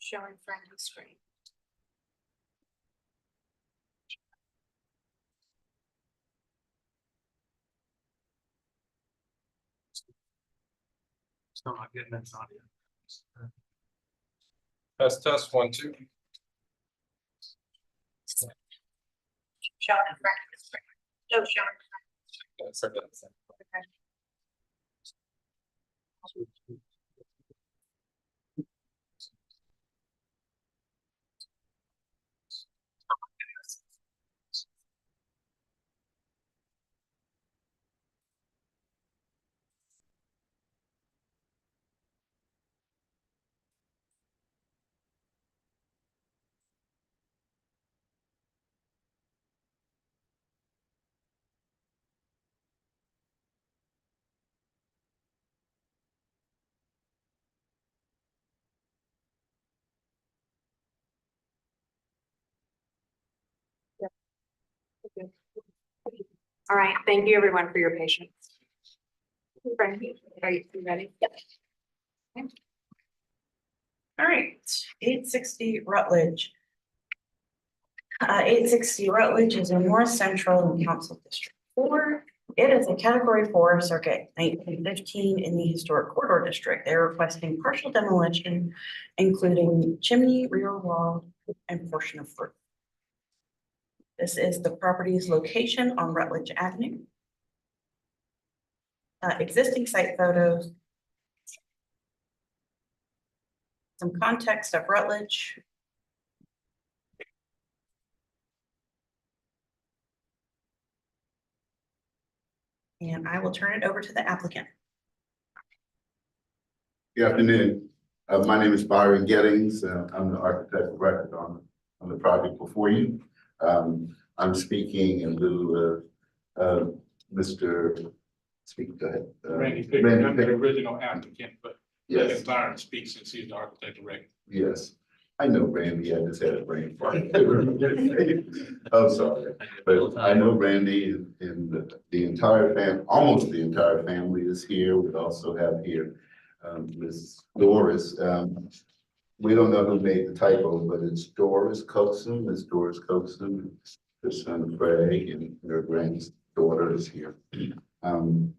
Showing friendly screen. Still not getting that audio. Test 1, 2. Showing friendly screen. No, showing. Okay. All right, thank you everyone for your patience. Frankie, are you ready? Yep. Okay. All right, 860 Rutledge. 860 Rutledge is in North Central and Council District 4. It is a Category 4 circuit 1915 in the Historic Corridor District. They're requesting partial demolition, including chimney, rear wall, and portion of roof. This is the property's location on Rutledge Avenue. Existing site photos. Some context of Rutledge. And I will turn it over to the applicant. Good afternoon. My name is Byron Gettings. I'm the architect of record on the project before you. I'm speaking in lieu of Mr. Speak, go ahead. Randy Pickett, I'm the Pickett. original applicant, but let Yes, Byron speak since he's the architect of record. yes. I know Randy, I just had a brain fart. I'm sorry, but I know Randy and the entire almost the entire family is here. We also have here Miss Doris. We don't know who made the typo, but it's Doris Coxon. Miss Doris Coxon, her son Craig, and their granddaughter is here. The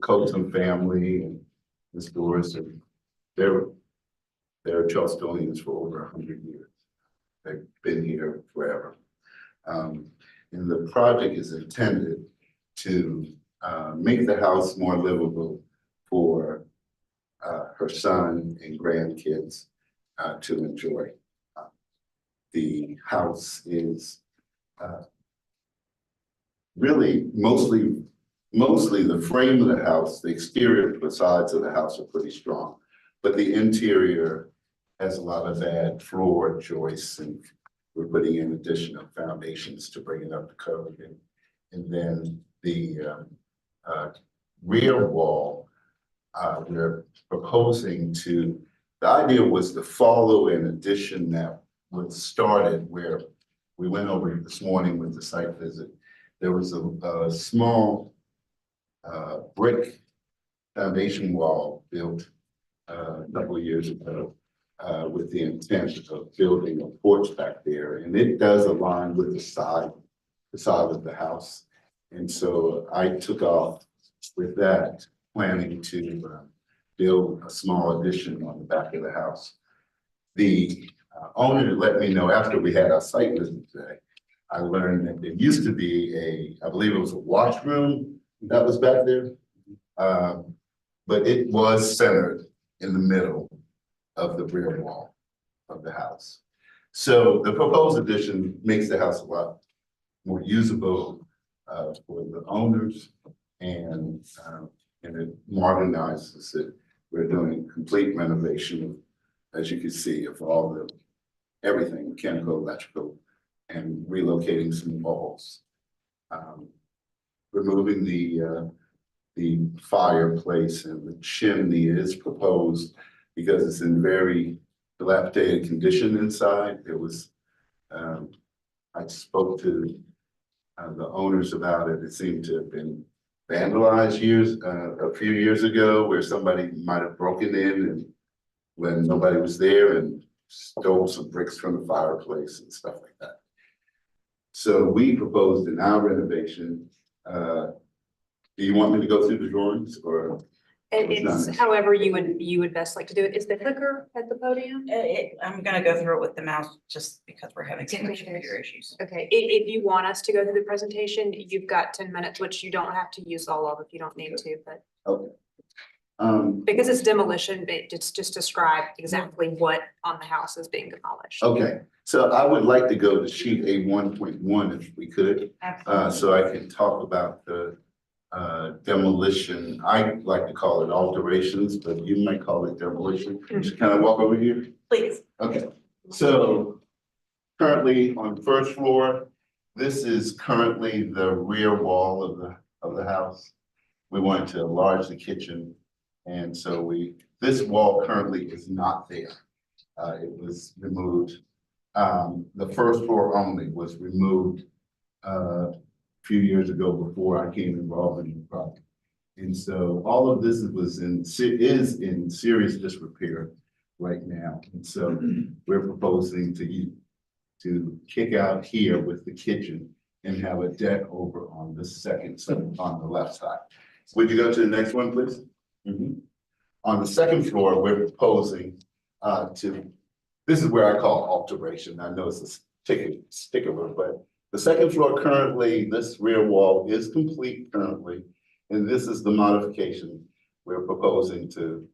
Coxon family and Miss Doris, they're Charlestonians for over 100 years. They've been here forever. And the project is intended to make the house more livable for her son and grandkids to enjoy. The house is really mostly the frame of the house, the exterior facades of the house are pretty strong, but the interior has a lot of bad floor joists, and we're putting in additional foundations to bring it up to code. And then the rear wall, we're proposing to, the idea was to follow an addition that was started where we went over this morning with the site visit. There was a small brick foundation wall built a couple of years ago with the intent of building a porch back there, and it does align with the side of the house. And so I took off with that, planning to build a small addition on the back of the house. The owner let me know after we had our site visit today, I learned that there used to be I believe it was a washroom that was back there. But it was centered in the middle of the rear wall of the house. So the proposed addition makes the house a lot more usable for the owners, and it modernizes it. We're doing complete renovation, as you can see, of all everything, mechanical, electrical, and relocating some walls. Removing the fireplace and the chimney is proposed because it's in very dilapidated condition inside. It was, I spoke to the owners about it. It seemed to have been vandalized a few years ago, where somebody might have broken in and when nobody was there and stole some bricks from the fireplace and stuff like that. So we proposed in our renovation, do you want me to go through the drawings or? It's however you would best like to do it. Is the clicker at the podium? I'm gonna go through it with the mouse just because we're having some Okay. computer issues. Okay, if you want us to go through the presentation, you've got 10 minutes, which you don't have to use all of if you don't need to, but Okay. because it's demolition, but it's just describe exactly what on the house is being demolished. Okay, so I would like to go to sheet A 1.1 if we could, so I can talk about the demolition. I like to call it alterations, but you might call it demolition. Just kind of walk over here. Please. Okay, so currently on the first floor, this is currently the rear wall of the house. We wanted to enlarge the kitchen, and so this wall currently is not there. It was removed. The first floor only was removed few years ago before I came involved in the project. And so all of this is in serious disrepair right now. And so we're proposing to kick out here with the kitchen and have a deck over on the second side, on the left side. Would you go to the next one, please? On the second floor, we're proposing this is where I call alteration. I know it's a stickler, but the second floor currently, this rear wall is complete currently, and this is the modification. We're proposing to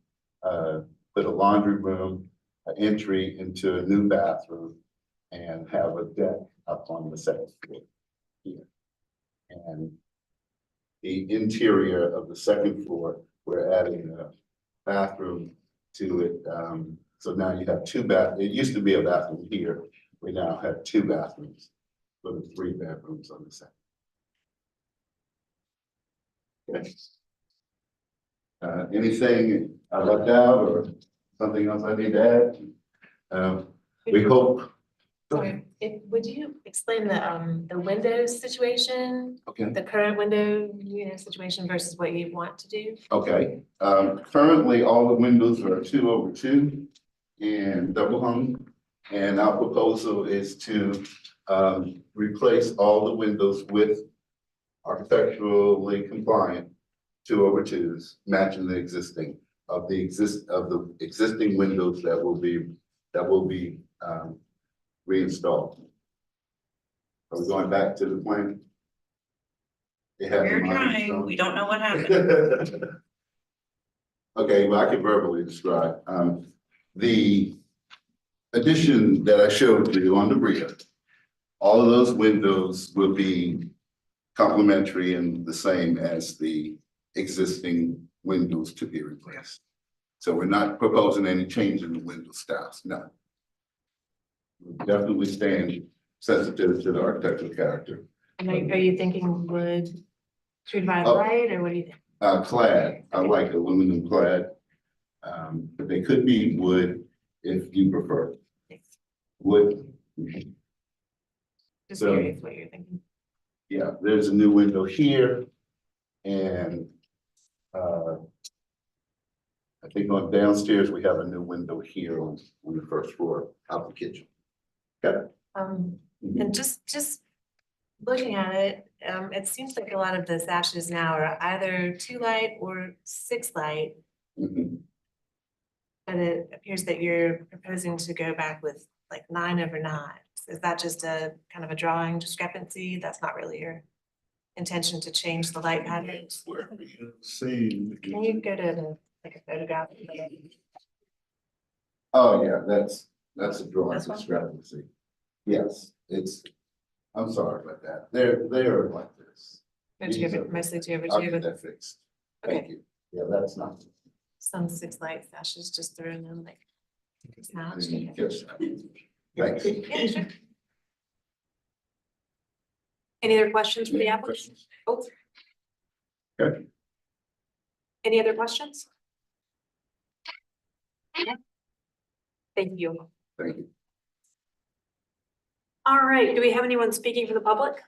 put a laundry room, an entry into a new bathroom, and have a deck up on the second floor here. And the interior of the second floor, we're adding a bathroom to it. So now you have it used to be a bathroom here. We now have 2 bathrooms. For the 3 bedrooms on the second. Okay. Anything I left out or something else I need to add? We hope. Sorry, would you explain the windows situation, Okay. the current window, situation versus what you want to do? Okay. Currently, all the windows are 2/2 and double hung. And our proposal is to replace all the windows with architecturally compliant 2/2s, matching the existing windows that will be reinstalled. Are we going back to the plan? We're trying, we don't know what happened. Okay, well, I can verbally describe, the addition that I showed you on the rear. All of those windows will be complementary and the same as the existing windows to be replaced. So we're not proposing any change in the window styles, no. We're definitely staying sensitive to the architectural character. And are you thinking wood, should we buy Oh. light, or what do you think? Clad, I like aluminum clad. But they could be wood if you prefer. Wood. Just So- curious what you're thinking. Yeah, there's a new window here. And I think on downstairs, we have a new window here on the first floor out the kitchen. Okay. And just looking at it, it seems like a lot of the sashes now are either 2 light or 6 light. Mhm. But it appears that you're proposing to go back with like 9/9. Is that just a kind of a drawing discrepancy? That's not really your intention to change the light patterns? Where you see. Can you go to like a photograph? Oh, yeah, that's a drawing This one? discrepancy. Yes, I'm sorry about that. They're like this. Mostly 2/2, I'll get but that fixed. Thank Okay. you. Yeah, that's not. some 6 light sashes just thrown in like. It's not. Yes. Thanks. Yeah, sure. Any other questions for the applicant? Oh. Okay. Any other questions? Thank you. Thank you. All right, do we have anyone speaking for the public?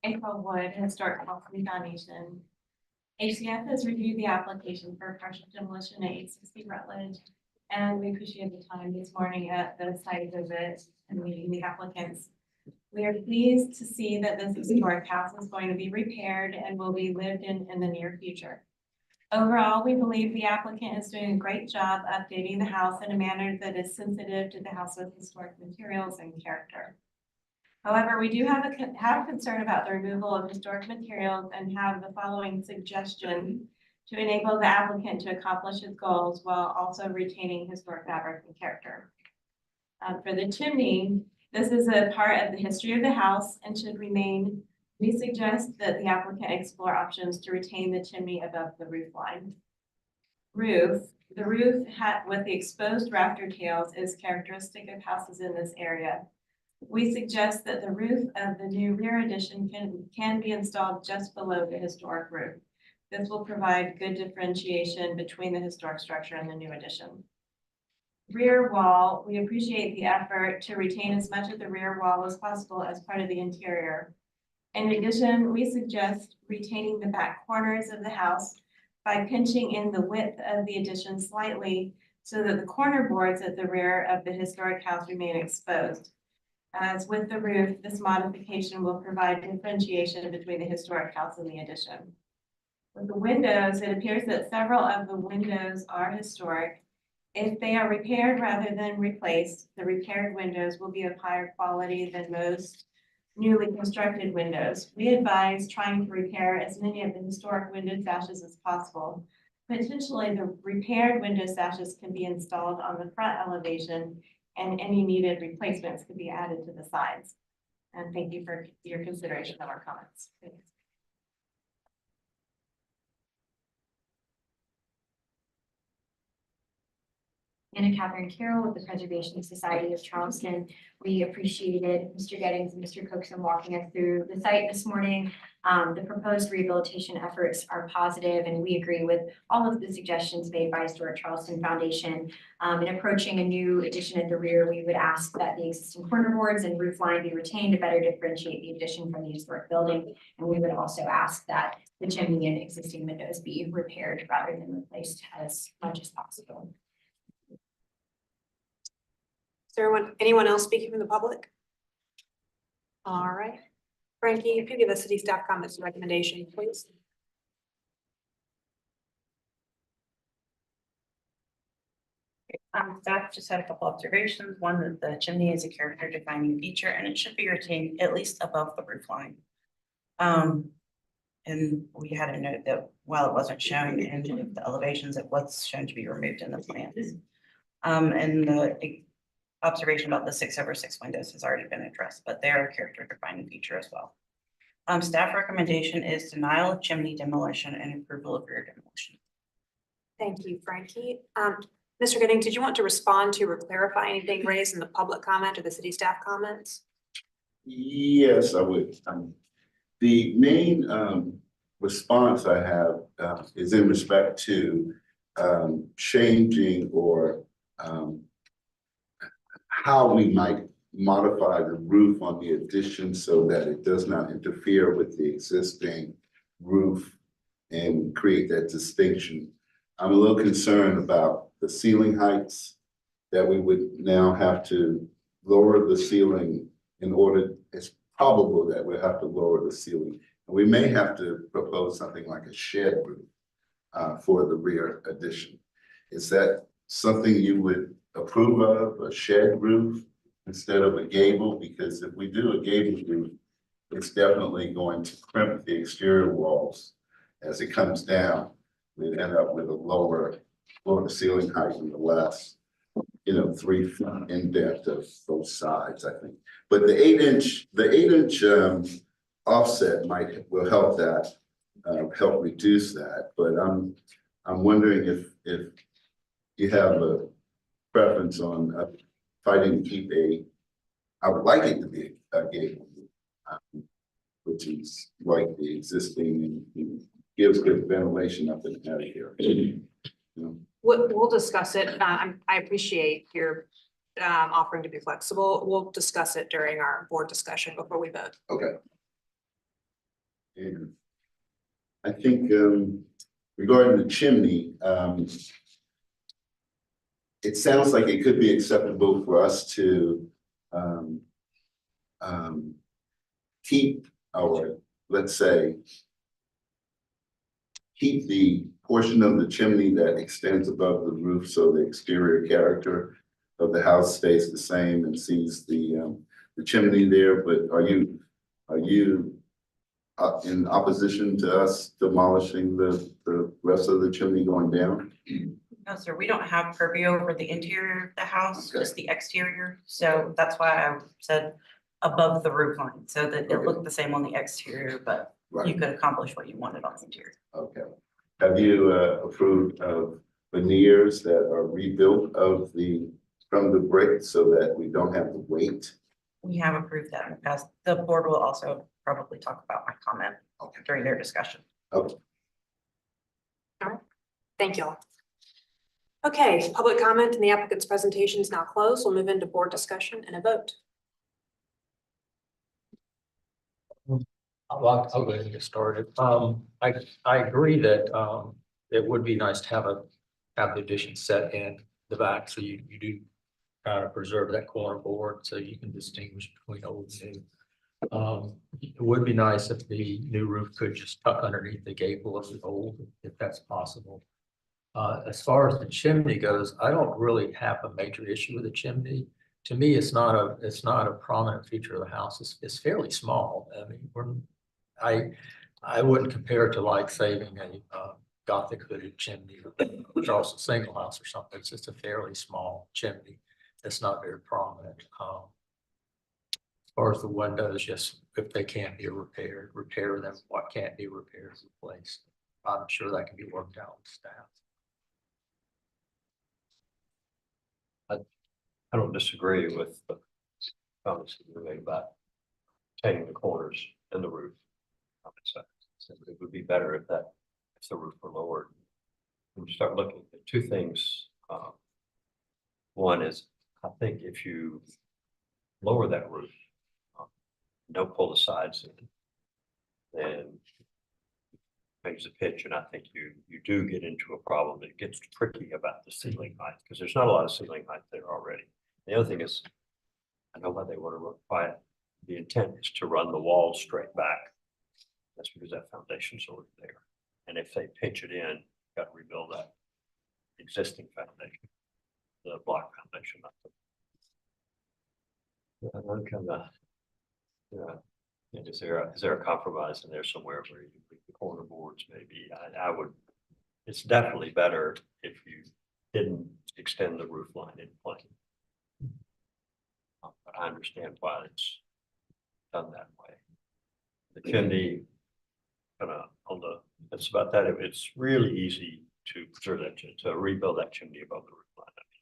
April Wood, Historic Charleston Foundation. HCF has reviewed the application for partial demolition at 860 Rutledge, and we appreciate the time this morning at the site visit and meeting the applicants. We are pleased to see that this historic house is going to be repaired and will be lived in the near future. Overall, we believe the applicant is doing a great job updating the house in a manner that is sensitive to the house's historic materials and character. However, we do have concern about the removal of historic materials and have the following suggestion to enable the applicant to accomplish his goals while also retaining historic fabric and character. For the chimney, this is a part of the history of the house and should remain. We suggest that the applicant explore options to retain the chimney above the roof line. The roof with the exposed rafter tails is characteristic of houses in this area. We suggest that the roof of the new rear addition can be installed just below the historic roof. This will provide good differentiation between the historic structure and the new addition. Rear wall, we appreciate the effort to retain as much of the rear wall as possible as part of the interior. In addition, we suggest retaining the back corners of the house by pinching in the width of the addition slightly so that the corner boards at the rear of the historic house remain exposed. As with the roof, this modification will provide differentiation between the historic house and the addition. With the windows, it appears that several of the windows are historic. If they are repaired rather than replaced, the repaired windows will be of higher quality than most newly constructed windows. We advise trying to repair as many of the historic window sashes as possible. Potentially, the repaired window sashes can be installed on the front elevation and any needed replacements could be added to the sides. And thank you for your consideration of our comments. Thanks. Anna Catherine Carroll with the Preservation Society of Charleston. We appreciated Mr. Gettings and Mr. Cookson walking us through the site this morning. The proposed rehabilitation efforts are positive, and we agree with all of the suggestions made by Historic Charleston Foundation. In approaching a new addition at the rear, we would ask that the existing corner boards and roof line be retained to better differentiate the addition from the historic building. And we would also ask that the chimney and existing windows be repaired rather than replaced as much as possible. Is there anyone else speaking from the public? All right. Frankie, if you give the city staff comments and recommendations, please. Staff just had a couple observations. One, that the chimney is a character defining feature and it should be retained at least above the roof line. And we had a note that while it wasn't shown in the elevations, it was shown to be removed in the plans. And the observation about the 6/6 windows has already been addressed, but they're a character defining feature as well. Staff recommendation is denial of chimney demolition and approval of rear demolition. Thank you, Frankie. Mr. Gooding, did you want to respond to or clarify anything raised in the public comment or the city staff comments? Yes, I would. The main response I have is in respect to changing or how we might modify the roof on the addition so that it does not interfere with the existing roof and create that distinction. I'm a little concerned about the ceiling heights, that we would now have to lower the ceiling in order, it's probable that we'll have to lower the ceiling. And we may have to propose something like a shed roof for the rear addition. Is that something you would approve of, a shed roof instead of a gable? Because if we do a gable roof, it's definitely going to crimp the exterior walls as it comes down. We'd end up with a lower ceiling height and the less, 3 feet in depth of both sides, I think. But the 8-inch offset will help that, help reduce that. But I'm wondering if you have a preference on fighting to keep I would like it to be a gable, which is like the existing and gives good ventilation up in that area. We'll discuss it. I appreciate your offering to be flexible. We'll discuss it during our board discussion before we vote. Okay. And I think regarding the chimney, it sounds like it could be acceptable for us to keep our, let's say, keep the portion of the chimney that extends above the roof, so the exterior character of the house stays the same and sees the chimney there. But are you in opposition to us demolishing the rest of the chimney going down? No, sir, we don't have purview over the interior of the house, Okay. just the exterior. So that's why I said above the roof line, so that it Okay. looked the same on the exterior, but you Right, could accomplish what you wanted on the interior. okay. Have you approved of veneers that are rebuilt from the brick so that we don't have to wait? We have approved that in the past. The board will also probably talk about my comment Okay. during their discussion. Okay. Thank you all. Okay, public comment and the applicant's presentation is now closed. We'll move into board discussion and a vote. I'll go ahead and get started. I agree that, it would be nice to have the addition set in the back, so you do kind of preserve that corner board, so you can distinguish between old and new. It would be nice if the new roof could just tuck underneath the gable of the old, if that's possible. As far as the chimney goes, I don't really have a major issue with the chimney. To me, it's not a prominent feature of the house. It's fairly small. I mean, I wouldn't compare it to like saving a Gothic hooded chimney or Charleston single house or something. It's just a fairly small chimney. It's not very prominent. As far as the windows, just if they can't be repaired, repair them. What can't be repaired, replaced. I'm sure that can be worked out with staff. I don't disagree with the comments that you made about taking the corners and the roof. It would be better if the roof were lowered. When you start looking at two things, one is, I think if you lower that roof, don't pull the sides in, then makes a pitch, and I think you do get into a problem that gets tricky about the ceiling height, because there's not a lot of ceiling height there already. The other thing is, I know why they want to run quiet. The intent is to run the walls straight back. That's because that foundation's already there. And if they pitch it in, you've got to rebuild that existing foundation, the block foundation. I'm kind of, yeah. Is there a compromise in there somewhere where you put the corner boards maybe? I would, it's definitely better if you didn't extend the roof line in plane. But I understand why it's done that way. The chimney, it's about that. It's really easy to preserve that, to rebuild that chimney above the roof line. I mean,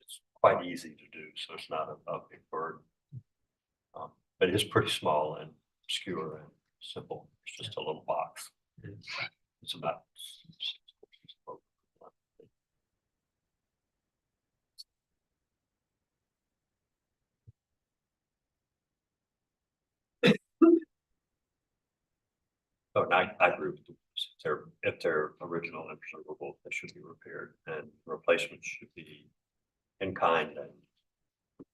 it's quite easy to do, so it's not a big burden. But it is pretty small and obscure and simple. It's just a little box. It's about. Oh, and I agree with you. If they're original and preservable, they should be repaired, and replacements should be in kind and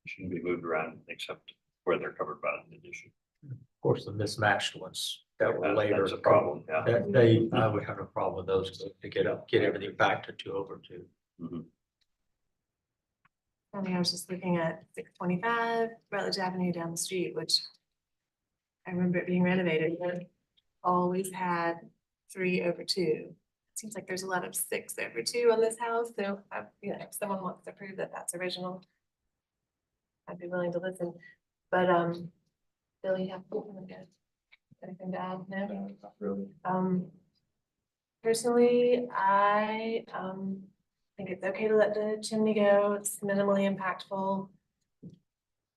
shouldn't be moved around except where they're covered by an addition. Of course, the mismatched ones that were later. That's a problem, yeah. I would have a problem with those to get everything back to 202. Mhm. I mean, I was just looking at 625 Rutledge Avenue down the street, which I remember it being renovated, but always had 3/2. Seems like there's a lot of 6/2 on this house, so if someone wants to prove that that's original, I'd be willing to listen. But Bill, you have anything to add? No? Personally, I think it's okay to let the chimney go. It's minimally impactful.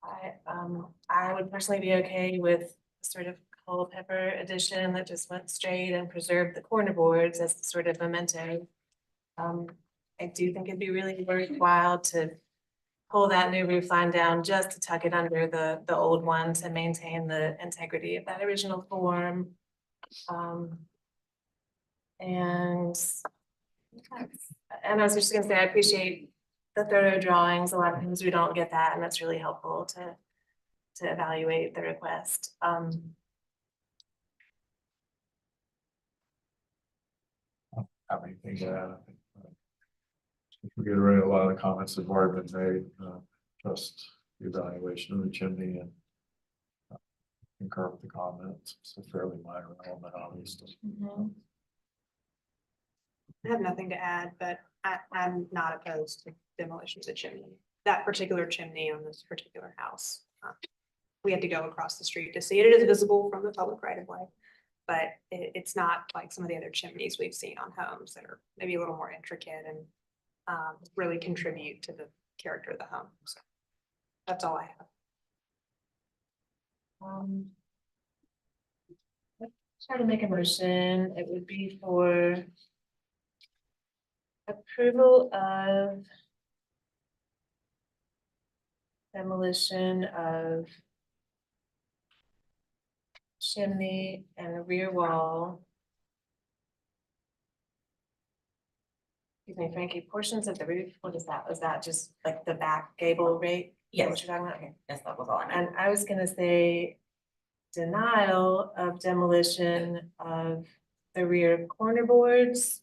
I would personally be okay with sort of Culpeper addition that just went straight and preserved the corner boards as sort of memento. I do think it'd be really worthwhile to pull that new roof line down just to tuck it under the old one to maintain the integrity of that original form. And I was just gonna say, I appreciate the thorough drawings. A lot of times we don't get that, and that's really helpful to evaluate the request. Have anything to add? I think, reiterate a lot of the comments that have already been made, just the evaluation of the chimney and concur with the comments. It's a fairly minor element, obviously. I have nothing to add, but I'm not opposed to demolition of the chimney, that particular chimney on this particular house. We had to go across the street to see it. It is visible from the public right of way, but it's not like some of the other chimneys we've seen on homes that are maybe a little more intricate and really contribute to the character of the home. So that's all I have. Try to make a motion. It would be for approval of demolition of chimney and rear wall. Excuse me, Frankie, portions of the roof, what is that? Was that just like the back gable rate? Yes. What you're talking about? Okay. Yes, that was all I meant. And I was gonna say denial of demolition of the rear corner boards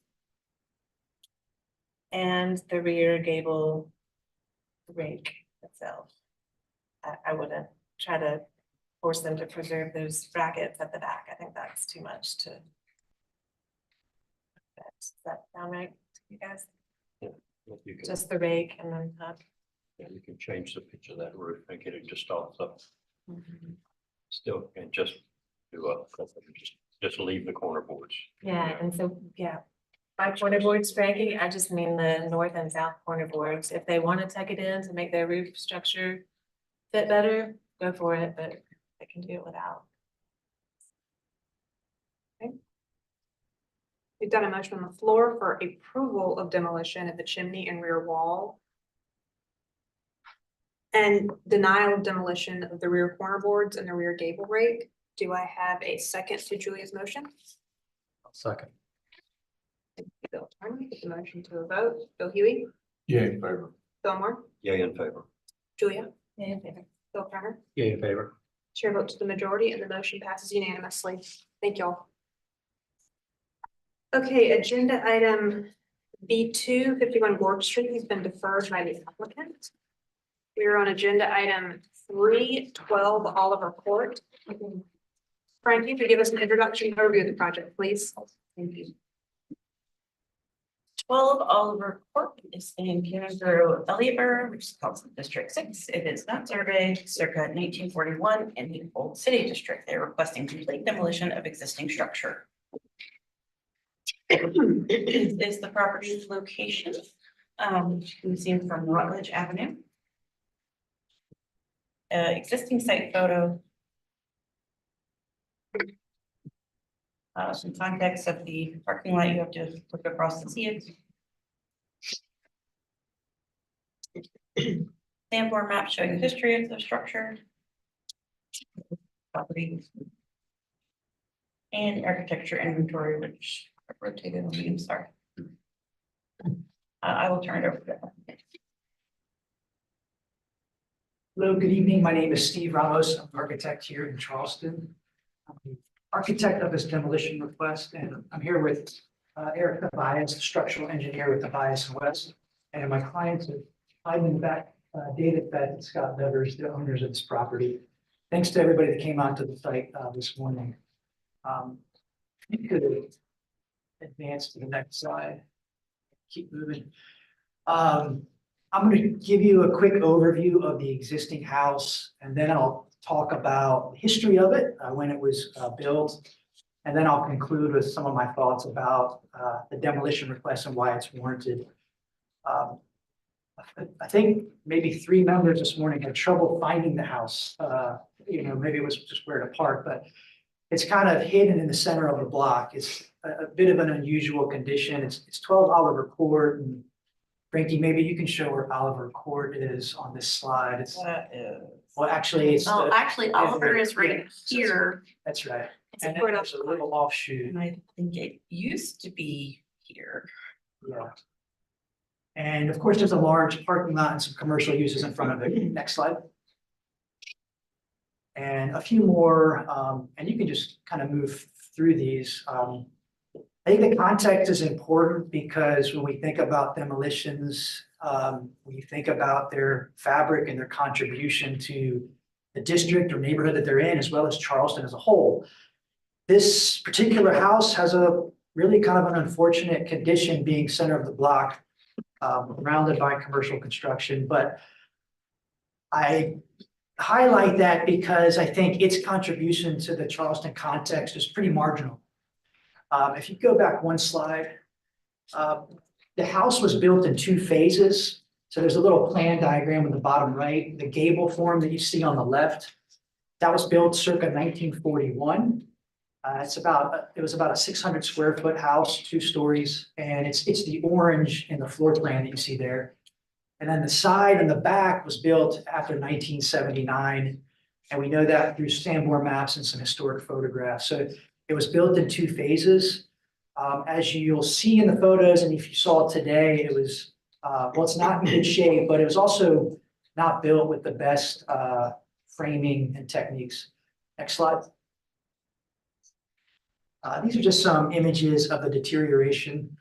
and the rear gable rake itself. I wouldn't try to force them to preserve those brackets at the back. I think that's too much to. Does that sound right to you guys? You can, Just the rake and then yeah, you can change the pitch of that roof and get it just off up. Still, and just do a, just leave the corner boards. yeah, and so, yeah. By corner boards, Frankie, I just mean the north and south corner boards. If they want to tuck it in to make their roof structure fit better, go for it, but they can do it without. We've done a motion on the floor for approval of demolition of the chimney and rear wall. And denial of demolition of the rear corner boards and the rear gable rake. Do I have a second to Julia's motion? Second. Bill Turner, put the motion to a vote. Bill Huey, Yeah, in favor. Bill Moore, Yay in favor. Julia, Yeah, in favor. Bill Turner. Yay in favor. Chair votes to the majority and the motion passes unanimously. Thank y'all. Okay, agenda item B2, 51 Gorge Street has been deferred by the applicant. We are on agenda item 312 Oliver Court. Frankie, if you give us an introduction overview of the project, please. Thank you. 12 Oliver Court is in Canterbury, Elliotburg, which is called District 6. It is not surveyed circa 1941 in the Old City District. They're requesting complete demolition of existing structure. It is the property's location. You can see from Rutledge Avenue. Existing site photo. Some context of the parking lot, you have to look across to see it. Sandbar map showing the history of the structure. Property. And architecture inventory, which I rotated on me, I'm sorry. I will turn it over to them. Hello, good evening. My name is Steve Ramos. I'm an architect here in Charleston. I'm the architect of this demolition request, and I'm here with Eric Tobias, the structural engineer with Tobias and West. And my clients are hiding in the back, David Fett and Scott Nevers, the owners of this property. Thanks to everybody that came out to the site this morning. You could advance to the next slide. Keep moving. I'm going to give you a quick overview of the existing house, and then I'll talk about the history of it, when it was built, and then I'll conclude with some of my thoughts about the demolition request and why it's warranted. I think maybe 3 members this morning had trouble finding the house. Maybe it was just where to park, but it's kind of hidden in the center of the block. It's a bit of an unusual condition. It's 12 Oliver Court, and Frankie, maybe you can show where Oliver Court is on this slide. It's, well, actually, it's. Oh, actually, Oliver is right here. That's right. And then there's a little offshoot. And I think it used to be here. Yeah. And of course, there's a large parking lot and some commercial uses in front of it. Next slide. And a few more, and you can just kind of move through these. I think the context is important because when we think about demolitions, we think about their fabric and their contribution to the district or neighborhood that they're in, as well as Charleston as a whole. This particular house has a really kind of an unfortunate condition, being center of the block, surrounded by commercial construction, but I highlight that because I think its contribution to the Charleston context is pretty marginal. If you go back one slide, the house was built in 2 phases. So there's a little plan diagram in the bottom right, the gable form that you see on the left. That was built circa 1941. It was about a 600 square foot house, 2 stories, and it's the orange in the floor plan that you see there. And then the side and the back was built after 1979. And we know that through Sanborn maps and some historic photographs. So it was built in 2 phases. As you'll see in the photos, and if you saw it today, it was, well, it's not in good shape, but it was also not built with the best framing and techniques. Next slide. These are just some images of the deterioration.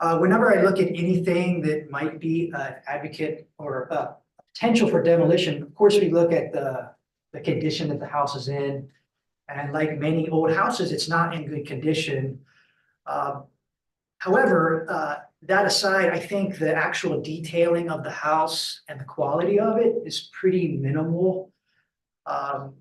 Whenever I look at anything that might be an advocate or a potential for demolition, of course, we look at the condition that the house is in. And like many old houses, it's not in good condition. However, that aside, I think the actual detailing of the house and the quality of it is pretty minimal.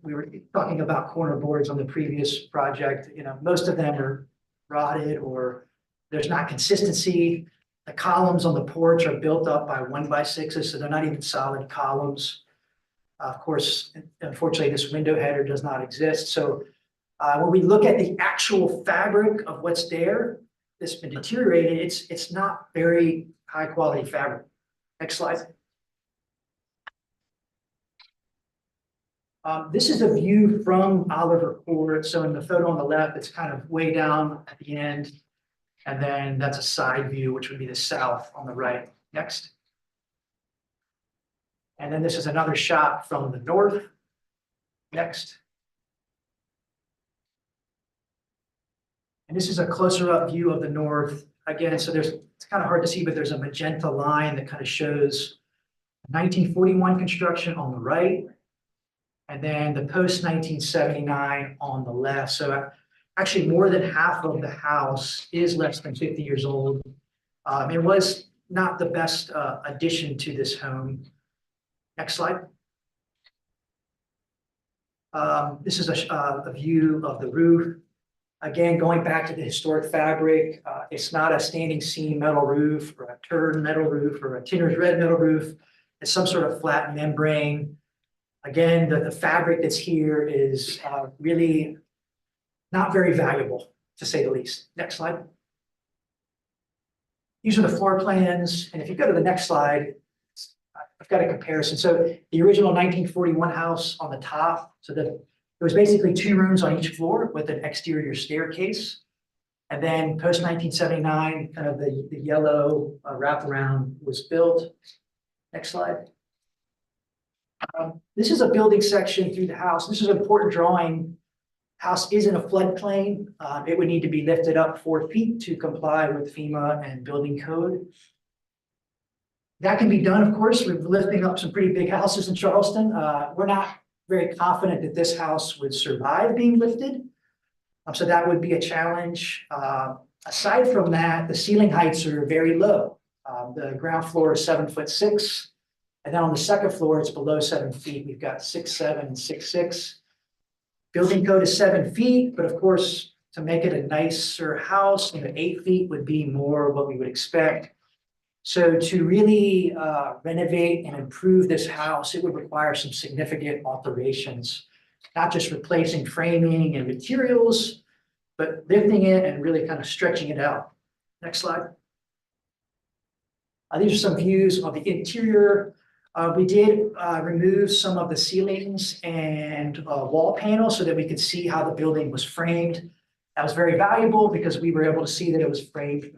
We were talking about corner boards on the previous project. You know, most of them are rotted or there's not consistency. The columns on the porch are built up by 1x6s, so they're not even solid columns. Of course, unfortunately, this window header does not exist. So when we look at the actual fabric of what's there, that's been deteriorated, it's not very high quality fabric. Next slide. This is a view from Oliver Court. So in the photo on the left, it's kind of way down at the end. And then that's a side view, which would be the south on the right. Next. And then this is another shot from the north. Next. And this is a closer up view of the north. Again, so it's kind of hard to see, but there's a magenta line that kind of shows 1941 construction on the right. And then the post 1979 on the left. So actually more than half of the house is less than 50 years old. It was not the best addition to this home. Next slide. This is a view of the roof. Again, going back to the historic fabric, it's not a standing seam metal roof or a turn metal roof or a tinner's red metal roof. It's some sort of flat membrane. Again, the fabric that's here is really not very valuable, to say the least. Next slide. These are the floor plans. And if you go to the next slide, I've got a comparison. So the original 1941 house on the top, so there was basically 2 rooms on each floor with an exterior staircase. And then post 1979, kind of the yellow wraparound was built. Next slide. This is a building section through the house. This is an important drawing. House is in a floodplain. It would need to be lifted up 4 feet to comply with FEMA and building code. That can be done, of course. We're lifting up some pretty big houses in Charleston. We're not very confident that this house would survive being lifted. So that would be a challenge. Aside from that, the ceiling heights are very low. The ground floor is 7'6". And then on the second floor, it's below 7 feet. We've got 6'7" and 6'6". Building code is 7 feet, but of course, to make it a nicer house, 8 feet would be more what we would expect. So to really renovate and improve this house, it would require some significant alterations, not just replacing framing and materials, but lifting it and really kind of stretching it out. Next slide. These are some views of the interior. We did remove some of the ceilings and wall panels so that we could see how the building was framed. That was very valuable because we were able to see that it was framed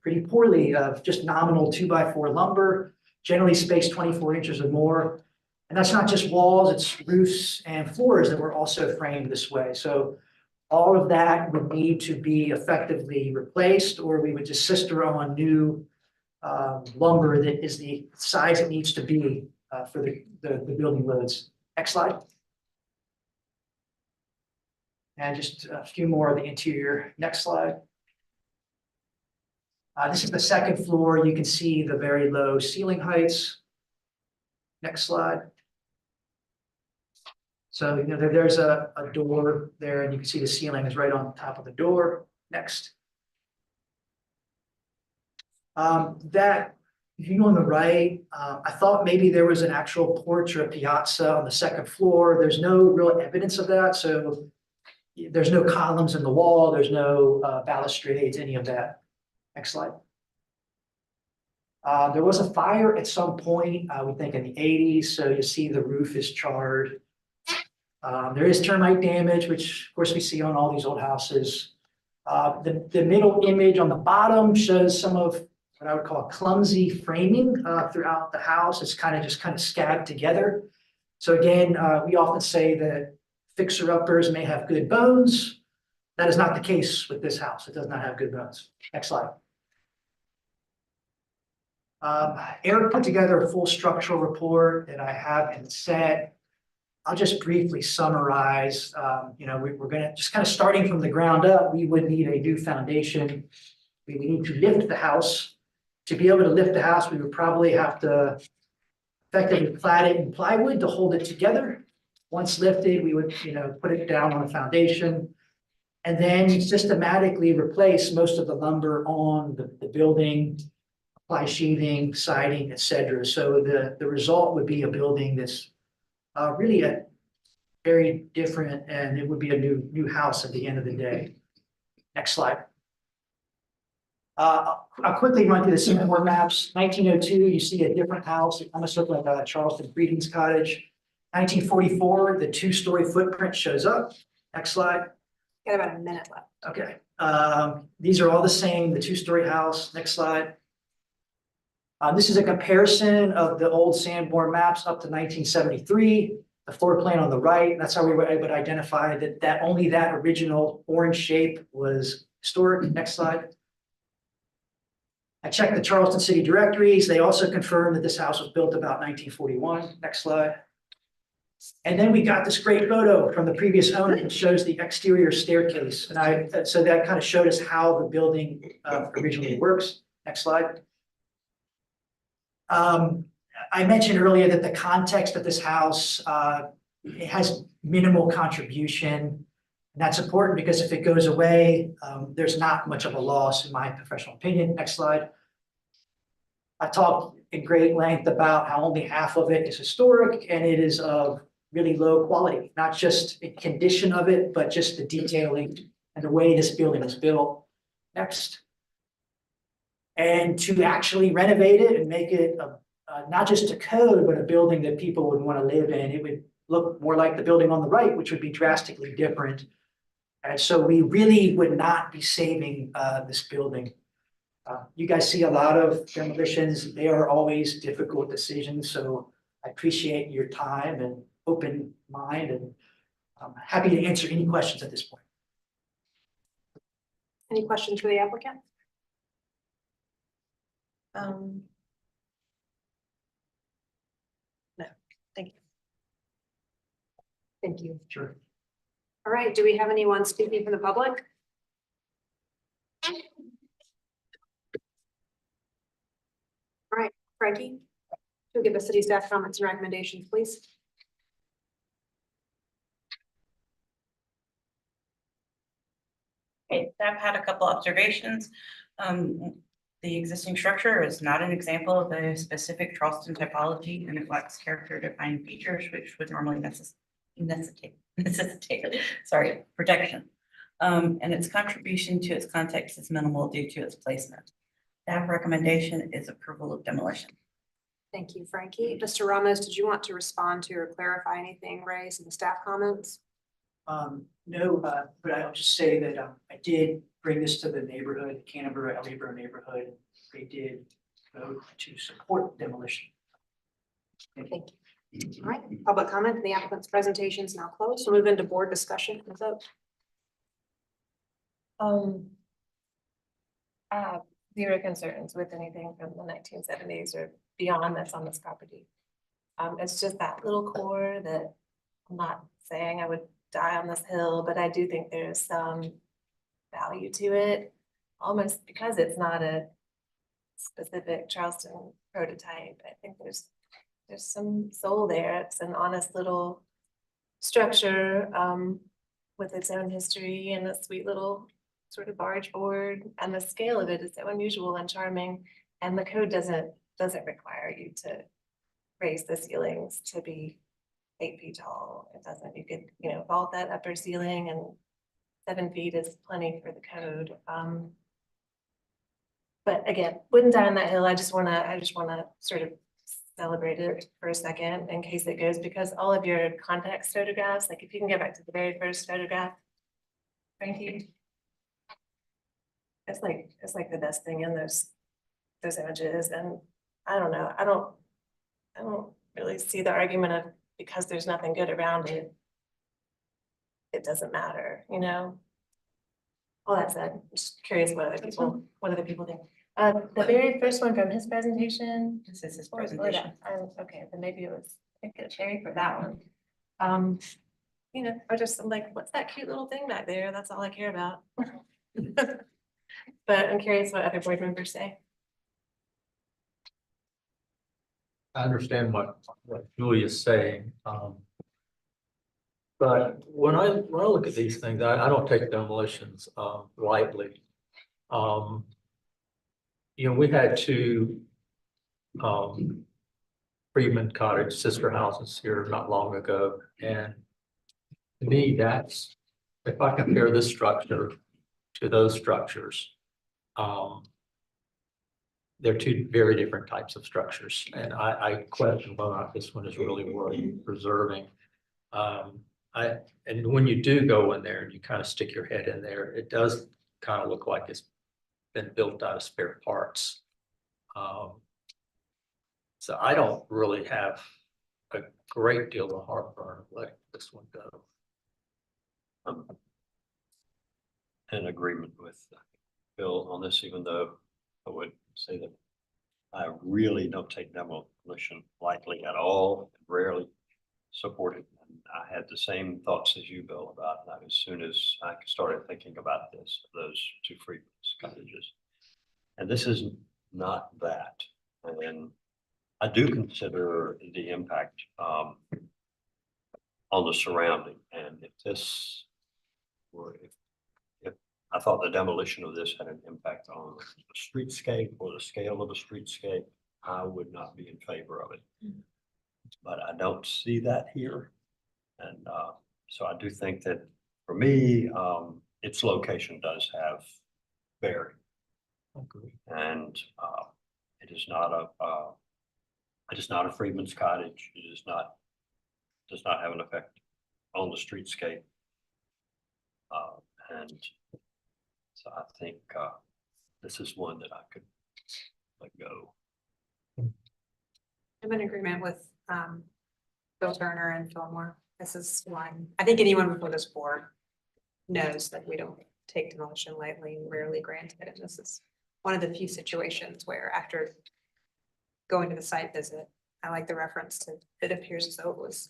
pretty poorly, just nominal 2x4 lumber, generally spaced 24 inches or more. And that's not just walls, it's roofs and floors that were also framed this way. So all of that would need to be effectively replaced, or we would just sister on new lumber that is the size it needs to be for the building loads. Next slide. And just a few more of the interior. Next slide. This is the second floor. You can see the very low ceiling heights. Next slide. So, you know, there's a door there, and you can see the ceiling is right on top of the door. Next. That view on the right, I thought maybe there was an actual porch or a piazza on the second floor. There's no real evidence of that. So there's no columns in the wall. There's no balustrades, any of that. Next slide. There was a fire at some point, we think in the 80s. So you see the roof is charred. There is termite damage, which of course we see on all these old houses. The middle image on the bottom shows some of what I would call clumsy framing throughout the house. It's kind of scabbed together. So again, we often say that fixer-uppers may have good bones. That is not the case with this house. It does not have good bones. Next slide. Eric put together a full structural report that I have in set. I'll just briefly summarize. You know, we're going to just kind of starting from the ground up. We would need a new foundation. We would need to lift the house. To be able to lift the house, we would probably have to effectively clad it in plywood to hold it together. Once lifted, we would, you know, put it down on a foundation and then systematically replace most of the lumber on the building, apply sheathing, siding, etc. So the result would be a building that's really a very different, and it would be a new house at the end of the day. Next slide. I'll quickly run through the Singapore maps. 1902, you see a different house. It almost looked like Charleston Greetings Cottage. 1944, the two-story footprint shows up. Next slide. Got about a minute left. Okay. These are all the same, the two-story house. Next slide. This is a comparison of the old Sanborn maps up to 1973. The floor plan on the right. That's how we were able to identify that only that original orange shape was historic. Next slide. I checked the Charleston City directories. They also confirmed that this house was built about 1941. Next slide. And then we got this great photo from the previous owner that shows the exterior staircase. And so that kind of showed us how the building originally works. Next slide. I mentioned earlier that the context of this house, it has minimal contribution. And that's important because if it goes away, there's not much of a loss in my professional opinion. Next slide. I talked in great length about how only half of it is historic and it is of really low quality, not just the condition of it, but just the detailing and the way this building is built. Next. And to actually renovate it and make it not just a code, but a building that people would want to live in, it would look more like the building on the right, which would be drastically different. And so we really would not be saving this building. You guys see a lot of demolitions. They are always difficult decisions. So I appreciate your time and open mind, and I'm happy to answer any questions at this point. Any questions for the applicant? No, thank you. Thank you. Sure. All right, do we have anyone speaking from the public? All right, Frankie, you'll give us city staff comments and recommendations, please. Okay, I've had a couple observations. The existing structure is not an example of a specific Charleston typology, and it lacks character-defined features, which would normally necessitate protection. And its contribution to its context is minimal due to its placement. Staff recommendation is approval of demolition. Thank you, Frankie. Mr. Ramos, did you want to respond to or clarify anything raised in the staff comments? No, but I'll just say that, I did bring this to the neighborhood, Canterbury, Algebra neighborhood. They did vote to support demolition. Thank you. All right, public comment, the applicant's presentation is now closed. We'll move into board discussion and vote. I have zero concerns with anything from the 1970s or beyond that's on this property. It's just that little core that I'm not saying I would die on this hill, but I do think there's some value to it, almost because it's not a specific Charleston prototype. I think there's some soul there. It's an honest little structure with its own history and a sweet little sort of barge board, and the scale of it is so unusual and charming. And the code doesn't require you to raise the ceilings to be 8 feet tall. It doesn't. You could, vault that upper ceiling, and 7 feet is plenty for the code. But again, wouldn't die on that hill. I just wanna sort of celebrate it for a second in case it goes, because all of your context photographs, like if you can go back to the very first photograph, Frankie, it's like the best thing in those images. And I don't know, I don't really see the argument of because there's nothing good around it, it doesn't matter, All that said, I'm just curious what other people think. The very first one from his presentation. This is his or presentation. Okay, then maybe it was, I think it's Sherry for that one. I'm like, what's that cute little thing back there? That's all I care about. But I'm curious what other board members say. I understand what Julia's saying. But when I look at these things, I don't take demolitions lightly. We had 2 Freeman Cottage sister houses here not long ago, and to me, that's, if I compare this structure to those structures, they're 2 very different types of structures, and I question whether or not this one is really worth preserving. And when you do go in there and you kind of stick your head in there, it does kind of look like it's been built out of spare parts. So I don't really have a great deal of heartburn letting this one go. I'm in agreement with Bill on this, even though I would say that I really don't take demolition lightly at all, and rarely support it. And I had the same thoughts as you, Bill, about that as soon as I started thinking about those 2 Freeman's cottages. And this is not that. And I do consider the impact on the surrounding. And if this were, if I thought the demolition of this had an impact on the streetscape or the scale of the streetscape, I would not be in favor of it. But I don't see that here. And so I do think that for me, its location does have bearing. And it is not a Freeman's cottage. It does not have an effect on the streetscape. And so I think this is one that I could let go. I'm in agreement with Bill Turner and Fillmore. This is one, I think anyone before this board knows that we don't take demolition lightly, rarely grant it. And this is one of the few situations where after going to the site visit, I like the reference to, it appears as though it was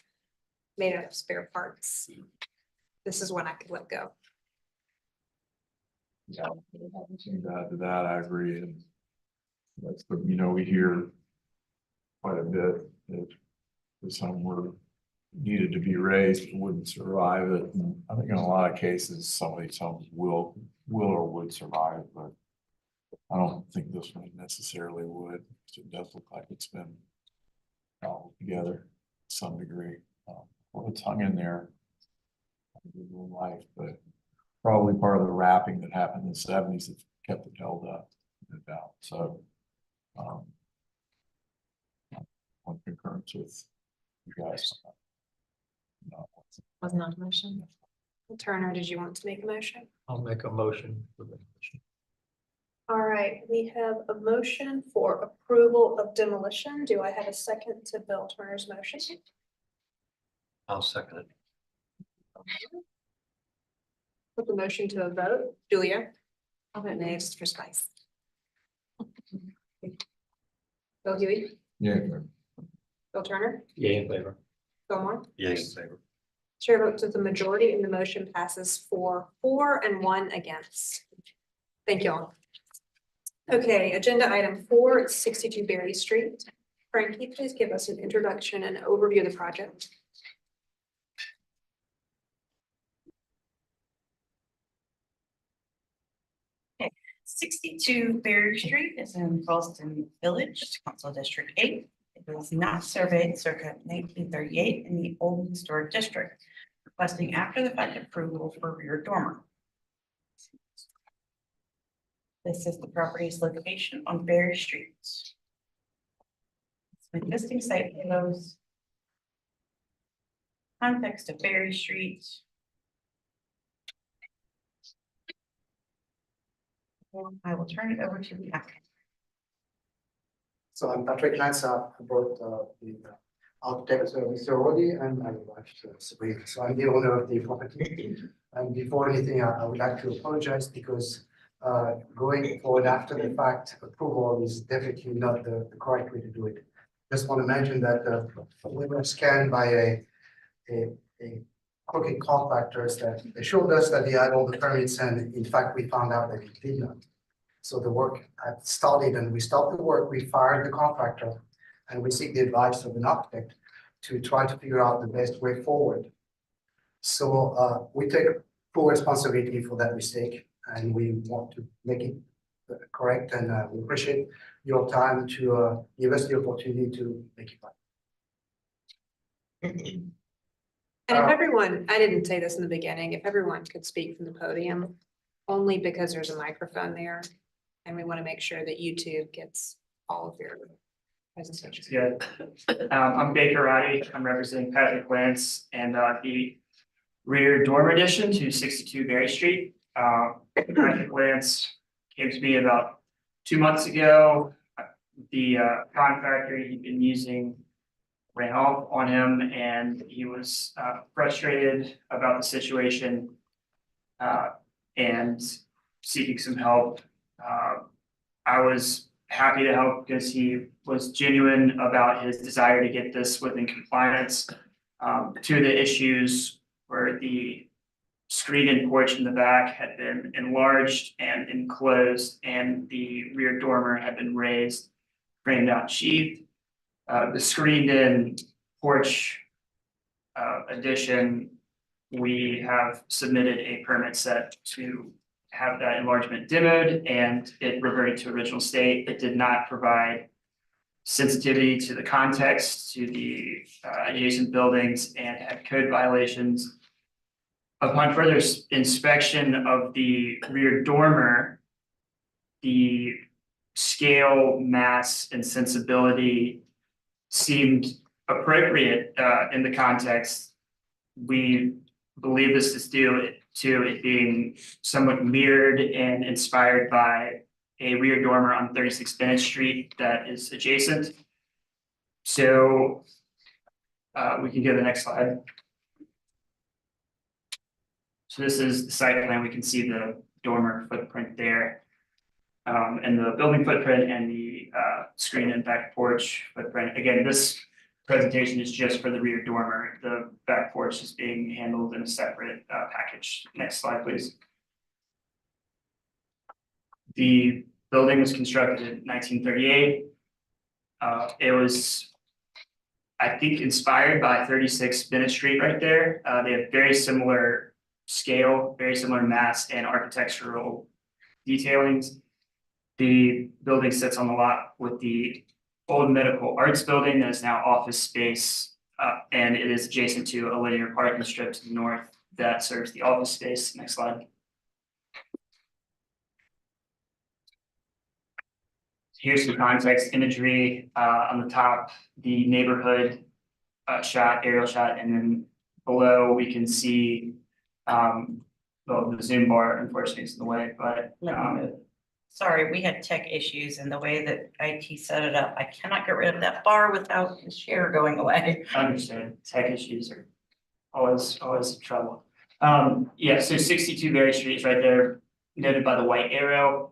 made out of spare parts. This is one I could let go. Yeah, to add to that, I agree. And that's, we hear quite a bit that this home were needed to be raised, wouldn't survive it. And I think in a lot of cases, some of these homes will or would survive, but I don't think this one necessarily would. It does look like it's been all together to some degree. Well, it's hung in there life, but probably part of the wrapping that happened in the 70s that kept it held up, no doubt. So on concurrence with you guys. No. Was not a motion. Turner, did you want to make a motion? I'll make a motion for the motion. All right, we have a motion for approval of demolition. Do I have a second to Bill Turner's motion? I'll second it. Put the motion to a vote. Julia? I'll vote nay just for spice. Bill Huey? Yeah, Bill Turner? Yay in favor. Bill Moore? Yes, in favor. Chair votes with the majority and the motion passes 4-4 and 1 against. Thank you all. Okay, agenda item 4 is 62 Berry Street. Frank, can you please give us an introduction and overview of the project? 62 Berry Street is in Charleston Village, Council District 8. It was not surveyed circa 1938 in the Old Historic District, requesting after the fact approval for rear dormer. This is the property's location on Berry Street. It's an existing site photos. Context of Berry Street. I will turn it over to the applicant. So I'm Patrick Lance, I brought the architect, Mr. Roddy, and my wife, Sabrina. So I'm the owner of the property. And before anything, I would like to apologize because going forward after the fact approval is definitely not the correct way to do it. Just want to mention that we were scanned by a crooked contractors that they showed us that they had all the permits, and in fact, we found out that it did not. So the work had started and we stopped the work, we fired the contractor, and we seek the advice of an architect to try to figure out the best way forward. So we take full responsibility for that mistake, and we want to make it correct, and we appreciate your time to give us the opportunity to make it right. And if everyone, I didn't say this in the beginning, if everyone could speak from the podium, only because there's a microphone there. And we want to make sure that YouTube gets all of your presentations. Yeah, I'm Baker Roddy. I'm representing Patrick Lance and the rear dormer addition to 62 Berry Street. Patrick Lance came to me about 2 months ago. The contractor he'd been using ran off on him, and he was frustrated about the situation and seeking some help. I was happy to help because he was genuine about his desire to get this within compliance. Two of the issues were the screen and porch in the back had been enlarged and enclosed, and the rear dormer had been raised, framed out sheathed. The screened in porch addition, we have submitted a permit set to have that enlargement demoed, and it reverted to original state. It did not provide sensitivity to the context, to the adjacent buildings, and had code violations. Upon further inspection of the rear dormer, the scale, mass, and sensibility seemed appropriate in the context. We believe this is due to it being somewhat mirrored and inspired by a rear dormer on 36 Bennett Street that is adjacent. So we can go to the next slide. So this is the site plan. We can see the dormer footprint there. And the building footprint and the screen and back porch footprint. Again, this presentation is just for the rear dormer. The back porch is being handled in a separate package. Next slide, please. The building was constructed in 1938. It was, I think, inspired by 36 Bennett Street right there. They have very similar scale, very similar mass and architectural detailings. The building sits on the lot with the old medical arts building that is now office space, and it is adjacent to a linear parking strip to the north that serves the office space. Next slide. Here's some context imagery, on the top, the neighborhood shot, aerial shot, and then below we can see, well, the zoom bar unfortunately is in the way, but, Sorry, we had tech issues and the way that IT set it up. I cannot get rid of that bar without the share going away. understood, tech issues are always trouble. Yeah, so 62 Berry Street is right there, noted by the white arrow.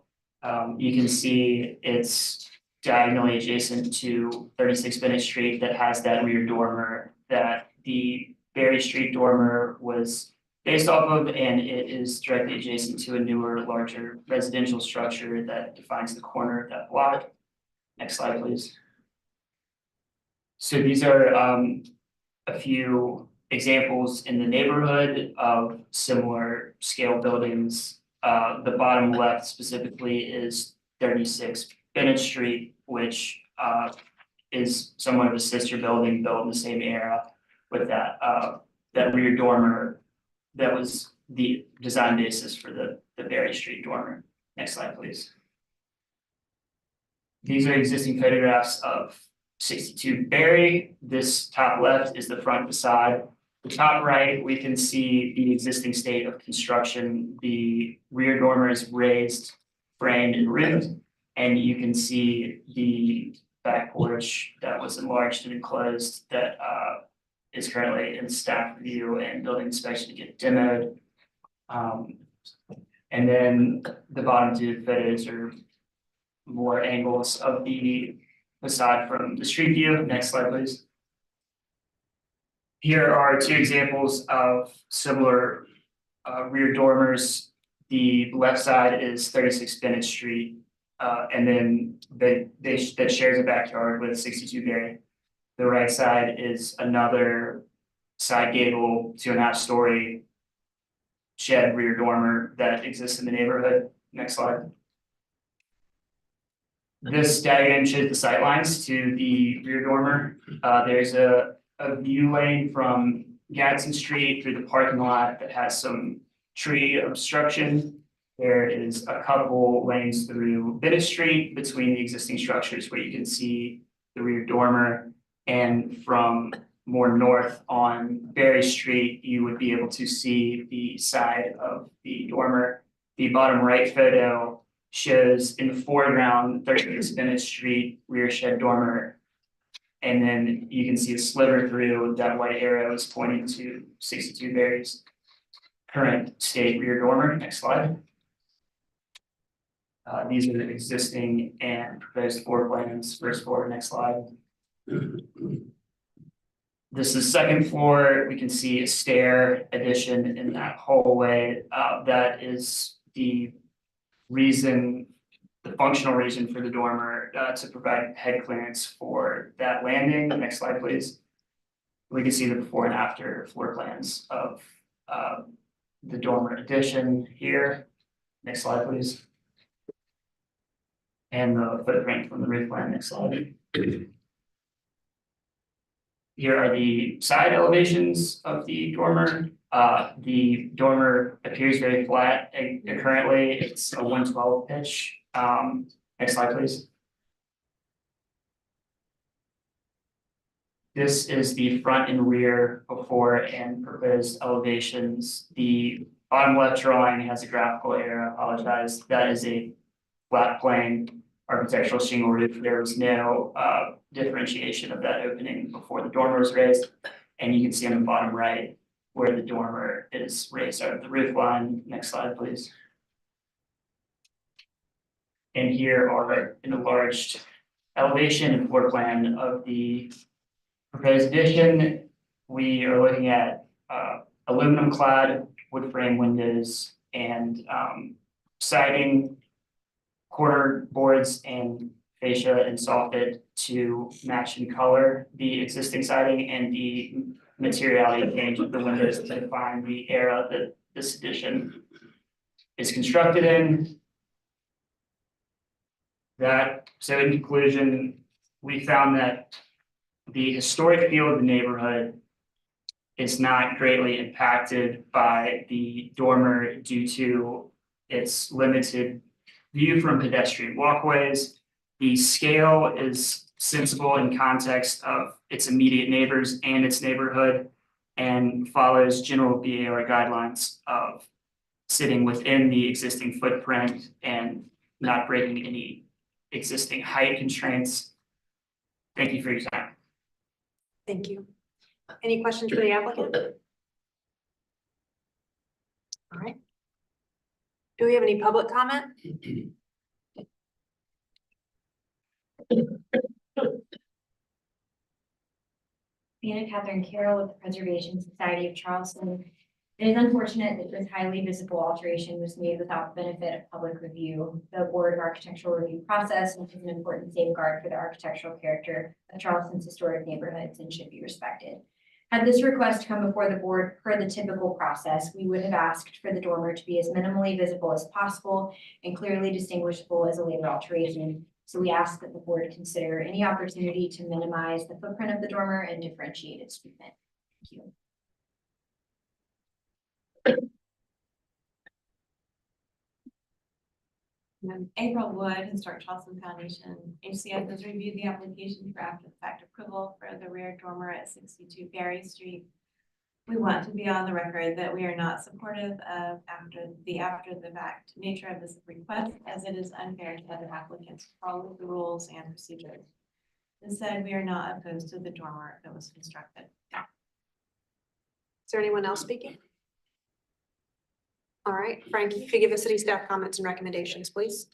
You can see it's diagonally adjacent to 36 Bennett Street that has that rear dormer that the Berry Street dormer was based off of, and it is directly adjacent to a newer, larger residential structure that defines the corner of that block. Next slide, please. So these are a few examples in the neighborhood of similar scale buildings. The bottom left specifically is 36 Bennett Street, which is somewhat of a sister building built in the same era with that rear dormer that was the design basis for the Berry Street dormer. Next slide, please. These are existing photographs of 62 Berry. This top left is the front facade. The top right, we can see the existing state of construction. The rear dormer is raised, framed, and roofed, and you can see the back porch that was enlarged and enclosed that is currently in staff review and building inspection to get demoed. And then the bottom two photos are more angles of the facade from the street view. Next slide, please. Here are two examples of similar rear dormers. The left side is 36 Bennett Street, and then that shares a backyard with 62 Berry. The right side is another side gable, 2.5-story shed rear dormer that exists in the neighborhood. Next slide. This diagram shows the sight lines to the rear dormer. There's a view lane from Gadsden Street through the parking lot that has some tree obstruction. There is a couple lanes through Bennett Street between the existing structures where you can see the rear dormer. And from more north on Berry Street, you would be able to see the side of the dormer. The bottom right photo shows in the foreground 36 Bennett Street rear shed dormer. And then you can see a sliver through that white arrow is pointing to 62 Berry's current state rear dormer. Next slide. These are the existing and proposed floor plans. First floor, next slide. This is second floor. We can see a stair addition in that hallway. That is the reason, the functional reason for the dormer to provide head clearance for that landing. Next slide, please. We can see the before and after floor plans of the dormer addition here. Next slide, please. And the footprint from the roof plan. Next slide. Here are the side elevations of the dormer. The dormer appears very flat and currently it's a 112 pitch. Next slide, please. This is the front and rear before and proposed elevations. The bottom left drawing has a graphical error. I apologize. That is a flat plane architectural shingle roof. There was no differentiation of that opening before the dormer was raised. And you can see on the bottom right where the dormer is raised out of the roof line. Next slide, please. And here are an enlarged elevation and floor plan of the proposed addition. We are looking at aluminum clad wood frame windows and siding, corner boards and fascia and soffit to match in color the existing siding and the materiality change of the windows to define the era that this addition is constructed in. So in conclusion, we found that the historic feel of the neighborhood is not greatly impacted by the dormer due to its limited view from pedestrian walkways, The scale is sensible in context of its immediate neighbors and its neighborhood, and follows general BAR guidelines of sitting within the existing footprint and not breaking any existing height constraints. Thank you for your time. Thank you. Any questions for the applicant? All right. Do we have any public comment? Anna Catherine Carroll with the Preservation Society of Charleston. It is unfortunate that this highly visible alteration was made without the benefit of public review. The Board of Architectural Review process, which is an important safeguard for the architectural character of Charleston's historic neighborhoods, and should be respected. Had this request come before the board per the typical process, we would have asked for the dormer to be as minimally visible as possible and clearly distinguishable as a later alteration. So we ask that the board consider any opportunity to minimize the footprint of the dormer and differentiate its treatment. Thank you. April Wood, Historic Charleston Foundation. HCF has reviewed the application for after the fact approval for the rear dormer at 62 Berry Street. We want to be on the record that we are not supportive of after the fact nature of this request, as it is unfair to other applicants to follow the rules and procedures. Instead, we are not opposed to the dormer that was constructed. Is there anyone else speaking? All right, Frankie, if you give the city staff comments and recommendations, please.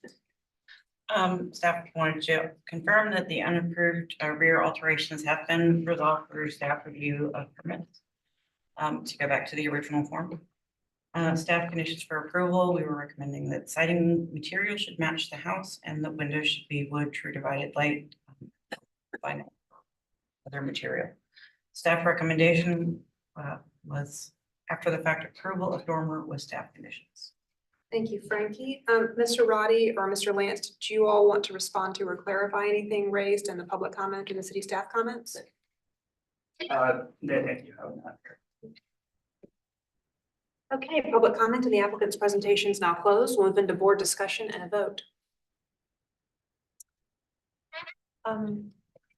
Staff wanted to confirm that the unapproved rear alterations have been resolved through staff review of permits. To go back to the original form. Staff conditions for approval, we were recommending that siding material should match the house and the windows should be wood, true divided light, vinyl, other material. Staff recommendation was after the fact approval of dormer with staff conditions. Thank you, Frankie. Mr. Roddy or Mr. Lance, did you all want to respond to or clarify anything raised in the public comment or the city staff comments? No, thank you. I would not. Okay, public comment and the applicant's presentation is now closed. We'll move into board discussion and a vote.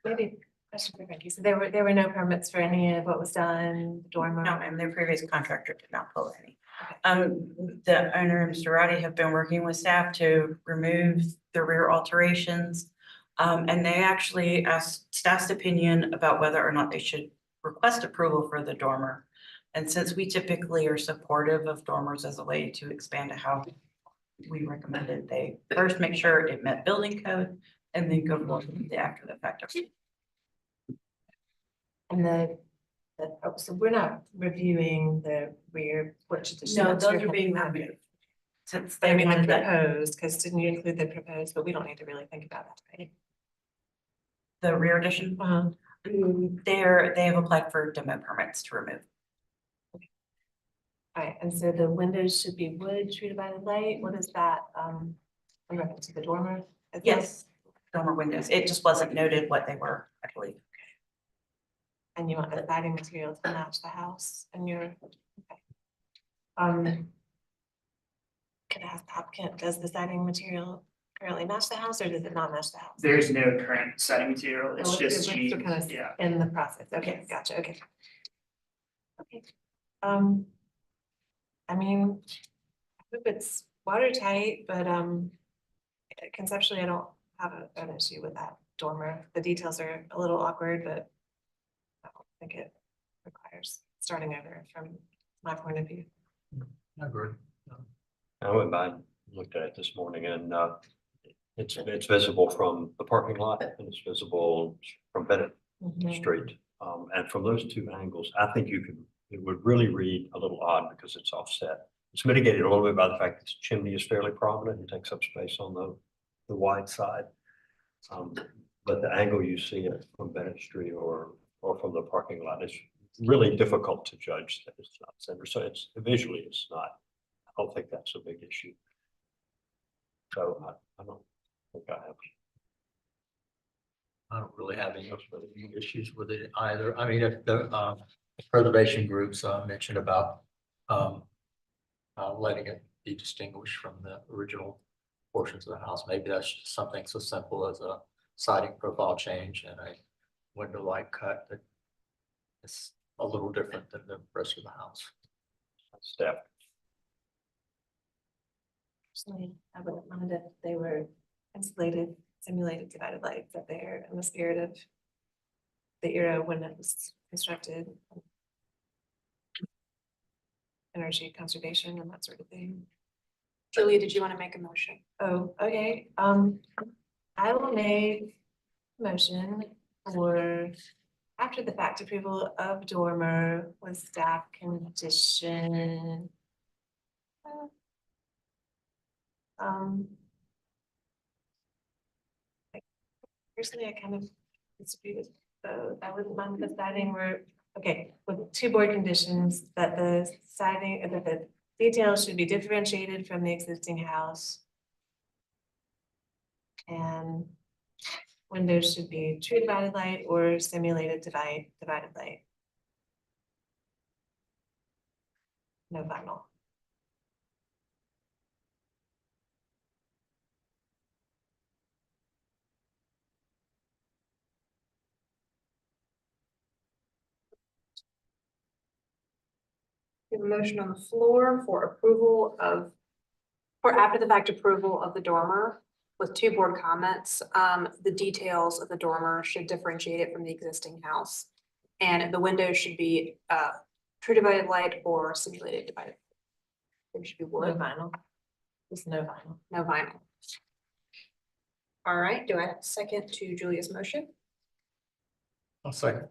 Maybe question for Frankie. So there were no permits for any of what was done, dormer? No, and their previous contractor did not pull any. The owner, Mr. Roddy, have been working with staff to remove the rear alterations. And they actually asked staff's opinion about whether or not they should request approval for the dormer. And since we typically are supportive of dormers as a way to expand a house, we recommended they first make sure it met building code and then go forward with the after the fact. And so we're not reviewing the rear porch addition. No, that's those your are being whole- removed. Since I they mean, the wanted that, proposed, because didn't you include the proposed, but we don't need to really think about that, right? the rear addition, they have applied for demo permits to remove. All right, and so the windows should be wood, true divided light, what is that, in reference to the dormer? Is that- Yes, dormer windows. It just wasn't noted what they were, I believe. And you want the siding material to match the house and your, okay. Could I ask the applicant, does the siding material currently match the house or does it not match the house? There's no current siding material. It's Oh, just we're cheap. still kind of Yeah. in the process, okay, gotcha, okay. Okay, I mean, I hope it's watertight, but, conceptually, I don't have an issue with that dormer. The details are a little awkward, but I don't think it requires starting over from my point of view. I agree. I went by and looked at it this morning and it's visible from the parking lot and it's visible from Bennett Street. And from those two angles, I think it would really read a little odd because it's offset. It's mitigated a little bit by the fact that the chimney is fairly prominent and takes up space on the wide side. But the angle you see it from Bennett Street or from the parking lot is really difficult to judge that it's not center. So it's visually, it's not. I don't think that's a big issue. So I don't think I don't really have any issues with it either. I mean, if the preservation groups mentioned about letting it be distinguished from the original portions of the house. Maybe that's just something so simple as a siding profile change and a window light cut that is a little different than the rest of the house. Step. Personally, I wouldn't mind if they were insulated, simulated divided lights up there in the spirit of the era when it was constructed. Energy conservation and that sort of thing. Julia, did you want to make a motion? Oh, okay, I will make a motion for after the fact approval of dormer with staff condition. Personally, I kind of disagree with both. I wouldn't mind the siding were, okay, with two board conditions that the siding, that the details should be differentiated from the existing house. And windows should be true divided light or simulated divided light. No vinyl. We have a motion on the floor for approval of, for after the fact approval of the dormer with two board comments. The details of the dormer should differentiate it from the existing house. And the windows should be true divided light or simulated divided. There should be No wood, vinyl. There's no vinyl. no vinyl. All right, do I have a second to Julia's motion? I'll second.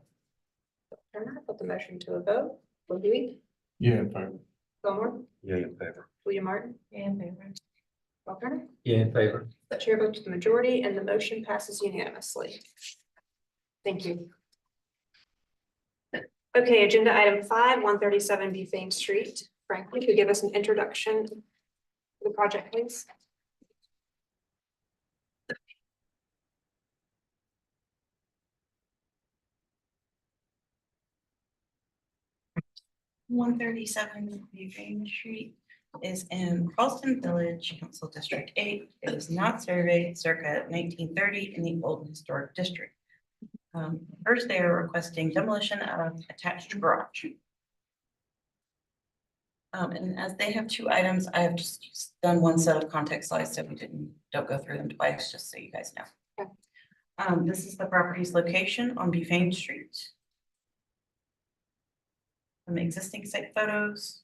Turner, put the motion to a vote. Louis, Yeah, in favor. Gilmore, Yeah, in favor. Julia Martin, Yeah, in favor. Paul Turner. Yeah, in favor. The chair votes to the majority and the motion passes unanimously. Thank you. Okay, agenda item 5, 137 Bufane Street. Frank, could you give us an introduction to the project, please? One 137 Bufane Street is in Charleston Village, Council District 8. It is not surveyed circa 1930 in the Old Historic District. First, they are requesting demolition of attached garage. And as they have two items, I have just done one set of context slides, so we don't go through them twice, just so you guys know. Okay. This is the property's location on Bufane Street. Some existing site photos.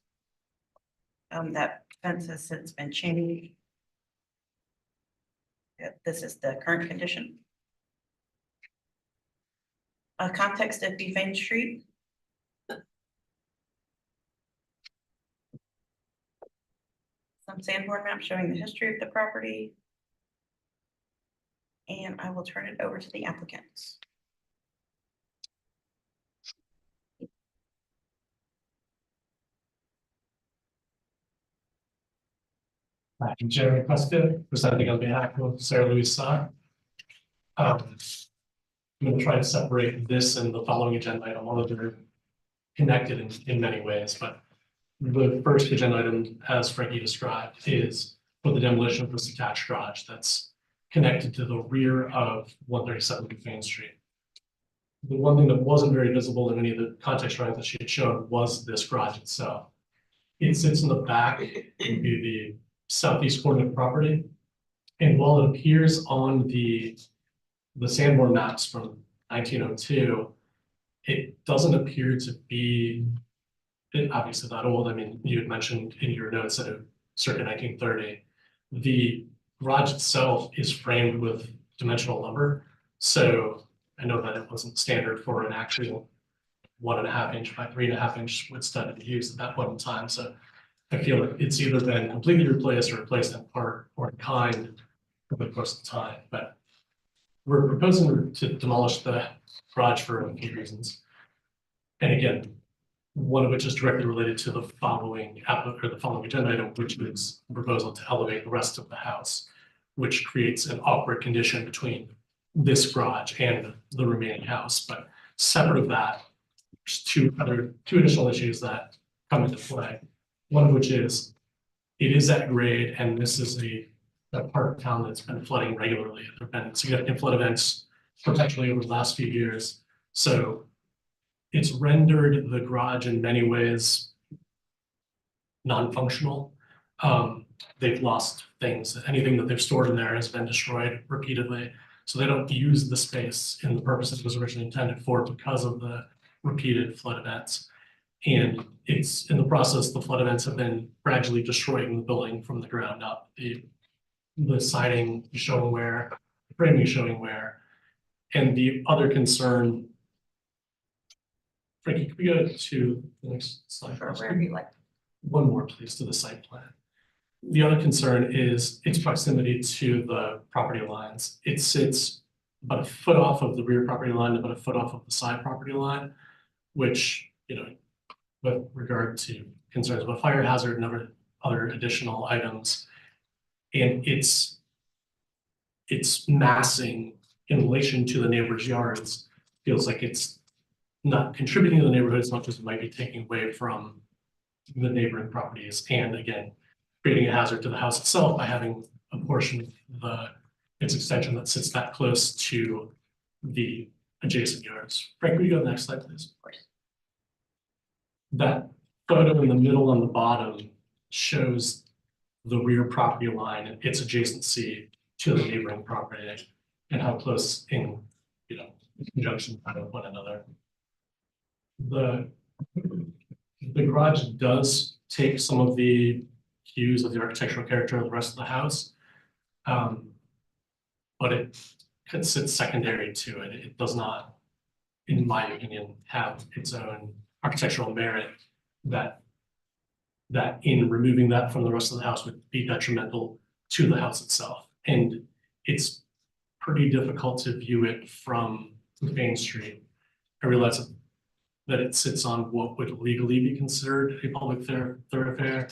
That fence has since been changed. Yeah, this is the current condition. Context of Bufane Street. Some sandboard map showing the history of the property. And I will turn it over to the applicants. I'm Jeremy Prescott, presenting on behalf of Sarah Louise Sarr. I'm going to try to separate this and the following agenda item, although they're connected in many ways. But the first agenda item, as Frankie described, is for the demolition of this attached garage that's connected to the rear of 137 Bufane Street. The one thing that wasn't very visible in any of the context drawings that she had shown was this garage itself. It sits in the back, it would be the southeast corner of the property. And while it appears on the Sanborn maps from 1902, it doesn't appear to be obviously that old. I mean, you had mentioned in your notes that it circa 1930. The garage itself is framed with dimensional lumber. So I know that it wasn't standard for an actual 1.5 inch by 3.5 inch wood stud to be used at that point in time. So I feel like it's either been completely replaced or replaced in part or in kind over the course of time. But we're proposing to demolish the garage for a few reasons. And again, one of which is directly related to the following agenda item, which is a proposal to elevate the rest of the house, which creates an awkward condition between this garage and the remaining house. But separate of that, there's two additional issues that come into play. One of which is, it is at grade, and this is a that part of town that's been flooding regularly. There've been significant flood events perpetually over the last few years. So it's rendered the garage in many ways non-functional. They've lost things. Anything that they've stored in there has been destroyed repeatedly. So they don't use the space in the purpose it was originally intended for because of the repeated flood events. And it's in the process, the flood events have been gradually destroying the building from the ground up. The siding is showing wear, the framing is showing wear. And the other concern, Frankie, can we go to the next slide? Or wherever you like. One more, please, to the site plan. The other concern is its proximity to the property lines. It sits about a foot off of the rear property line, about a foot off of the side property line, which, you know, with regard to concerns about fire hazard and other additional items. And it's massing in relation to the neighbors' yards, feels like it's not contributing to the neighborhood as much as it might be taking away from the neighboring properties. And again, creating a hazard to the house itself by having a portion of its extension that sits that close to the adjacent yards. Frank, will you go to the next slide, please? That photo in the middle on the bottom shows the rear property line and its adjacency to the neighboring property and how close in, you know, conjunction with one another. The garage does take some of the cues of the architectural character of the rest of the house, but it sits secondary to it. It does not, in my opinion, have its own architectural merit that in removing that from the rest of the house would be detrimental to the house itself. And it's pretty difficult to view it from Main Street. I realize that it sits on what would legally be considered a public thoroughfare.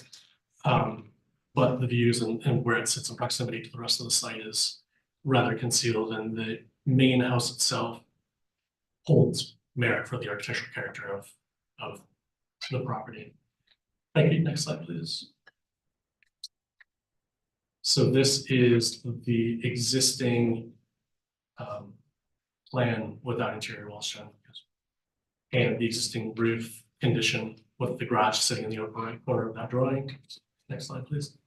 But the views and where it sits in proximity to the rest of the site is rather concealed, and the main house itself holds merit for the architectural character of the property. Thank you. Next slide, please. So this is the existing plan without interior walls shown, and the existing roof condition with the garage sitting in the upper right corner of that drawing. Next slide, please.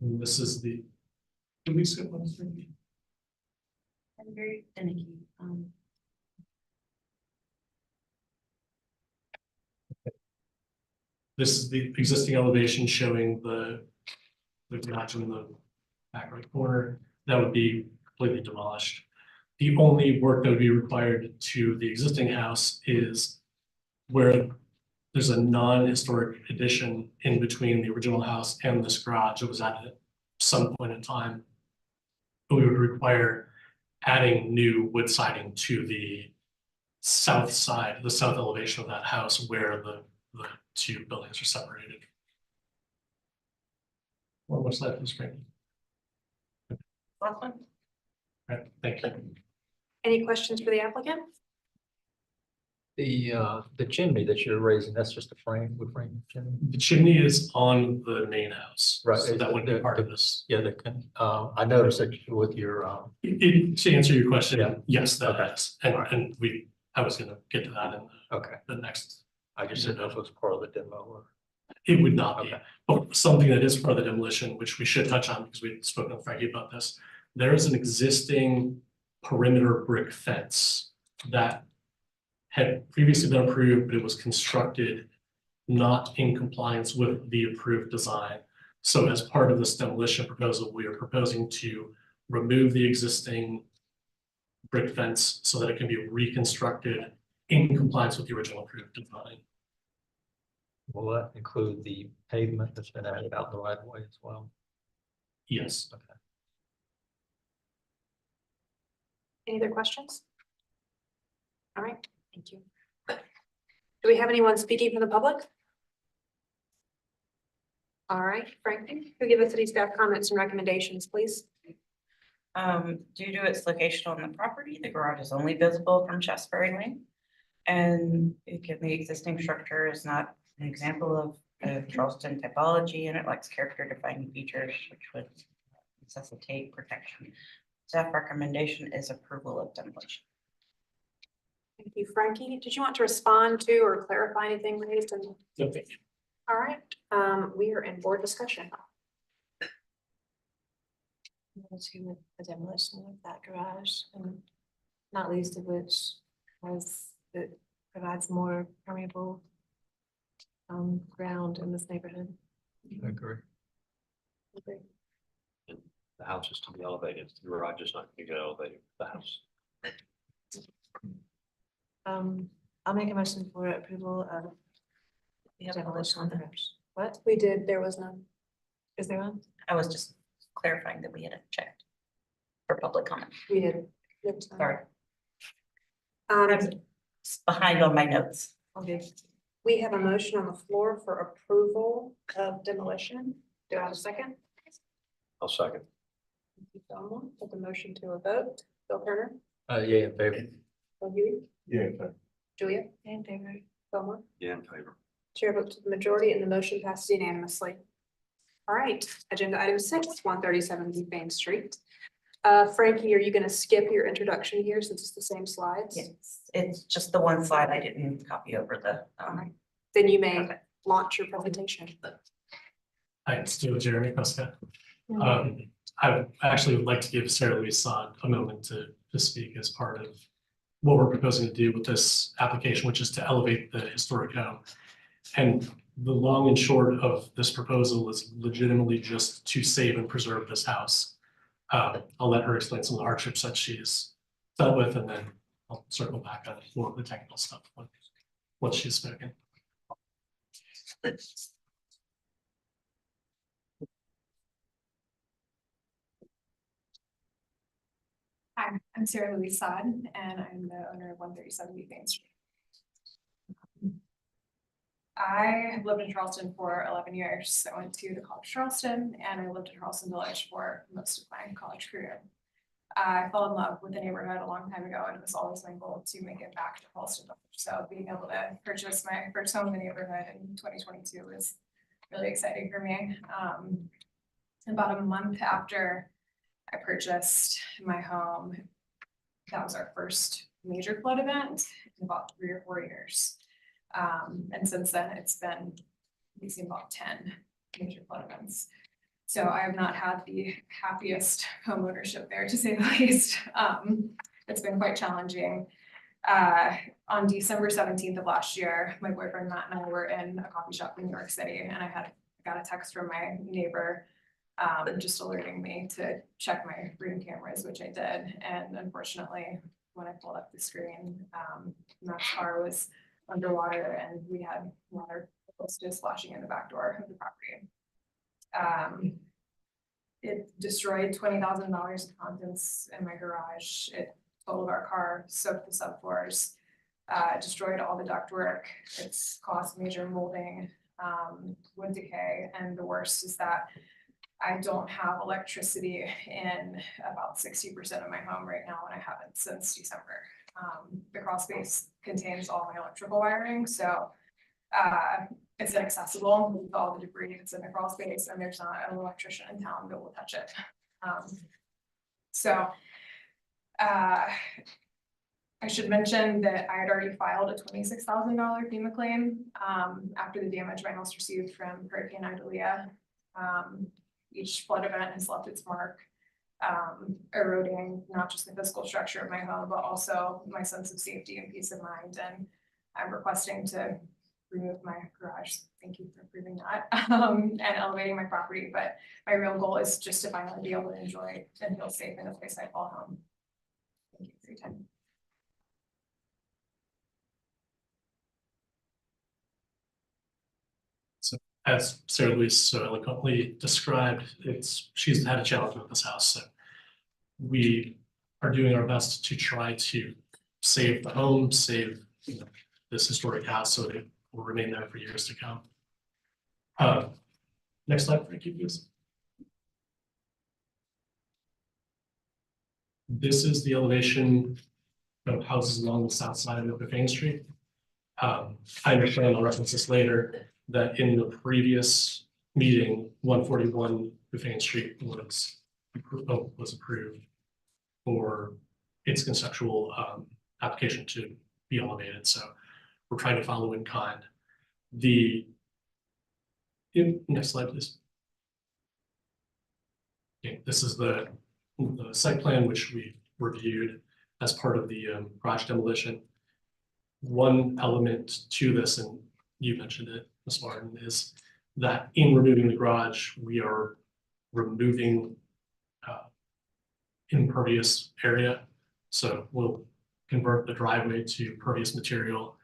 This is the. Did we skip one? I'm very finicky. This is the existing elevation showing the garage in the back right corner. That would be completely demolished. The only work that would be required to the existing house is where there's a non-historic addition in between the original house and this garage. It was added at some point in time. But we would require adding new wood siding to the south side, the south elevation of that house where the two buildings are separated. One more slide, please, Frankie. Last one. All right, thank you. Any questions for the applicant? The chimney that you're raising, that's just a frame, wood frame chimney? The chimney is on the main house. Right. So that would be part of this. Yeah, I noticed that with your, To answer your question, Yeah. yes, that Okay. is. And I was gonna get to that in okay, the next. I just didn't know if it was part of the demo or. It would not be, Okay. but something that is part of the demolition, which we should touch on because we've spoken with Frankie about this. There is an existing perimeter brick fence that had previously been approved, but it was constructed not in compliance with the approved design. So as part of this demolition proposal, we are proposing to remove the existing brick fence so that it can be reconstructed in compliance with the original approved design. Will that include the pavement that's been added out in the right of way as well? Yes. Okay. Any other questions? All right, thank you. Do we have anyone speaking from the public? All right, Frankie, who give us city staff comments and recommendations, please? Due to its location on the property, the garage is only visible from Chestbury Lane. And again, the existing structure is not an example of of Charleston typology and it lacks character defining features which would necessitate protection. Staff recommendation is approval of demolition. Thank you, Frankie. Did you want to respond to or clarify anything raised? Okay. All right, we are in board discussion. To the demolition of that garage, and not least of which was it provides more permeable ground in this neighborhood. I agree. The house is to be elevated, the garage is not going to get elevated, the house. I'll make a motion for approval of demolition of the garage. What? We did, there was none. Is there one? I was just clarifying that we had checked for public comment. We did. There was none. Sorry, Um, it's behind on my notes. Okay. we have a motion on the floor for approval of demolition. Do I have a second? I'll second. Thank you, Belmont. Put the motion to a vote. Bill Turner, Yeah, in favor. Bill Huey, Yeah, okay. Julia, In favor. Belmont. Yeah, in favor. Chair votes to the majority and the motion passes unanimously. All right, agenda item 6, 137 East Main Street. Frankie, are you gonna skip your introduction here since it's the same slides? Yes, it's just the one slide I didn't copy over the, Then you may launch your presentation. Hi, it's still Jeremy Prescott. I actually would like to give Sarah Louise Sod a moment to speak as part of what we're proposing to do with this application, which is to elevate the historic home. And the long and short of this proposal is legitimately just to save and preserve this house. I'll let her explain some of the hardships that she's dealt with, and then I'll circle back on more of the technical stuff once she's spoken. Hi, I'm Sarah Louise Sod, and I'm the owner of 137 Main Street. I have lived in Charleston for 11 years. I went to the College of Charleston, and I lived in Charleston Village for most of my college career. I fell in love with the neighborhood a long time ago, and it was always my goal to make it back to Charleston Village. So being able to purchase my first home in the neighborhood in 2022 was really exciting for me. About a month after I purchased my home, that was our first major flood event in about 3 or 4 years. And since then, it's been, we've seen about 10 major flood events. So I have not had the happiest home ownership there, to say the least. It's been quite challenging. On December 17th of last year, my boyfriend Matt and I were in a coffee shop in New York City, and I got a text from my neighbor just alerting me to check my room cameras, which I did. And unfortunately, when I pulled up the screen, Matt's car was underwater, and we had water close to splashing in the back door of the property. It destroyed $20,000 of contents in my garage. It totaled our car, soaked the subfloors, destroyed all the ductwork. It's caused major molding, wood decay, and the worst is that I don't have electricity in about 60% of my home right now, and I haven't since December. The crawl space contains all my electrical wiring, so it's inaccessible with all the debris that's in the crawl space, and there's not an electrician in town that will touch it. I should mention that I had already filed a $26,000 FEMA claim after the damage my house received from Hurricane Idalia. Each flood event has left its mark, eroding not just the physical structure of my home, but also my sense of safety and peace of mind. And I'm requesting to remove my garage. Thank you for approving that, and elevating my property. But my real goal is just to finally be able to enjoy and feel safe in the place I call home. Thank you for your time. As Sarah Louise so eloquently described, she's had a challenge with this house. So we are doing our best to try to save the home, save this historic house so it will remain there for years to come. Next slide, Frankie, please. This is the elevation of houses along the south side of Main Street. I understand, I'll reference this later, that in the previous meeting, 141 Buffane Street was approved for its conceptual application to be elevated. So we're trying to follow in kind. Next slide, please. Okay, this is the site plan which we reviewed as part of the garage demolition. One element to this, and you mentioned it, Ms. Martin, is that in removing the garage, we are removing impervious area. So we'll convert the driveway to pervious material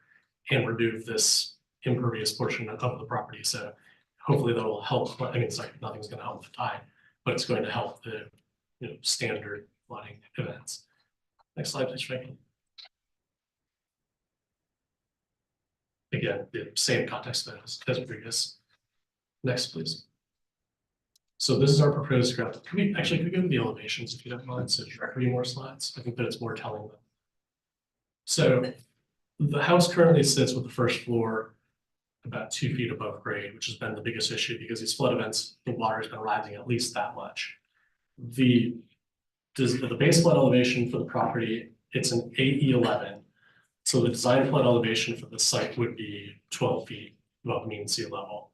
and remove this impervious portion of the property. So hopefully that will help. I mean, it's like nothing's going to help the tide, but it's going to help the standard flooding events. Next slide, please, Frankie. Again, the same context as previous. Next, please. So this is our proposed graph. Can we go to the elevations if you don't mind? So 3 more slides. I think that it's more telling them. So the house currently sits with the first floor about 2 feet above grade, which has been the biggest issue because these flood events, the water has been rising at least that much. The base flood elevation for the property, it's an AE11. So the design flood elevation for the site would be 12 feet above mean sea level.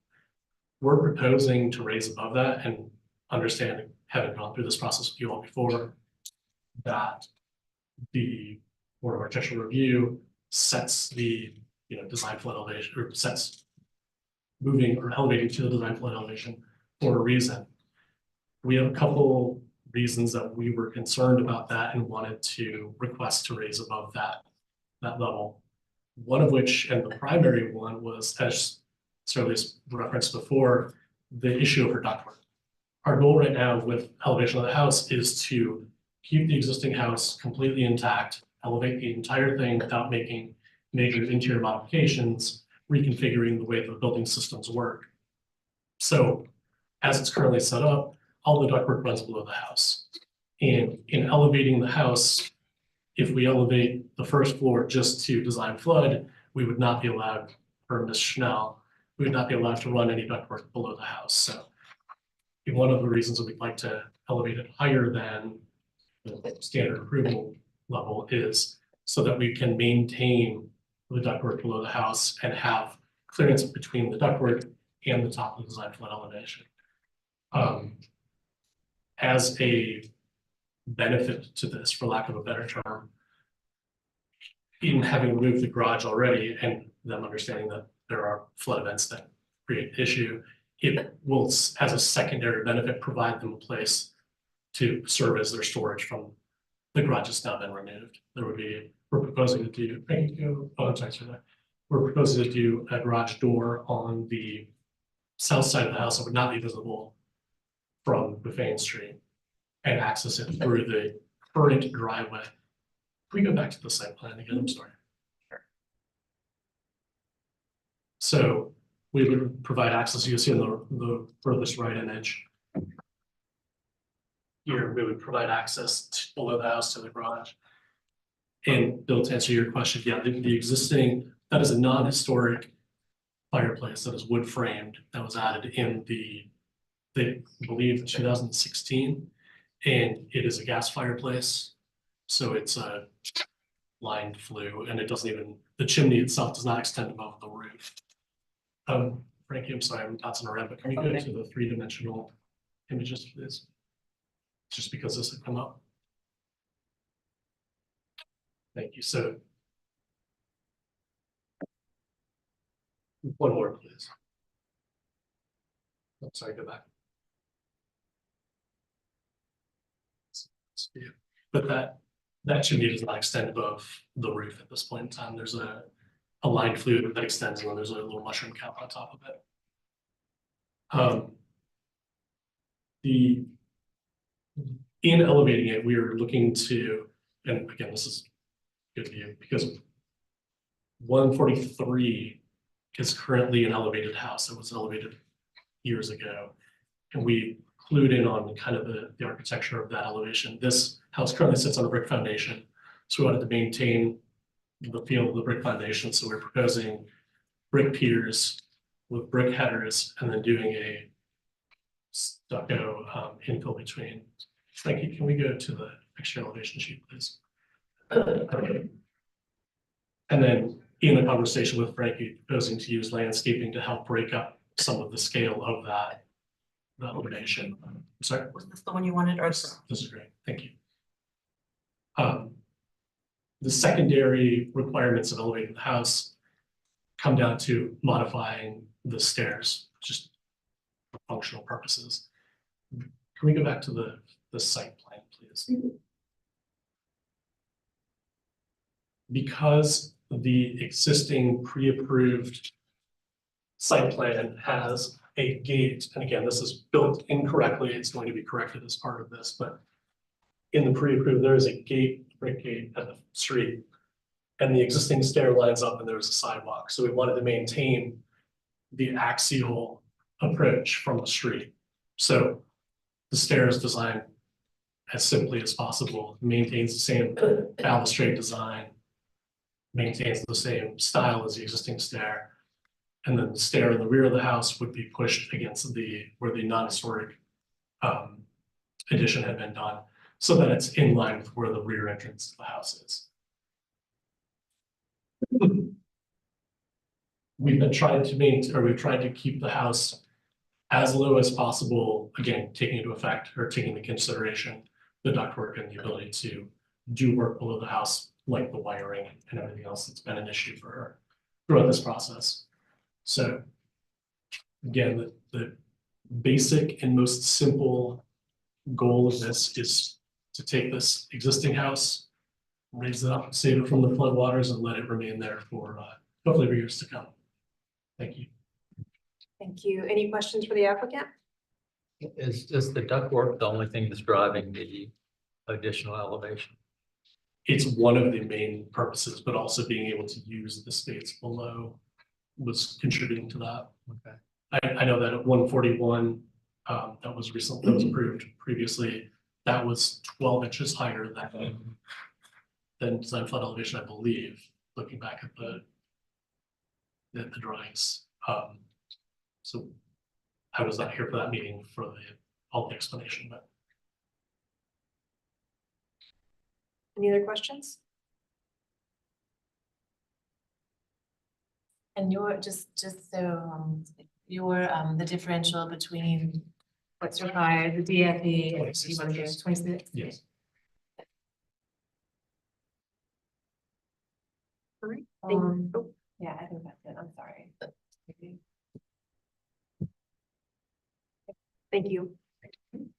We're proposing to raise above that, and understanding, having gone through this process with you all before, that the Board of Architectural Review sets the design flood elevation, or sets moving or elevating to the design flood elevation for a reason. We have a couple reasons that we were concerned about that and wanted to request to raise above that level. One of which, and the primary one, was, as Shirley's referenced before, the issue of her ductwork. Our goal right now with elevation of the house is to keep the existing house completely intact, elevate the entire thing without making major interior modifications, reconfiguring the way the building systems work. So as it's currently set up, all the ductwork runs below the house. And in elevating the house, if we elevate the first floor just to design flood, we would not be allowed, per Ms. Schnell, we would not be allowed to run any ductwork below the house. So one of the reasons that we'd like to elevate it higher than the standard approval level is so that we can maintain the ductwork below the house and have clearance between the ductwork and the top of the design flood elevation. As a benefit to this, for lack of a better term, in having removed the garage already and them understanding that there are flood events that create issue, it will, as a secondary benefit, provide them a place to serve as their storage from the garage that's now been removed. We're proposing to do, we're proposing to do a garage door on the south side of the house that would not be visible from Buffane Street and access it through the current driveway. Can we go back to the site plan again? I'm sorry. Sure. So we would provide access, you see in the furthest right image. Here, we would provide access below the house to the garage. And Bill, to answer your question, yeah, the existing, that is a non-historic fireplace that is wood framed that was added in I believe 2016. And it is a gas fireplace. So it's a lined flue, and it doesn't even, the chimney itself does not extend above the roof. Frankie, I'm sorry, I'm bouncing around, but can we go to the 3-dimensional images, please? Just because this had come up. Thank you. So one more, please. I'm sorry, go back. But that chimney does not extend above the roof at this point in time. There's a lined flue that extends, and then there's a little mushroom cap on top of it. In elevating it, we are looking to, and again, this is good to you because 143 is currently an elevated house that was elevated years ago. And we clued in on kind of the architecture of that elevation. This house currently sits on a brick foundation. So we wanted to maintain the feel of the brick foundation. So we're proposing brick piers with brick headers and then doing a stucco infill between. Frankie, can we go to the extra elevation sheet, please? And then in the conversation with Frankie, proposing to use landscaping to help break up some of the scale of that elevation. I'm sorry. Was this the one you wanted or? This is great, thank you. The secondary requirements of elevating the house come down to modifying the stairs, just for functional purposes. Can we go back to the site plan, please? Because the existing pre-approved site plan has a gate, and again, this is built incorrectly, it's going to be corrected as part of this, but in the pre-approved, there is a gate, brick gate at the street, and the existing stair lines up and there's a sidewalk. So we wanted to maintain the axial approach from the street. So the stair is designed as simply as possible, maintains the same balustrade design, maintains the same style as the existing stair. And then the stair in the rear of the house would be pushed against where the non-historic addition had been done, so that it's in line with where the rear entrance to the house is. We've been trying to we've tried to keep the house as low as possible, again, taking into consideration the ductwork and the ability to do work below the house, like the wiring and everything else that's been an issue for her throughout this process. So again, the basic and most simple goal of this is to take this existing house, raise it up, save it from the floodwaters, and let it remain there for hopefully for years to come. Thank you. Thank you. Any questions for the applicant? Is the ductwork the only thing that's driving the additional elevation? It's one of the main purposes, but also being able to use the space below was contributing to that. Okay. I know that at 141, that was approved previously, that was 12 inches higher than design flood elevation, I believe, looking back at the drawings. So I was not here for that meeting for all the explanation, but. Any other questions? And the differential between what's required, the DFE, and you want to go 26? Yes. All right. Yeah, I think that's it, I'm sorry. Thank you.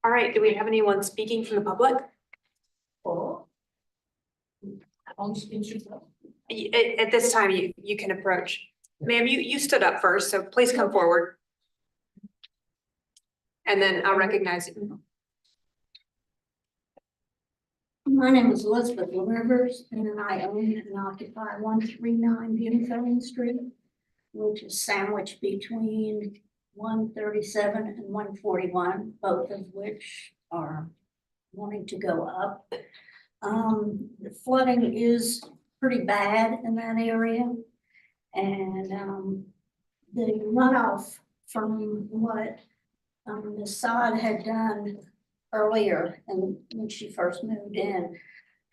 All right, do we have anyone speaking from the public? At this time, you can approach. Ma'am, you stood up first, so please come forward. And then I'll recognize you. My name is Elizabeth Rivers, and I own and occupy 139 Beautiful Street, which is sandwiched between 137 and 141, both of which are wanting to go up. The flooding is pretty bad in that area, and the runoff from what Ms. Saad had done earlier, and when she first moved in,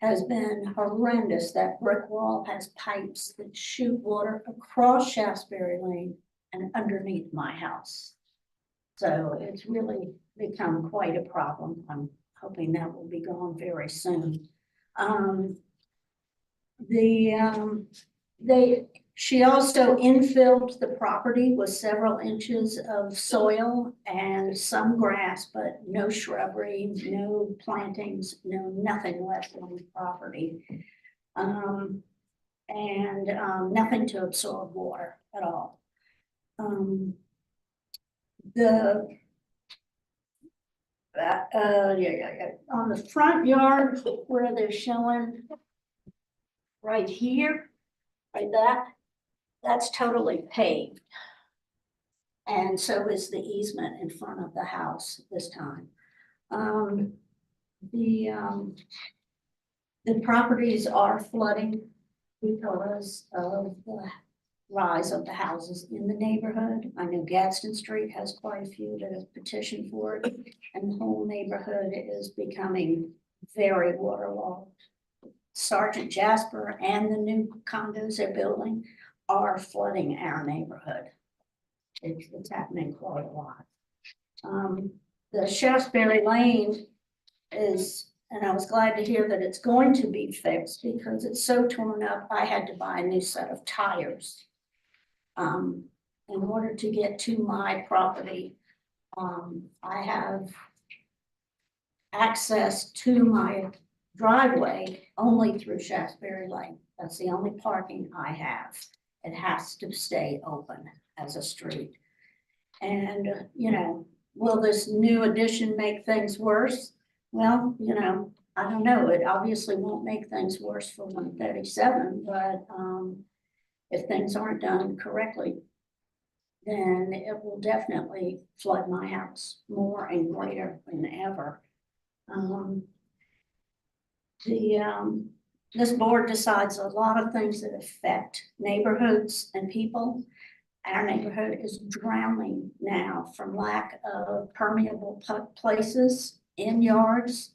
has been horrendous. That brick wall has pipes that shoot water across Shaftesbury Lane and underneath my house. So it's really become quite a problem. I'm hoping that will be gone very soon. She also infilled the property with several inches of soil and some grass, but no shrubbery, no plantings, nothing left on the property. Nothing to absorb water at all. On the front yard where they're showing right here, that's totally paved. And so is the easement in front of the house this time. The properties are flooding because of rise of the houses in the neighborhood. I know Gadsden Street has quite a few that have petitioned for it, and the whole neighborhood is becoming very waterlogged. Sergeant Jasper and the new condos they're building are flooding our neighborhood. It's happening quite a lot. The Shaftesbury Lane is, and I was glad to hear that it's going to be fixed because it's so torn up, I had to buy a new set of tires. In order to get to my property, I have access to my driveway only through Shaftesbury Lane. That's the only parking I have. It has to stay open as a street. And, you know, will this new addition make things worse? Well, you know, I don't know. It obviously won't make things worse for 137, but if things aren't done correctly, then it will definitely flood my house more and greater than ever. This board decides a lot of things that affect neighborhoods and people. Our neighborhood is drowning now from lack of permeable places in yards,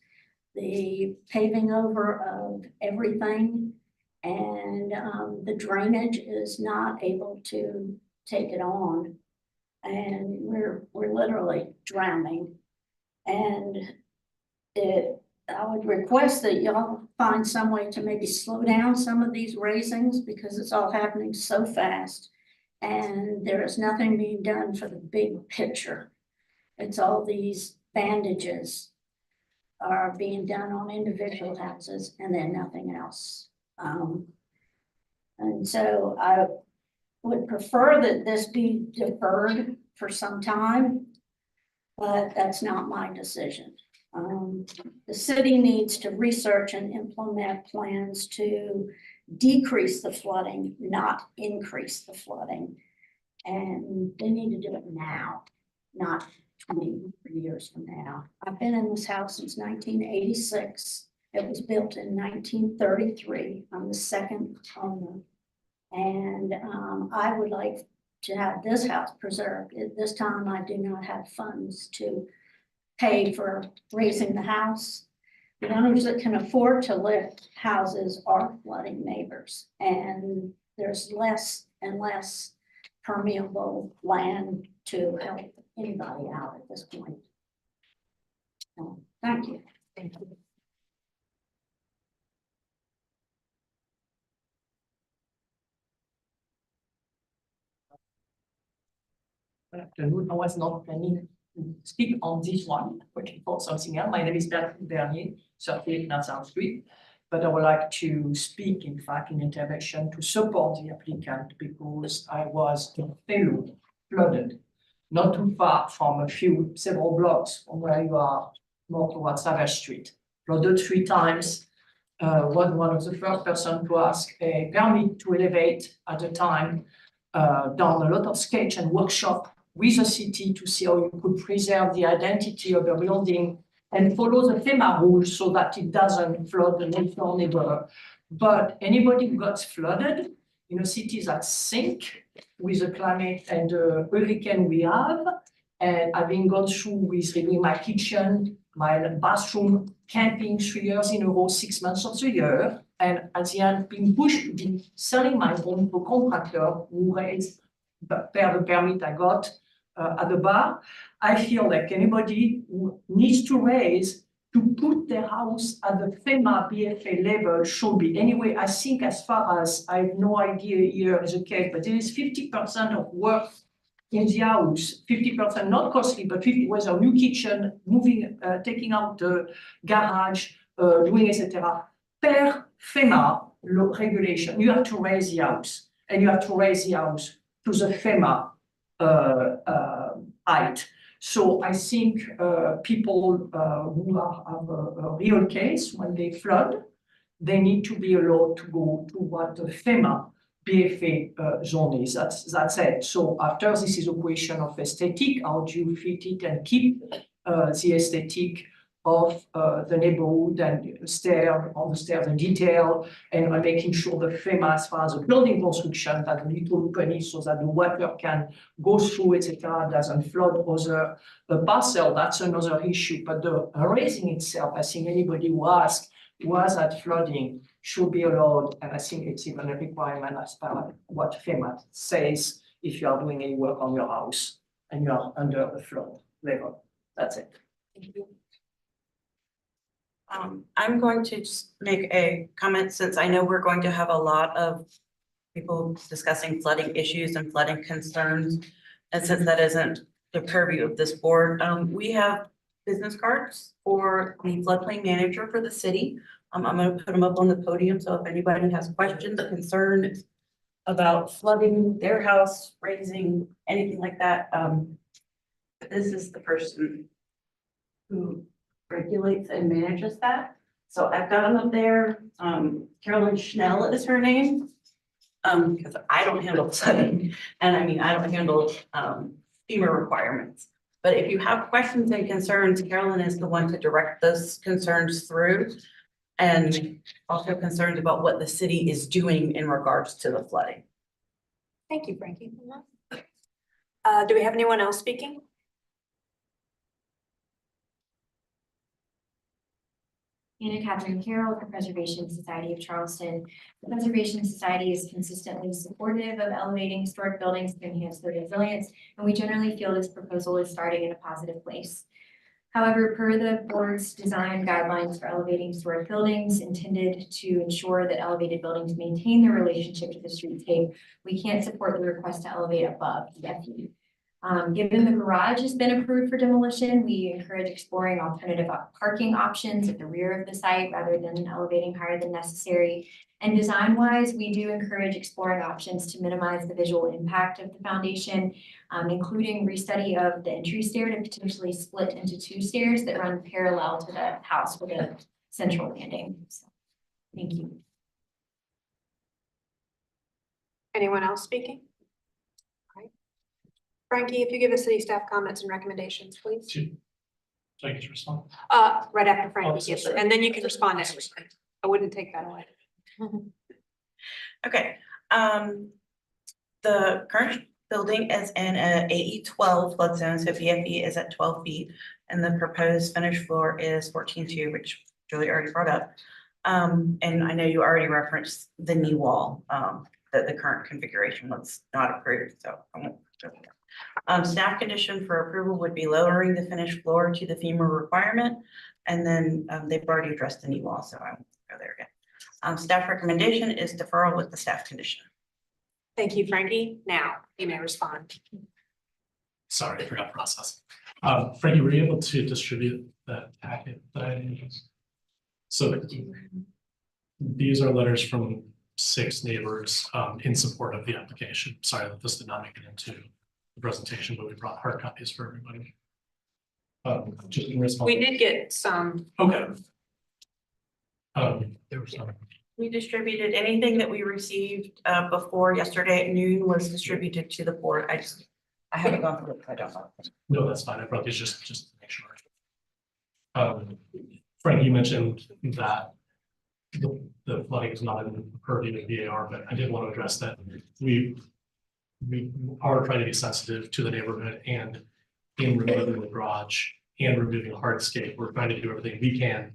the paving over of everything, and the drainage is not able to take it on. And we're literally drowning. And I would request that y'all find some way to maybe slow down some of these raisings because it's all happening so fast. And there is nothing being done for the big picture. It's all these bandages are being done on individual houses and then nothing else. And so I would prefer that this be deferred for some time, but that's not my decision. The city needs to research and implement plans to decrease the flooding, not increase the flooding. And they need to do it now, not 20 years from now. I've been in this house since 1986. It was built in 1933. I'm the second owner. And I would like to have this house preserved. At this time, I do not have funds to pay for raising the house. The owners that can afford to lift houses are flooding neighbors, and there's less and less permeable land to help anybody out at this point. So, thank you. Thank you. Good afternoon. I was not planning to speak on this one, working for something else. My name is Bertrand Bernier, 38 Nassau Street. But I would like to speak, in fact, in intervention to support the applicant because I was in Fellow flooded, not too far from several blocks from where you are, more towards Savage Street. Flooded 3 times. Was one of the first person to ask a permit to elevate at the time. Done a lot of sketch and workshop with the city to see how you could preserve the identity of the building and follow the FEMA rules so that it doesn't flood the next door neighbor. But anybody who got flooded in a city that sink with the climate and the hurricane we have, and having gone through with redoing my kitchen, my bathroom, camping 3 years in a row, 6 months of the year, and at the end being pushed to be selling my home to a contractor who raised per the permit I got at the bar. I feel like anybody who needs to raise to put their house at the FEMA BFA level should be. Anyway, I think as far as I have no idea here is the case, but there is 50% of work in the house, 50% not costly, but 50 was a new kitchen, moving, taking out the garage, doing etc. Per FEMA regulation, you have to raise the house, and you have to raise the house to the FEMA height. So I think people who have a real case when they flood, they need to be allowed to go to what the FEMA BFA zone is. That's it. So after this is a question of aesthetic, how do you fit it and keep the aesthetic of the neighborhood and on the stairs, the detail, and making sure the FEMA as far as the building construction, that little penny so that the water can go through, etc., doesn't flood other parcel, that's another issue. But the raising itself, I think anybody who asks, was at flooding should be allowed, and I think it's even a requirement as per what FEMA says if you are doing any work on your house and you are under the flood level. That's it. Thank you. I'm going to just make a comment since I know we're going to have a lot of people discussing flooding issues and flooding concerns. And since that isn't the purview of this board, we have business cards for the floodplain manager for the city. I'm gonna put them up on the podium, so if anybody has questions, concerns about flooding their house, raising, anything like that, this is the person who regulates and manages that. So I've got them up there. Carolyn Schnell is her name. Because I don't handle flooding, and I mean, I don't handle FEMA requirements. But if you have questions and concerns, Carolyn is the one to direct those concerns through. And also concerns about what the city is doing in regards to the flooding. Thank you, Frankie. Do we have anyone else speaking? Anna Catherine Carroll with the Preservation Society of Charleston. The Preservation Society is consistently supportive of elevating historic buildings to enhance their resilience, and we generally feel this proposal is starting in a positive place. However, per the board's design guidelines for elevating historic buildings intended to ensure that elevated buildings maintain their relationship to the streetscape, we can't support the request to elevate above the FE. Given the garage has been approved for demolition, we encourage exploring alternative parking options at the rear of the site rather than elevating higher than necessary. And design-wise, we do encourage exploring options to minimize the visual impact of the foundation, including restudy of the entry stair to potentially split into two stairs that run parallel to the house with a central landing. So, thank you. Anyone else speaking? All right. Frankie, if you give us city staff comments and recommendations, please. So I get to respond. Right after Frankie so gives it, sorry. and then you can respond to everything. I wouldn't take that away. Okay, the current building is in a AE 12 flood zone, so BFE is at 12 feet, and the proposed finished floor is 14.2, which Julie already brought up. And I know you already referenced the knee wall, that the current configuration was not approved, so I won't go there. Staff condition for approval would be lowering the finished floor to the FEMA requirement, and then they've already addressed the knee wall, so I won't go there again. Staff recommendation is deferral with the staff condition. Thank you, Frankie. Now you may respond. Sorry, I forgot process. Frankie, were you able to distribute that packet that I did? So these are letters from 6 neighbors in support of the application. Sorry that this did not make it into the presentation, but we brought hard copies for everybody. Just in response. We did get some. Okay. There was some. We distributed anything that we received before yesterday at noon was distributed to the board. I haven't gone through it. I don't know. No, that's fine. I brought these just to make sure. Frank, you mentioned that the flooding is not in the purview of VAR, but I did want to address that. We are trying to be sensitive to the neighborhood, and in removing the garage and removing hardscape, we're trying to do everything we can.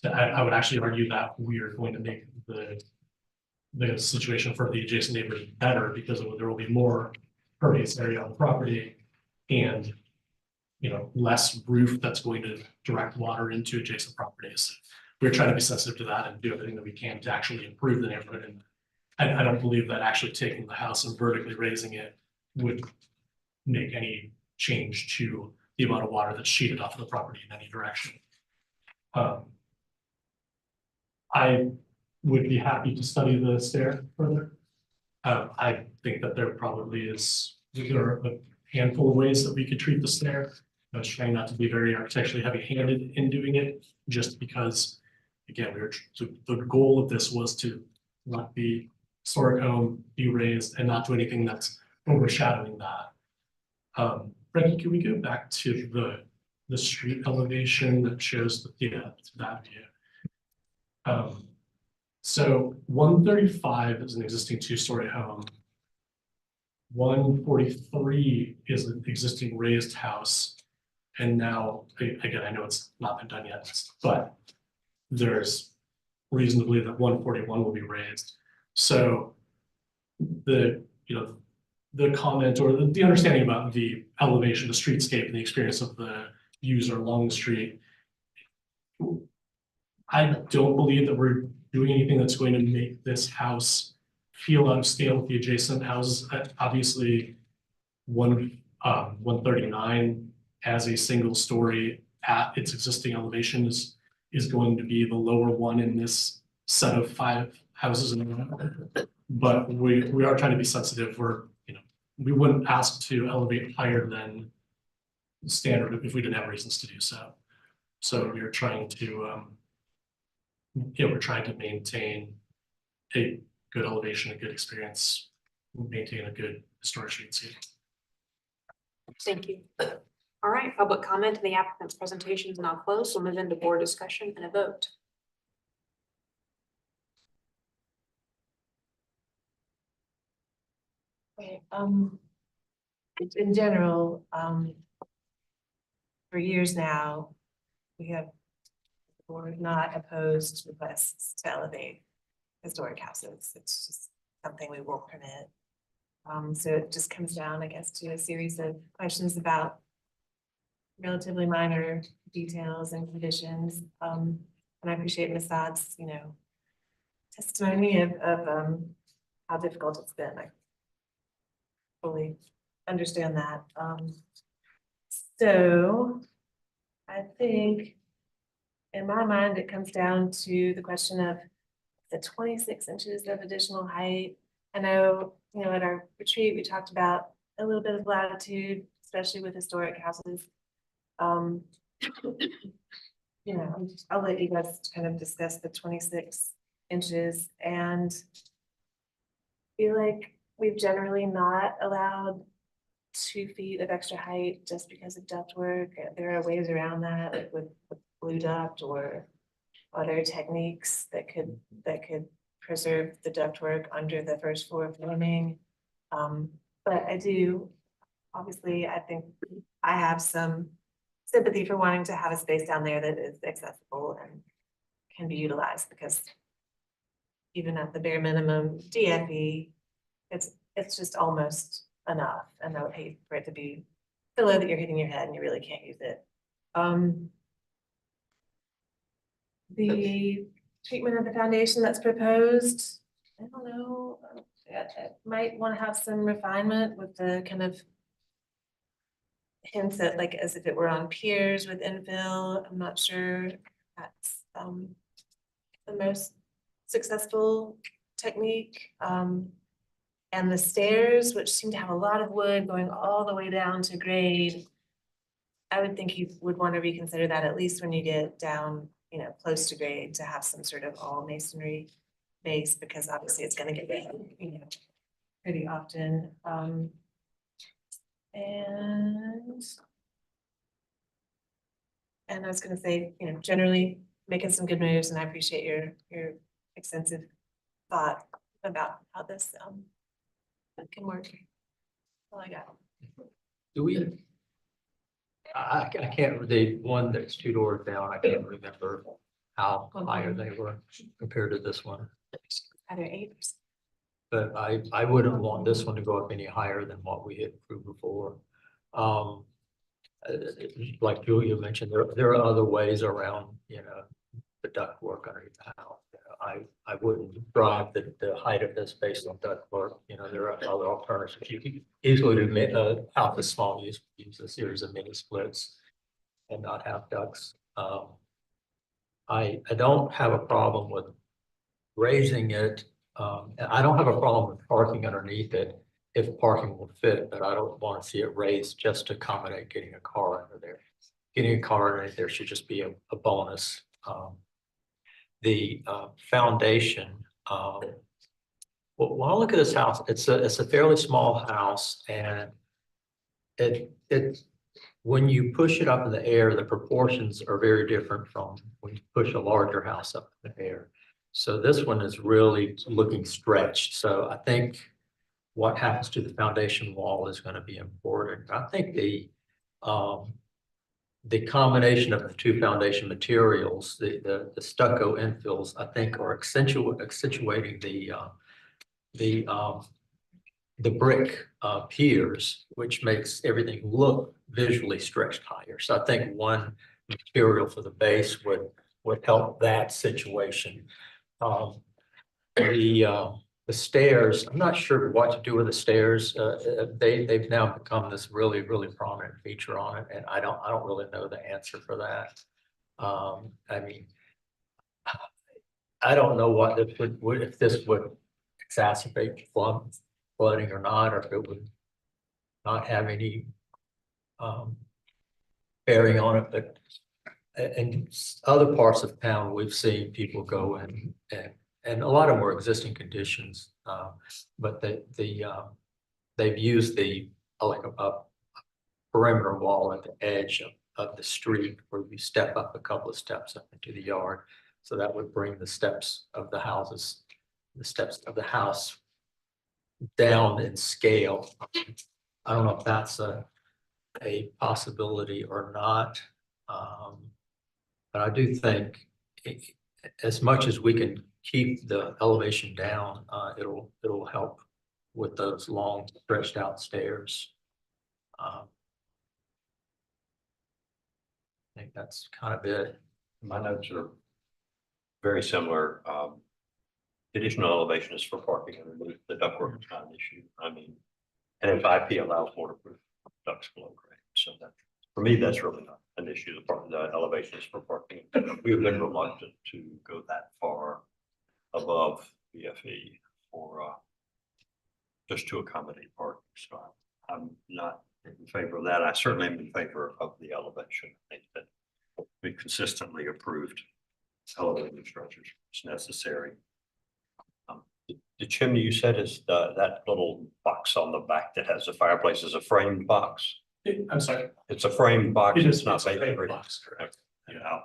I would actually argue that we are going to make the situation for the adjacent neighbors better, because there will be more pervious area on the property and, you know, less roof that's going to direct water into adjacent properties. We're trying to be sensitive to that and do everything that we can to actually improve the neighborhood. And I don't believe that actually taking the house and vertically raising it would make any change to the amount of water that's sheeted off of the property in any direction. I would be happy to study the stair further. I think that there probably there are a handful of ways that we could treat the stair. I was trying not to be very architecturally heavy-handed in doing it, just because, again, the goal of this was to let the historic home be raised and not do anything that's overshadowing that. Frankie, can we go back to the street elevation that shows that view. So 135 is an existing two-story home. 143 is an existing raised house. And now, again, I know it's not been done yet, but there's reason to believe that 141 will be raised. So the comment or the understanding about the elevation, the streetscape, and the experience of the user along the street, I don't believe that we're doing anything that's going to make this house feel out of scale with the adjacent houses. Obviously, 139 as a single story at its existing elevation is going to be the lower one in this set of 5 houses. But we are trying to be sensitive. We wouldn't ask to elevate higher than standard if we didn't have reasons to do so. So we're trying to we're trying to maintain a good elevation, a good experience, maintain a good historic streetscape. Thank you. All right, public comment and the applicant's presentation is now closed. We'll move into board discussion and a vote. Okay, in general, for years now, we're not opposed to requests to elevate historic houses. It's just something we won't permit. So it just comes down, I guess, to a series of questions about relatively minor details and conditions. And I appreciate Ms. Saad's, testimony of how difficult it's been. I fully understand that. So I think in my mind, it comes down to the question of the 26 inches of additional height. I know, at our retreat, we talked about a little bit of latitude, especially with historic houses. I'll let you guys kind of discuss the 26 inches and feel like we've generally not allowed 2 feet of extra height just because of ductwork. There are ways around that, like with blue duct or other techniques that could preserve the ductwork under the first floor framing. But I think I have some sympathy for wanting to have a space down there that is accessible and can be utilized, because even at the bare minimum DFE, it's just almost enough. And I would hate for it to be below that you're hitting your head and you really can't use it. The treatment of the foundation that's proposed, I don't know, it might want to have some refinement with the kind of hints at, like, as if it were on piers with infill. I'm not sure that's the most successful technique. And the stairs, which seem to have a lot of wood going all the way down to grade, I would think you would want to reconsider that, at least when you get down, close to grade, to have some sort of all masonry base, because obviously it's going to get rain, pretty often. And I was going to say, generally making some good moves, and I appreciate your extensive thought about how this can work. All I got. Do we? I can't, the one that's 2 doors down, I can't remember how higher they were compared to this one. Either 8 or 6. But I wouldn't want this one to go up any higher than what we had approved before. Like Julia mentioned, there are other ways around, the ductwork underneath the house. I wouldn't drive the height of this based on ductwork. There are other alternatives. You could easily do out this small, use a series of mini splits and not have ducts. I don't have a problem with raising it. I don't have a problem with parking underneath it if parking will fit, but I don't want to see it raised just to accommodate getting a car under there. Getting a car underneath there should just be a bonus. The foundation, when I look at this house, it's a fairly small house, and it when you push it up in the air, the proportions are very different from when you push a larger house up in the air. So this one is really looking stretched. So I think what happens to the foundation wall is going to be important. I think the combination of the two foundation materials, the stucco infills, I think are accentuating the brick piers, which makes everything look visually stretched higher. So I think one material for the base would help that situation. The stairs, I'm not sure what to do with the stairs. They've now become this really, really prominent feature on it, and I don't really know the answer for that. I mean, I don't know what this would if this would exacerbate flooding or not, or if it would not have any bearing on it. But in other parts of town, we've seen people go in and a lot of them were existing conditions, but they've used like a perimeter wall at the edge of the street where you step up a couple of steps up into the yard. So that would bring the steps of the house down in scale. I don't know if that's a possibility or not. But I do think as much as we can keep the elevation down, it'll help with those long stretched out stairs. I think that's kind of it. My notes are very similar. Additional elevation is for parking underneath. The ductwork is not an issue. I mean, and if IP allows waterproof ducts below grade, so that for me that's really not an issue. The elevation is for parking. We've been reluctant to go that far above BFE for just to accommodate parking. So I'm not in favor of that. I certainly am in favor of the elevation. I think that we consistently approved elevated structures is necessary. The chimney you said is that little box on the back that has the fireplace is a framed box. I'm sorry. It's a framed box. It is, It's not it's a framed masonry. box, correct. You know,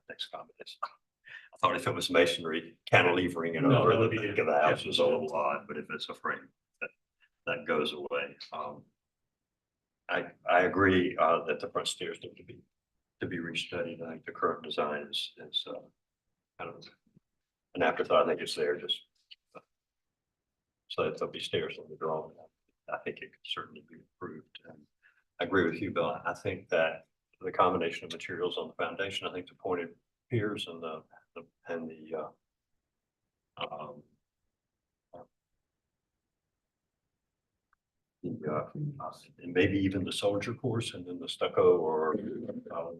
next comment is. I thought if it was masonry, cantilevering it No, over that would the be back of the house is a little odd, but if it's a frame, that goes away. I agree that the front stairs need to be restudied. I think the current design is kind of an afterthought. I think it's there just so that there'll be stairs on the drawing. I think it could certainly be improved. And I agree with you, Bill. I think that the combination of materials on the foundation, I think the pointed piers and and maybe even the soldier course and then the stucco or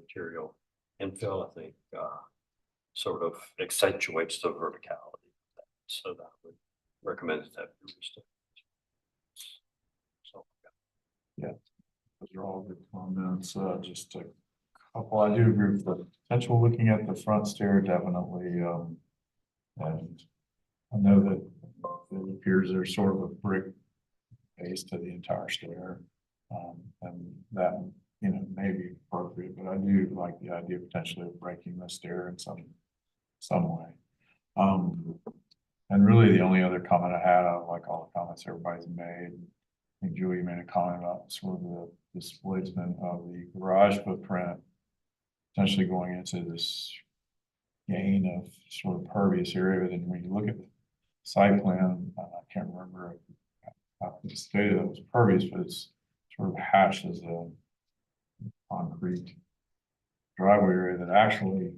material infill, I think sort of accentuates the verticality. So that would recommend that. So, Yeah, those are all good comments. Just a couple, I do agree with the potential looking at the front stair, definitely. And I know that it appears there's sort of a brick base to the entire stair. And that, you know, may be appropriate, but I do like the idea potentially of breaking the stair in some way. And really the only other comment I had, I like all the comments everybody's made. I think Julie made a comment about sort of the displacement of the garage footprint, potentially going into this gain of sort of pervious area. But then when you look at the site plan, I can't remember how it stated it was pervious, but it's sort of hatched as a concrete driveway area that actually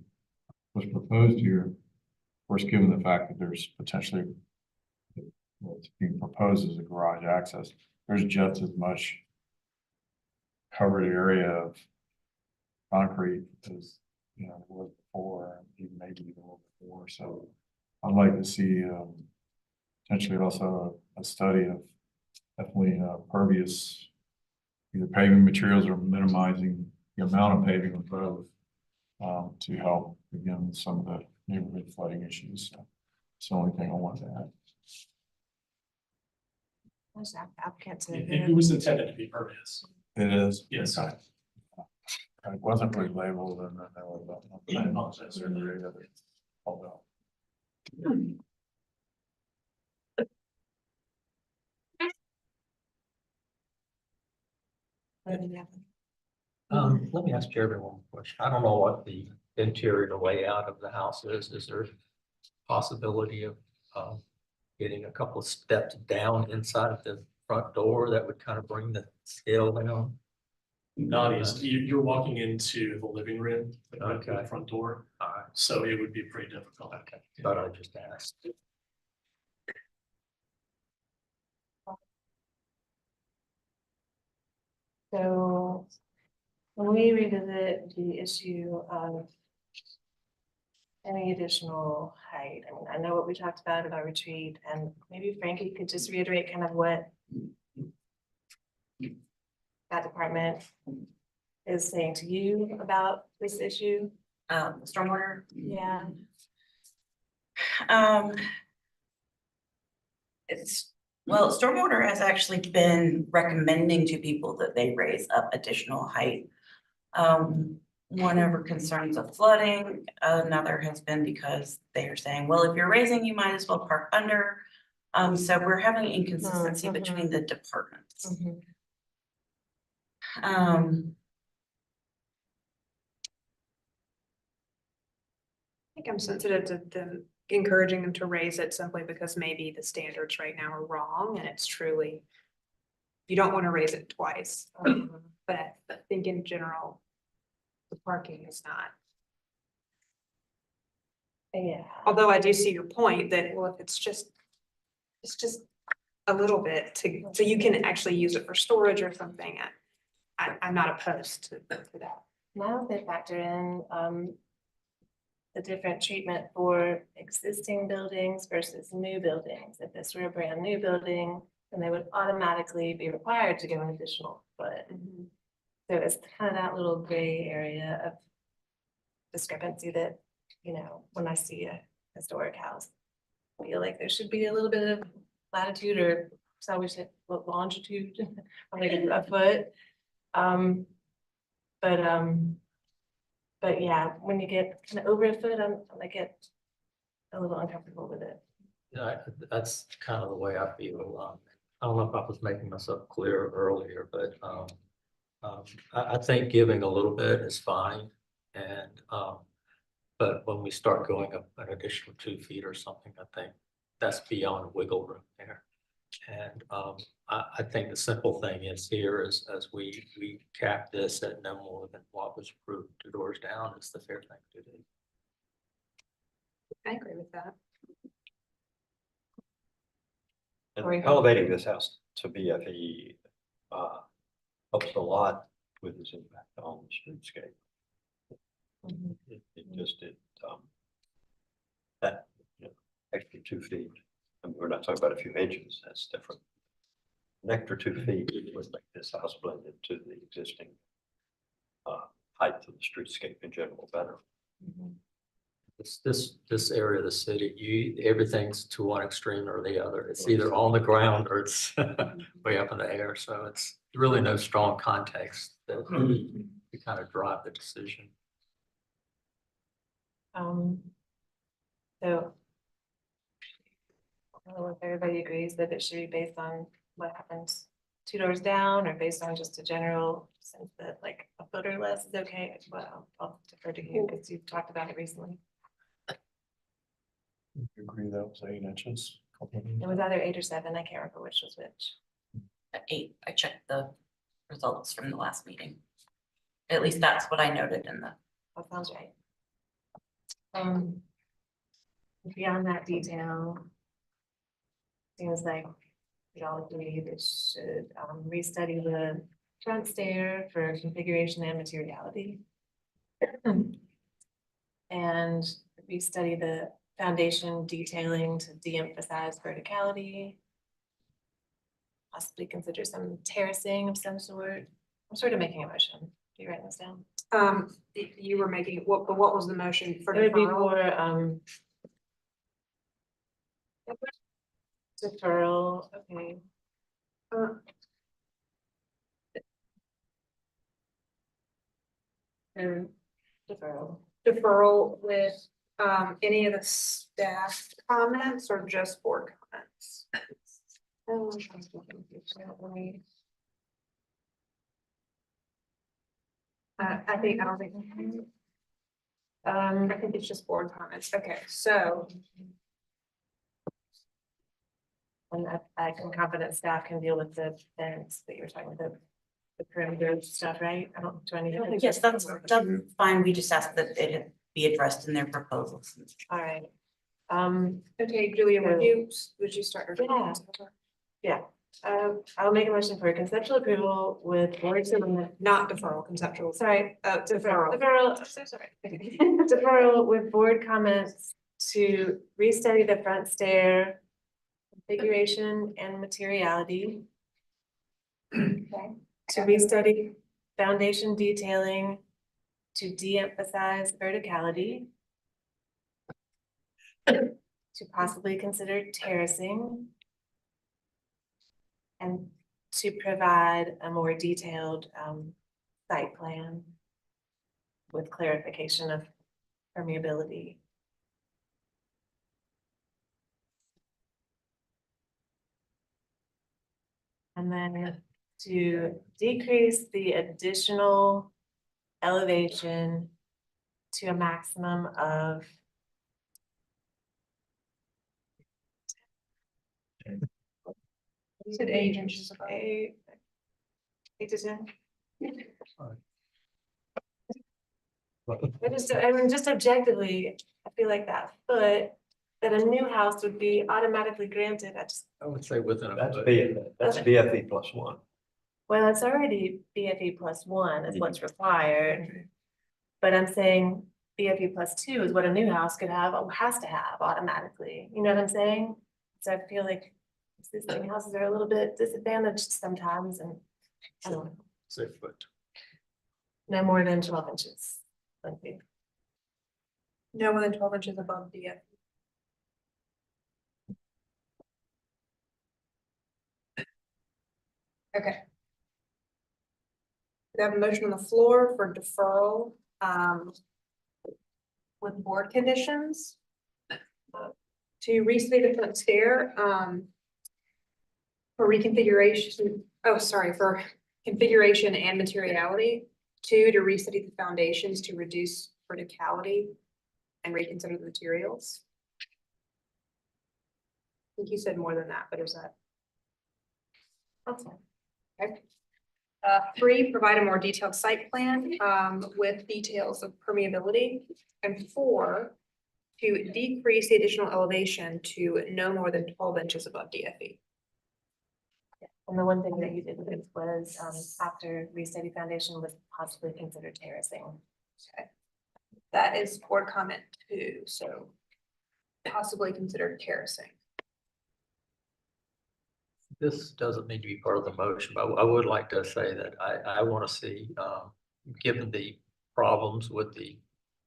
was proposed here. Of course, given the fact that there's potentially what's being proposed as a garage access, there's just as much covered area of concrete as there was before, and even maybe even a little bit more. So I'd like to see potentially also a study of definitely pervious either paving materials or minimizing the amount of paving on both to help again some of the neighborhood flooding issues. So it's the only thing I want to add. Applicants. It was intended to be pervious. It is. Yes. It wasn't relabeled and then there was. I apologize. Hold on. Let me ask Jeremy one question. I don't know what the interior layout of the house is. Is there possibility of, getting a couple of steps down inside of the front door that would kind of bring the scale down? Not easy. You're walking into the living room, like right through the Okay. front door, All right, so it would be pretty difficult. okay, but I just asked. So when we revisit the issue of any additional height, I mean, I know what we talked about retreat, and maybe Frankie could just reiterate kind of what that department is saying to you about this issue. Stormwater. Yeah. It's, well, stormwater has actually been recommending to people that they raise up additional height. One of our concerns of flooding, another has been because they are saying, well, if you're raising, you might as well park under. So we're having inconsistency between the departments. I think I'm sensitive to them encouraging them to raise it simply because maybe the standards right now are wrong and it's truly. You don't want to raise it twice, but I think in general, the parking is not. Yeah. Although I do see your point that, well, if it's just a little bit so you can actually use it for storage or something. I'm not opposed to that. Now they factor in the different treatment for existing buildings versus new buildings. If this were a brand new building, then they would automatically be required to go an additional foot. So it's kind of that little gray area of discrepancy that, you know, when I see a historic house, I feel like there should be a little bit of latitude, or so we should longitude, like a foot. But yeah, when you get kind of over a foot, I get a little uncomfortable with it. Yeah, that's kind of the way I feel. I don't know if I was making myself clear earlier, but I think giving a little bit is fine. And but when we start going up an additional 2 feet or something, I think that's beyond wiggle room there. And I think the simple thing is here is as we cap this at no more than what was approved 2 doors down is the fair thing to do. I agree with that. And elevating this house to BFE helps a lot with its impact on the streetscape. It just did that, you know, extra 2 feet. And we're not talking about a few inches, that's different. An extra 2 feet would make this house blend into the existing height of the streetscape in general better. This area of the city, everything's to one extreme or the other. It's either on the ground or it's way up in the air. So it's really no strong context that you kind of drive the decision. So I don't know if everybody agrees that it should be based on what happens 2 doors down, or based on just a general sense that like a foot or less is okay. Well, I'll defer to you because you've talked about it recently. You agree that was 8 inches? It was either 8 or 7. I can't remember which was which. At 8, I checked the results from the last meeting. At least that's what I noted in the. That sounds right. Beyond that detail, seems like we all agree that should restudy the front stair for configuration and materiality. And restudy the foundation detailing to de-emphasize verticality. Possibly consider some terracing of some sort. I'm sort of making a motion. Do you write this down? You were making, what was the motion for? It would be deferral? for deferral, okay. Deferral. deferral with any of the staff comments or just board comments? I don't think. I think it's just board comments. Okay, so And I can confident staff can deal with the fence that you're talking about, the perimeter stuff, right? I don't, do I need to? Yes, that's fine. We just asked that it be addressed in their proposals. All right. okay, Julia, would you start? Yeah. I'll make a motion for conceptual approval with board comment. Not deferral, conceptual. Sorry, Deferral. deferral, I'm so sorry. Deferral with board comments to restudy the front stair configuration and materiality. Okay. To restudy foundation detailing, to de-emphasize verticality. To possibly consider terracing. And to provide a more detailed site plan with clarification of permeability. And then to decrease the additional elevation to a maximum of You said 8 inches above. 8 to 10. I mean, just objectively, I feel like that foot, that a new house would be automatically granted, I would say within a That's foot. that's BFE +1. well, it's already BFE +1 is what's required. But I'm saying BFE +2 is what a new house could have, or has to have automatically, you know what I'm saying? So I feel like existing houses are a little bit disadvantaged sometimes, and I don't know, Say foot. no more than 12 inches. Okay. No more than 12 inches above the. Okay. We have a motion on the floor for deferral, with board conditions. To restate the front stair, for reconfiguration, for configuration and materiality. 2, to restudy the foundations to reduce verticality and reconsider the materials. I think you said more than that, but is that? That's fine. Okay. 3, provide a more detailed site plan, with details of permeability. And 4, to decrease the additional elevation to no more than 12 inches above DFE. And the one thing that you did with was, after restudy foundation was possibly considered terracing. Okay. That is board comment 2, so possibly considered terracing. This doesn't need to be part of the motion, but I would like to say that I want to see, given the problems with the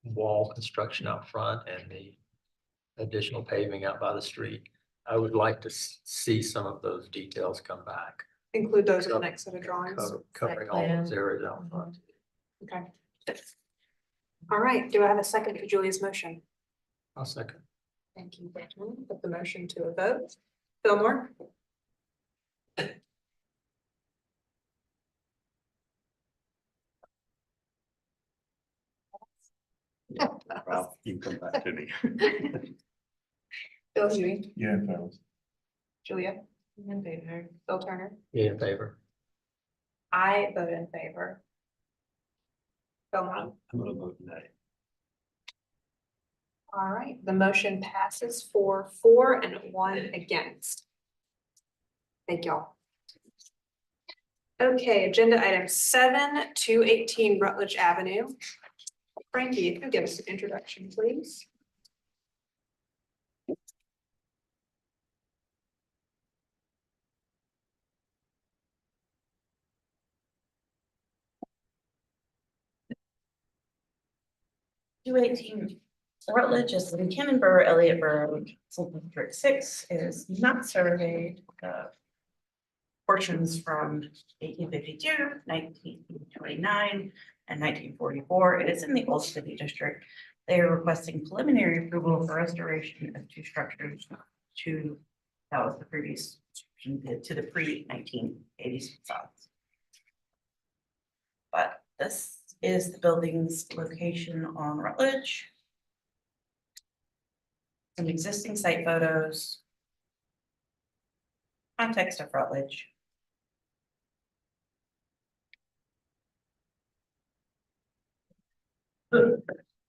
wall construction out front and the additional paving out by the street, I would like to see some of those details come back. Include those in the next set of drawings. Covering all those areas out front. Okay. All right, do I have a second to Julia's motion? I'll second. Thank you, Benjamin. Put the motion to a vote. Fillmore? Ralph, you can come back to me. Bill Huey, Yeah, that was. Julia, In favor. Bill Turner. Yeah, in favor. I vote in favor. Fillmore? I'm gonna vote nay. All right, the motion passes 4-4 and 1 against. Thank y'all. Okay, agenda item 7, 218 Rutledge Avenue. Frankie, if you give us an introduction, please. Rutledge is in Canonboro, Elliott Road, District 6 is not surveyed. Portions from 1852, 1929, and 1944. It is in the Old City District. They are requesting preliminary approval for restoration of two structures that was the previous, to the pre-1980s facades. But this is the building's location on Rutledge. Some existing site photos. Context of Rutledge.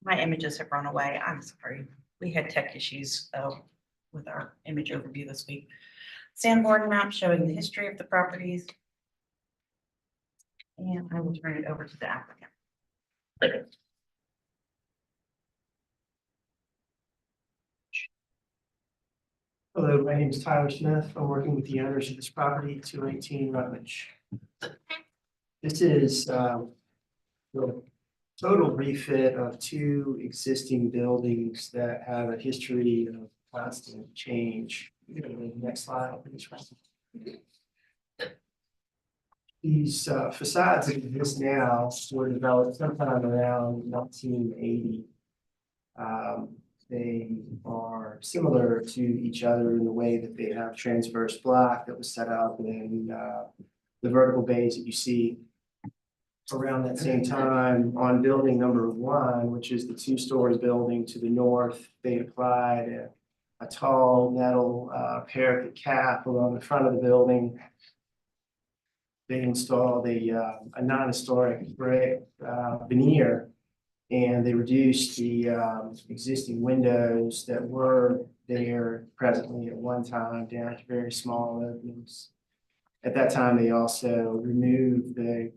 My images have run away. I'm sorry. We had tech issues with our image overview this week. Sanborn map showing the history of the properties. And I will turn it over to the applicant. Hello, my name is Tyler Smith. I'm working with the owners of this property, 218 Rutledge. This is the total refit of two existing buildings that have a history of constant change. You go to the next slide, please. These facades that exist now were developed sometime around 1980. They are similar to each other in the way that they have transverse block that was set up in the vertical bays that you see. Around that same time, on building number 1, which is the 2-story building to the north, they applied a tall metal parapet cap along the front of the building. They installed a non-historic brick veneer, and they reduced the existing windows that were there presently at one time down to very small openings. At that time, they also removed the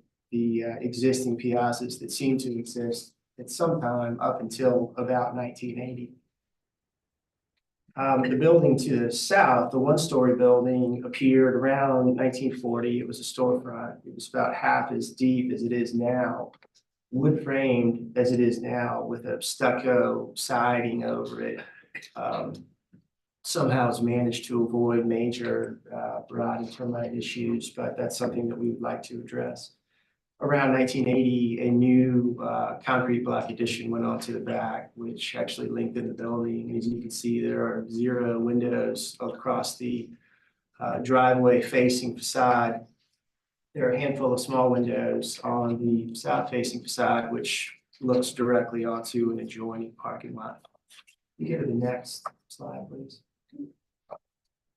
existing piazzas that seemed to exist at some time up until about 1980. The building to the south, the 1-story building, appeared around 1940. It was a storefront. It was about half as deep as it is now, wood framed as it is now, with a stucco siding over it. Somehow has managed to avoid major rot and termite issues, but that's something that we would like to address. Around 1980, a new concrete block addition went onto the back, which actually lengthened the building. And as you can see, there are 0 windows across the driveway facing facade. There are a handful of small windows on the south facing facade, which looks directly onto an adjoining parking lot. You go to the next slide, please.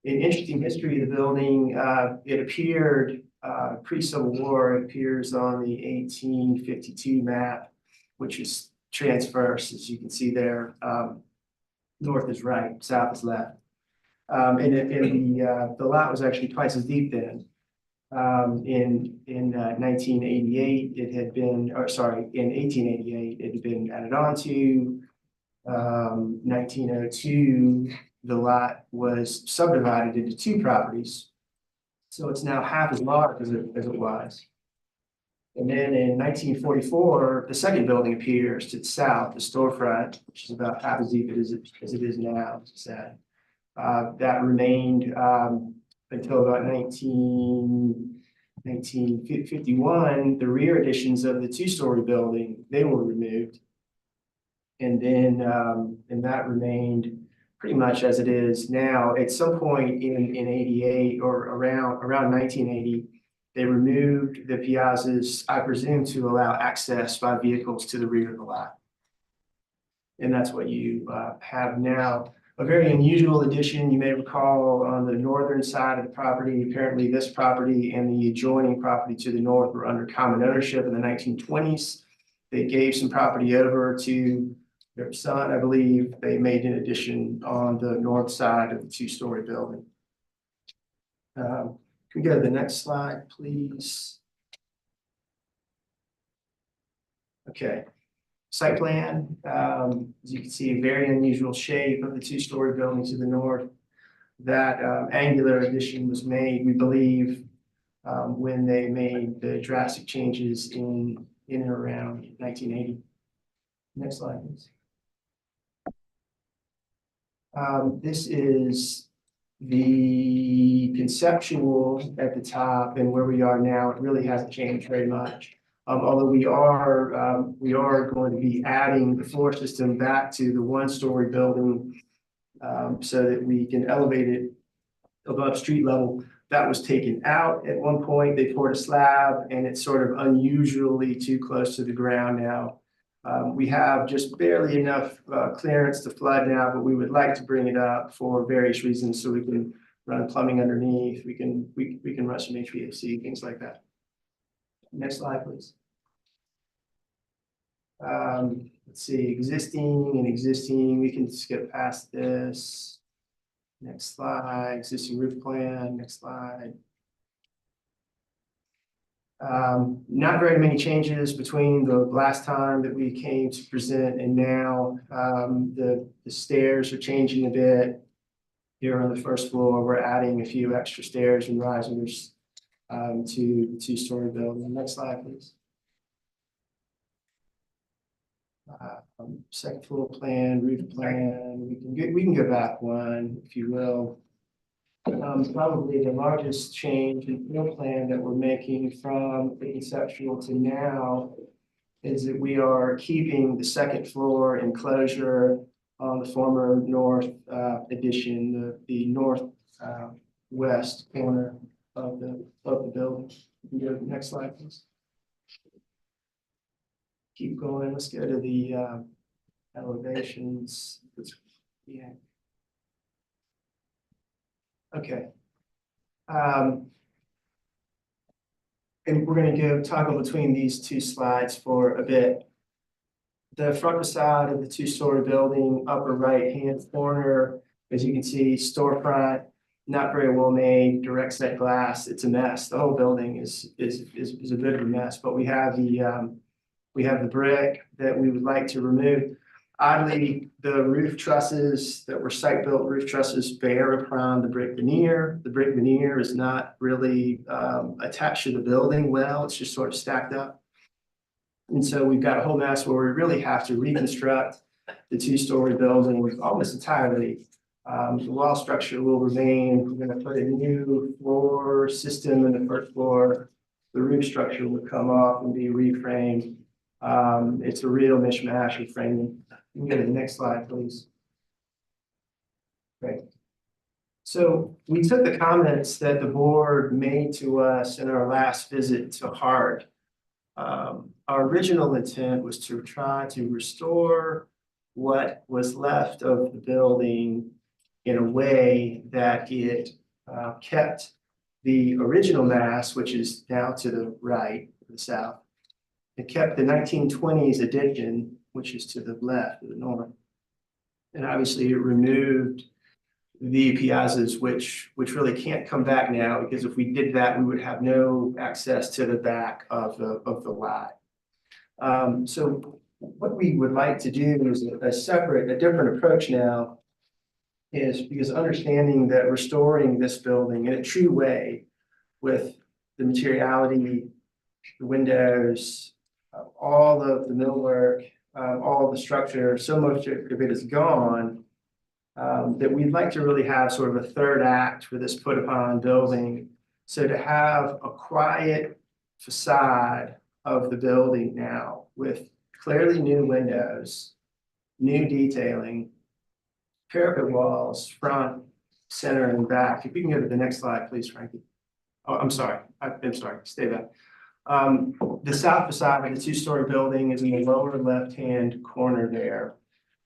An interesting history of the building, it appeared pre-Civil War, it appears on the 1852 map, which is transverse, as you can see there. North is right, south is left. The lot was actually twice as deep then. In 1988, it had been, or sorry, in 1888, it had been added on to. 1902, the lot was subdivided into 2 properties. So it's now half as large as it was. And then in 1944, the second building appears to the south, the storefront, which is about half as deep as it is now, as I said. That remained until about 1951. The rear additions of the 2-story building, they were removed. And then and that remained pretty much as it is now. At some point in 88 or around 1980, they removed the piazzas, I presume, to allow access by vehicles to the rear of the lot. And that's what you have now. A very unusual addition, you may recall, on the northern side of the property. Apparently this property and the adjoining property to the north were under common ownership in the 1920s. They gave some property over to their son, I believe. They made an addition on the north side of the 2-story building. Can we go to the next slide, please? Okay, site plan. As you can see, a very unusual shape of the 2-story building to the north. That angular addition was made, we believe, when they made the drastic changes in and around 1980. Next slide, please. This is the conceptual at the top, and where we are now, it really hasn't changed very much. Although we are going to be adding the floor system back to the one-story building so that we can elevate it above street level. That was taken out at one point. They poured a slab and it's sort of unusually too close to the ground now. We have just barely enough clearance to flood now, but we would like to bring it up for various reasons so we can run plumbing underneath. We can run some HVAC, things like that. Next slide, please. Let's see, existing, we can skip past this. Next slide, existing roof plan, next slide. Not very many changes between the last time that we came to present and now. The stairs are changing a bit. Here on the first floor, we're adding a few extra stairs and risers to the two-story building. Next slide, please. Second floor plan, roof plan, we can go back one, if you will. Probably the largest change in floor plan that we're making from the conceptual to now is that we are keeping the second floor enclosure on the former north addition, the north west corner of the building. You can go to the next slide, please. Keep going. Let's go to the elevations. Yeah. Okay. And we're going to go toggle between these two slides for a bit. The front facade of the two-story building, upper right-hand corner, as you can see, storefront, not very well made, direct set glass. It's a mess. The whole building is a bit of a mess. But we have the brick that we would like to remove. Oddly, the roof trusses that were site-built roof trusses bear upon the brick veneer. The brick veneer is not really attached to the building well. It's just sort of stacked up. And so we've got a whole mess where we really have to reconstruct the two-story building almost entirely. The wall structure will remain. We're going to put a new floor system in the first floor. The roof structure will come off and be reframed. It's a real mishmash of framing. You can go to the next slide, please. Great. So we took the comments that the board made to us in our last visit to heart. Our original intent was to try to restore what was left of the building in a way that it kept the original mass, which is now to the right, the south. It kept the 1920s addition, which is to the left, to the north. And obviously it removed the piazzas, which really can't come back now, because if we did that, we would have no access to the back of the lot. So what we would like to do is a different approach now, is because understanding that restoring this building in a true way with the materiality, the windows, all of the millwork, all of the structure, so much of it is gone, that we'd like to really have sort of a third act for this put upon building. So to have a quiet facade of the building now with clearly new windows, new detailing, parapet walls, front, center, and back. If you can go to the next slide, please, Frankie. Oh, I'm sorry. I'm sorry. Stay back. The south facade of the two-story building is in the lower left-hand corner there.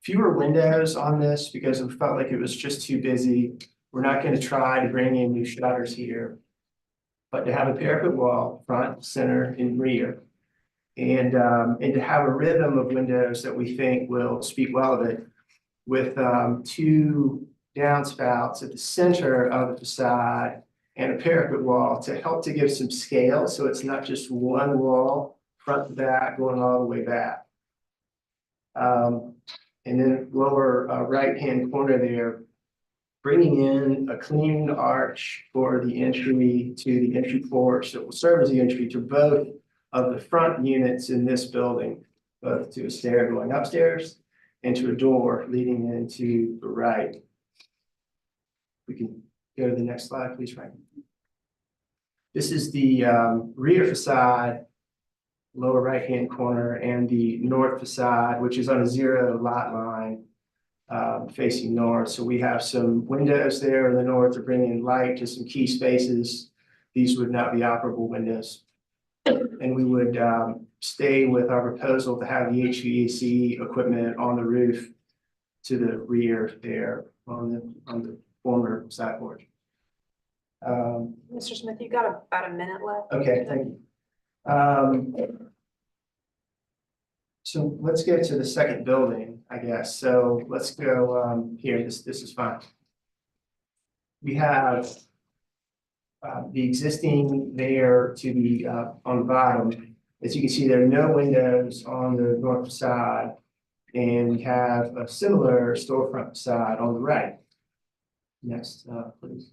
Fewer windows on this because we felt like it was just too busy. We're not going to try to bring in new shutters here, but to have a parapet wall, front, center, and rear, and to have a rhythm of windows that we think will speak well of it, with two downspouts at the center of the facade and a parapet wall to help to give some scale, so it's not just one wall, front to back, going all the way back. And then lower right-hand corner there, bringing in a clean arch for the entry to the entry porch that will serve as the entry to both of the front units in this building, both to a stair going upstairs and to a door leading into the right. We can go to the next slide, please, Frank. This is the rear facade lower right-hand corner, and the north facade, which is on a 0 lot line, facing north. So we have some windows there in the north to bring in light to some key spaces. These would not be operable windows. And we would stay with our proposal to have the HVAC equipment on the roof to the rear there on the former sideboard. Mr. Smith, you got about a minute left. Okay, thank you. So let's go to the second building, I guess. So let's go here. This is fine. We have the existing there to the on the bottom. As you can see, there are no windows on the north facade, and we have a similar storefront facade on the right. Next, please.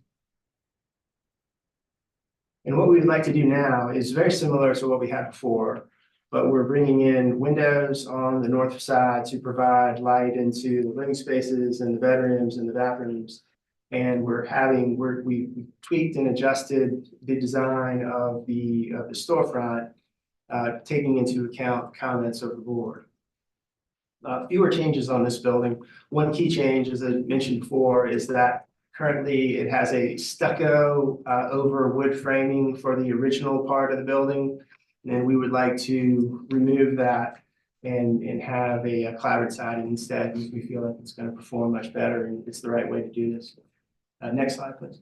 And what we would like to do now is very similar to what we had before, but we're bringing in windows on the north facade to provide light into the living spaces and the bedrooms and the bathrooms. And we tweaked and adjusted the design of the storefront, taking into account comments of the board. Fewer changes on this building. One key change, as I mentioned before, is that currently it has a stucco over wood framing for the original part of the building. And we would like to remove that and have a clapboard siding instead. We feel like it's going to perform much better and it's the right way to do this. Next slide, please.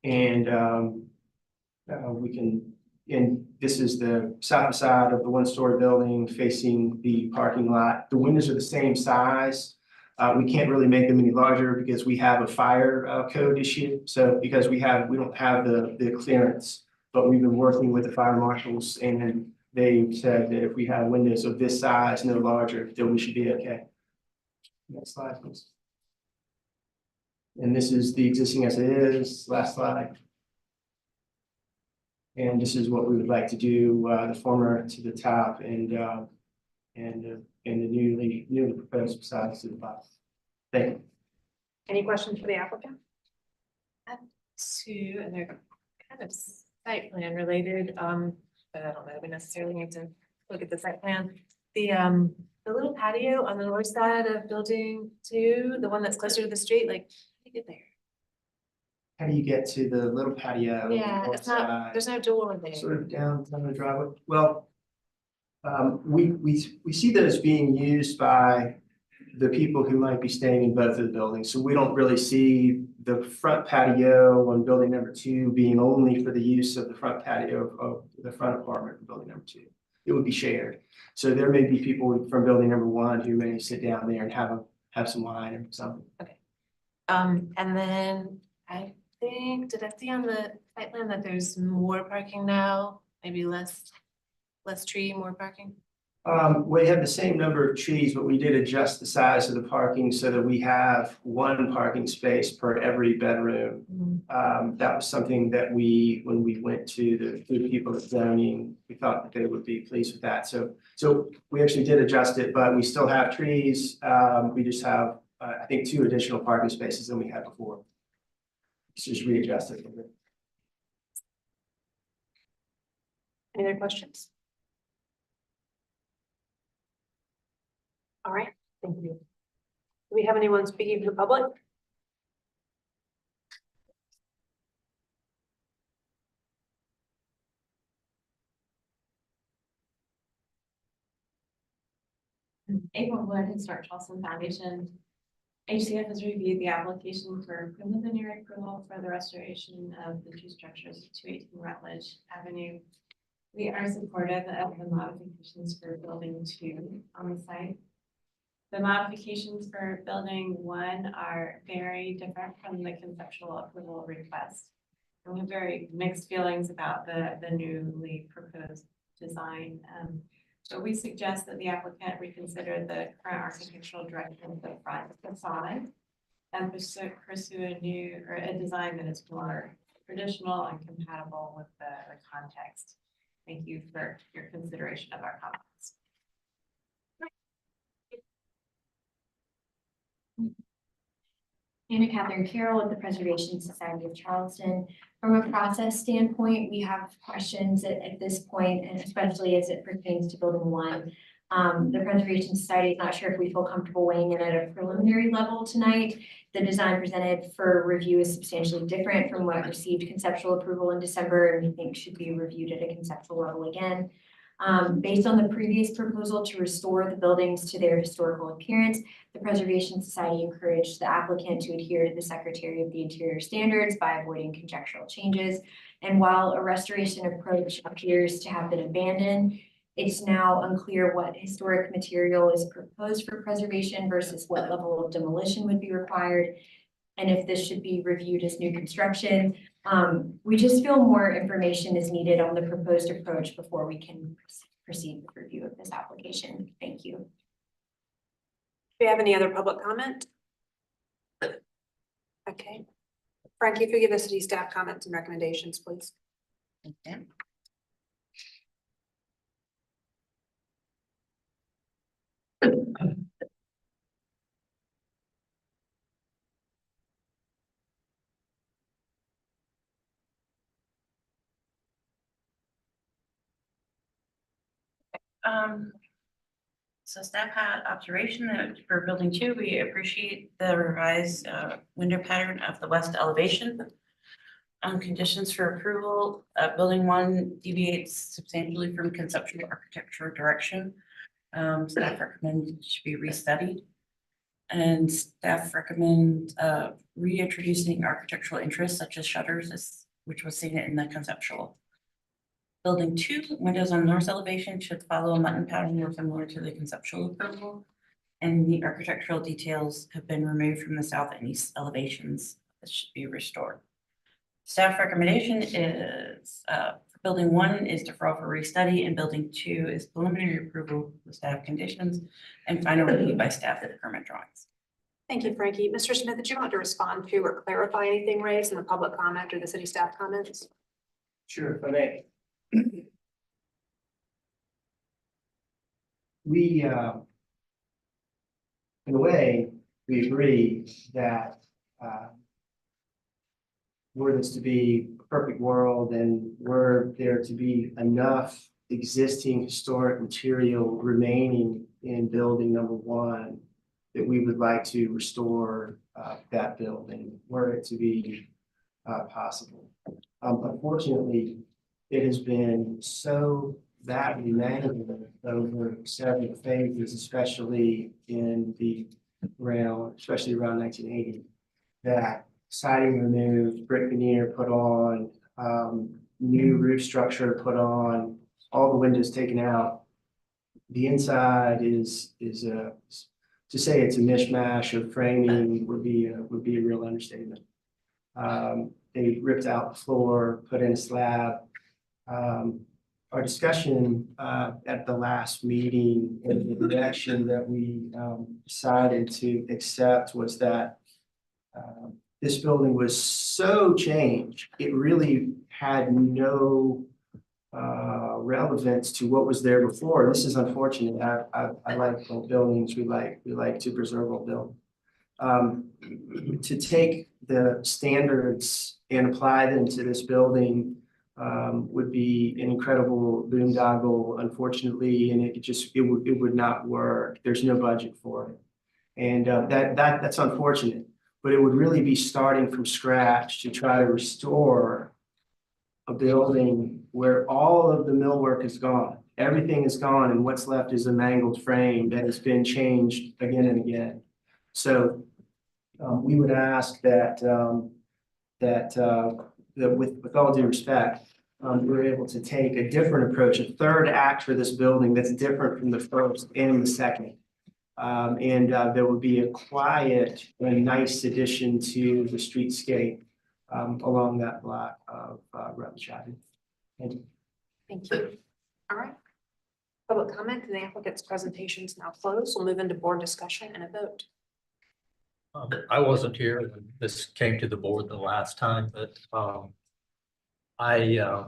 And this is the south facade of the one-story building facing the parking lot. The windows are the same size. We can't really make them any larger because we have a fire code issue. So because we don't have the clearance, but we've been working with the fire marshals and they said that if we have windows of this size, no larger, then we should be okay. Next slide, please. And this is the existing as it is. Last slide. And this is what we would like to do, the former to the top and the newly proposed facades to the bottom. Thank you. Any questions for the applicant? Two, and they're kind of site plan related, but I don't know that we necessarily need to look at the site plan. The little patio on the north side of building 2, the one that's closer to the street, like, how do you get there? How do you get to the little patio? on the Yeah, north it's not, side? there's no door there. Sort of down the driveway. Well, we see those being used by the people who might be staying in both of the buildings. So we don't really see the front patio on building number 2 being only for the use of the front patio of the front apartment of building number 2. It would be shared. So there may be people from building number 1 who may sit down there and have some wine or something. Okay. And then I think, did I see on the site plan that there's more parking now? Maybe less tree, more parking? We have the same number of trees, but we did adjust the size of the parking so that we have 1 parking space per every bedroom. That was something that when we went to the people at zoning, we thought that they would be pleased with that. So we actually did adjust it, but we still have trees. We just have, I think, 2 additional parking spaces than we had before. It's just readjusted a little bit. Any other questions? All right, thank you. Do we have anyone speaking to the public? April Wood, Historic Charleston Foundation. HCF has reviewed the application for preliminary approval for the restoration of the 2 structures at 218 Rutledge Avenue. We are supportive of the modifications for building 2 on the site. The modifications for building 1 are very different from the conceptual approval request. And we have very mixed feelings about the newly proposed design. So we suggest that the applicant reconsider the current architectural direction of the front facade and pursue a design that is more traditional and compatible with the context. Thank you for your consideration of our comments. Anna Catherine Carroll with the Preservation Society of Charleston. From a process standpoint, we have questions at this point, and especially as it pertains to building one. The Preservation Society is not sure if we feel comfortable weighing in at a preliminary level tonight. The design presented for review is substantially different from what received conceptual approval in December, and we think should be reviewed at a conceptual level again. Based on the previous proposal to restore the buildings to their historical appearance, the Preservation Society encouraged the applicant to adhere to the Secretary of the Interior standards by avoiding conjectural changes. And while a restoration approach appears to have been abandoned, it's now unclear what historic material is proposed for preservation versus what level of demolition would be required, and if this should be reviewed as new construction. We just feel more information is needed on the proposed approach before we can proceed with review of this application. Thank you. Do we have any other public comment? Okay. Frankie, if you give us city staff comments and recommendations, please. Okay. So staff had observation that for building 2, we appreciate the revised window pattern of the west elevation. Conditions for approval, building 1 deviates substantially from conceptual architecture direction. Staff recommend it should be restudied. And staff recommend reintroducing architectural interests such as shutters, which was seen in the conceptual. Building 2, windows on north elevation should follow a mutton pattern more similar to the conceptual approval. And the architectural details have been removed from the south and east elevations. This should be restored. Staff recommendation is for building 1 is deferral for restudy, and building 2 is preliminary approval with staff conditions and final review by staff of the permit drawings. Thank you, Frankie. Mr. Smith, did you want to respond to or clarify anything raised in the public comment or the city staff comments? Sure, if I may. We, in a way, we agree that were this to be a perfect world and were there to be enough existing historic material remaining in building number 1, that we would like to restore that building, were it to be possible. Unfortunately, it has been so badly managed over several phases, especially in the especially around 1980, that siding removed, brick veneer put on, new roof structure put on, all the windows taken out. The inside is to say it's a mishmash of framing would be a real understatement. They ripped out the floor, put in a slab. Our discussion at the last meeting and the direction that we decided to accept was that this building was so changed, it really had no relevance to what was there before. This is unfortunate. I like old buildings. We like to preserve old buildings. To take the standards and apply them to this building would be an incredible boondoggle, unfortunately, and it would not work. There's no budget for it, and that's unfortunate. But it would really be starting from scratch to try to restore a building where all of the millwork is gone. Everything is gone, and what's left is a mangled frame that has been changed again and again. So we would ask that with all due respect, we're able to take a different approach, a third act for this building that's different from the first and the second. And there would be a quiet and nice addition to the streetscape along that block of Rutledge Avenue. Thank you. Thank you. All right. Public comment and the applicant's presentation is now closed. We'll move into board discussion and a vote. I wasn't here when this came to the board the last time, but I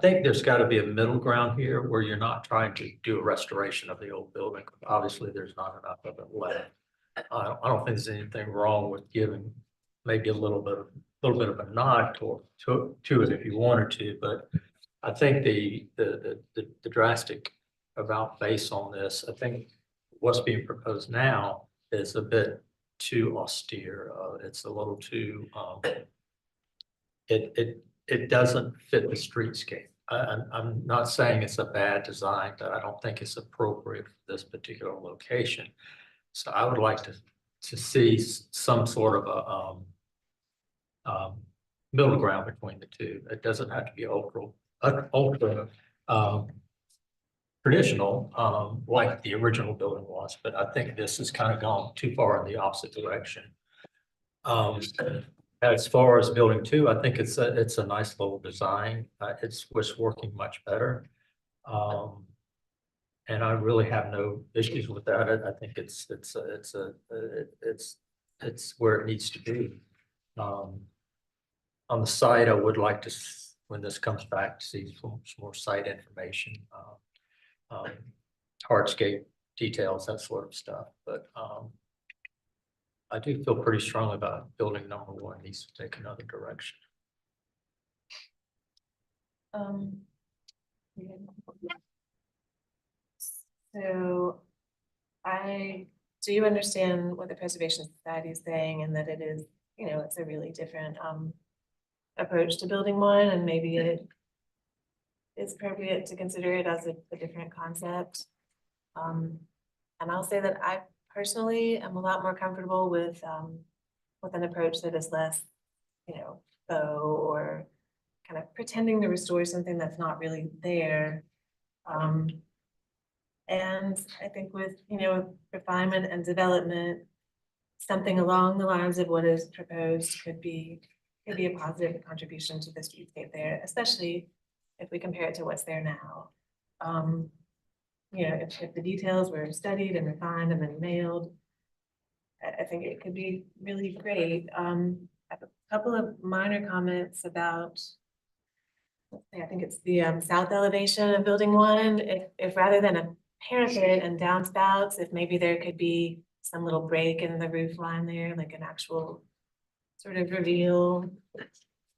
think there's got to be a middle ground here where you're not trying to do a restoration of the old building. Obviously, there's not enough of it left. I don't think there's anything wrong with giving maybe a little bit of a nod to it if you wanted to, but I think the drastic about base on this, I think what's being proposed now is a bit too austere. It's a little too, it doesn't fit the streetscape. I'm not saying it's a bad design, but I don't think it's appropriate for this particular location. So I would like to see some sort of a middle ground between the two. It doesn't have to be ultra traditional, like the original building was, but I think this has kind of gone too far in the opposite direction. As far as building two, I think it's a nice little design. It's working much better. And I really have no issues with that. I think it's where it needs to be. On the site, I would like to, when this comes back, to see some more site information, hardscape details, that sort of stuff. But I do feel pretty strongly about building number one needs to take another direction. So I do understand what the Preservation Society is saying and that it is, you know, it's a really different approach to building one, and maybe it is appropriate to consider it as a different concept. And I'll say that I personally am a lot more comfortable with an approach that is less, you know, faux or kind of pretending to restore something that's not really there. And I think with, you know, refinement and development, something along the lines of what is proposed could be a positive contribution to the streetscape there, especially if we compare it to what's there now. You know, if the details were studied and refined and then nailed, I think it could be really great. I have a couple of minor comments about, I think it's the south elevation of building one. If rather than a parapet and downspouts, if maybe there could be some little break in the roof line there, like an actual sort of reveal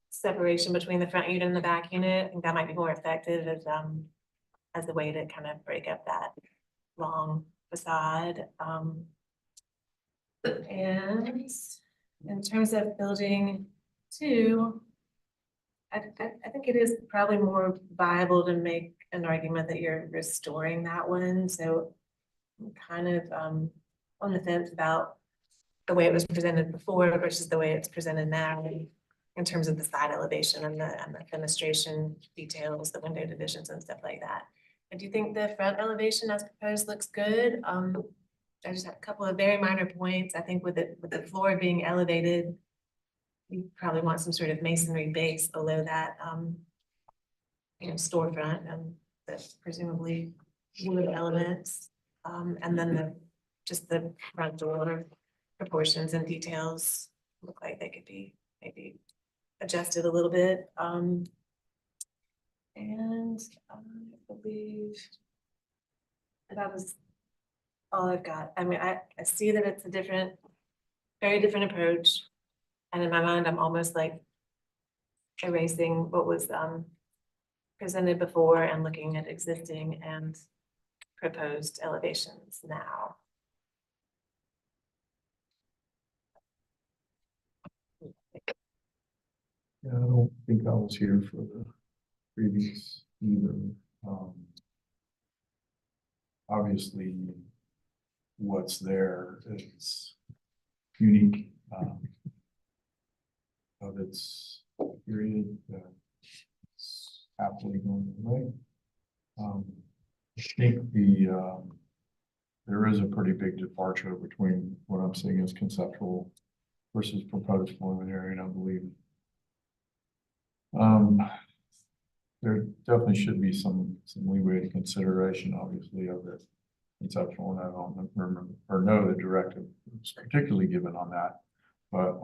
separation between the front unit and the back unit. I think that might be more effective as a way to kind of break up that long facade. And in terms of building two, I think it is probably more viable to make an argument that you're restoring that one. So I'm kind of on the fence about the way it was presented before versus the way it's presented now in terms of the side elevation and the fenestration details, the window divisions and stuff like that. I do think the front elevation as proposed looks good. I just have a couple of very minor points. I think with the floor being elevated, you probably want some sort of masonry base below that, you know, storefront and that's presumably wood elements. And then just the front door proportions and details look like they could be maybe adjusted a little bit. And I believe that was all I've got. I mean, I see that it's a very different approach. And in my mind, I'm almost like erasing what was presented before and looking at existing and proposed elevations now. Yeah, I don't think I was here for the previous either. Obviously, what's there is unique of its period. It's happily going away. I think there is a pretty big departure between what I'm seeing as conceptual versus proposed preliminary, and I believe there definitely should be some leeway to consideration, obviously, of the conceptual, and I don't remember or know the directive was particularly given on that. But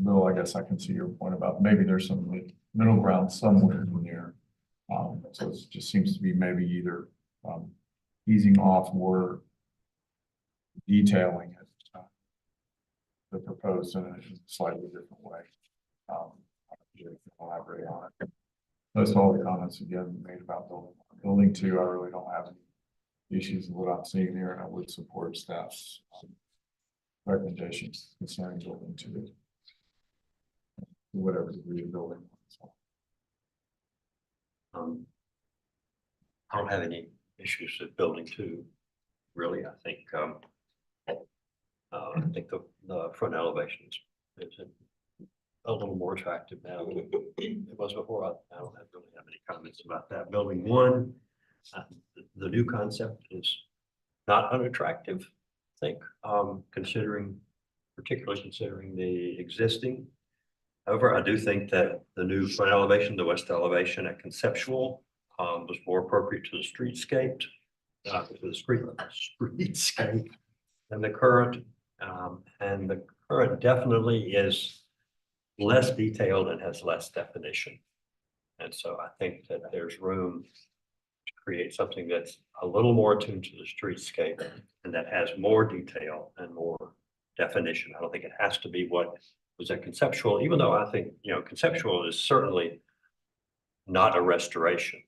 Bill, I guess I can see your point about maybe there's some middle ground somewhere in there. So it just seems to be maybe either easing off or detailing it the proposed in a slightly different way. You can elaborate on it. That's all the comments again made about building two. I really don't have any issues with what I'm seeing there, and I would support staff's recommendations concerning building two. Whatever degree of building. I don't have any issues with building two, really. I think the front elevation is a little more attractive now than it was before. I don't really have any comments about that. Building one, the new concept is not unattractive, I think, particularly considering the existing. However, I do think that the new front elevation, the west elevation at conceptual, was more appropriate to the streetscape, to the streetscape than the current. And the current definitely is less detailed and has less definition. And so I think that there's room to create something that's a little more attuned to the streetscape and that has more detail and more definition. I don't think it has to be what was a conceptual, even though I think, conceptual is certainly not a restoration.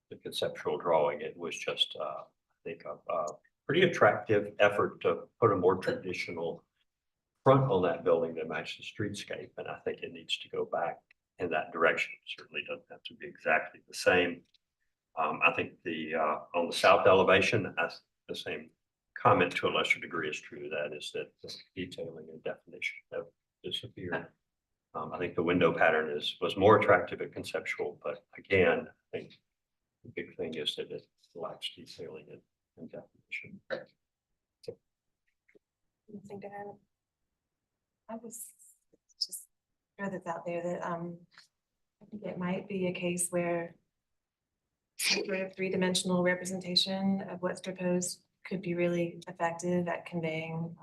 The conceptual drawing, it was just, I think, a pretty attractive effort to put a more traditional front on that building that matched the streetscape. And I think it needs to go back in that direction. It certainly doesn't have to be exactly the same. I think on the south elevation, the same comment to a lesser degree is true. That is that the detailing and definition have disappeared. I think the window pattern was more attractive at conceptual, but again, I think the big thing is that it lacks detailing and definition. Nothing to add. I was just throw this out there that I think it might be a case where some sort of three-dimensional representation of what's proposed could be really effective at conveying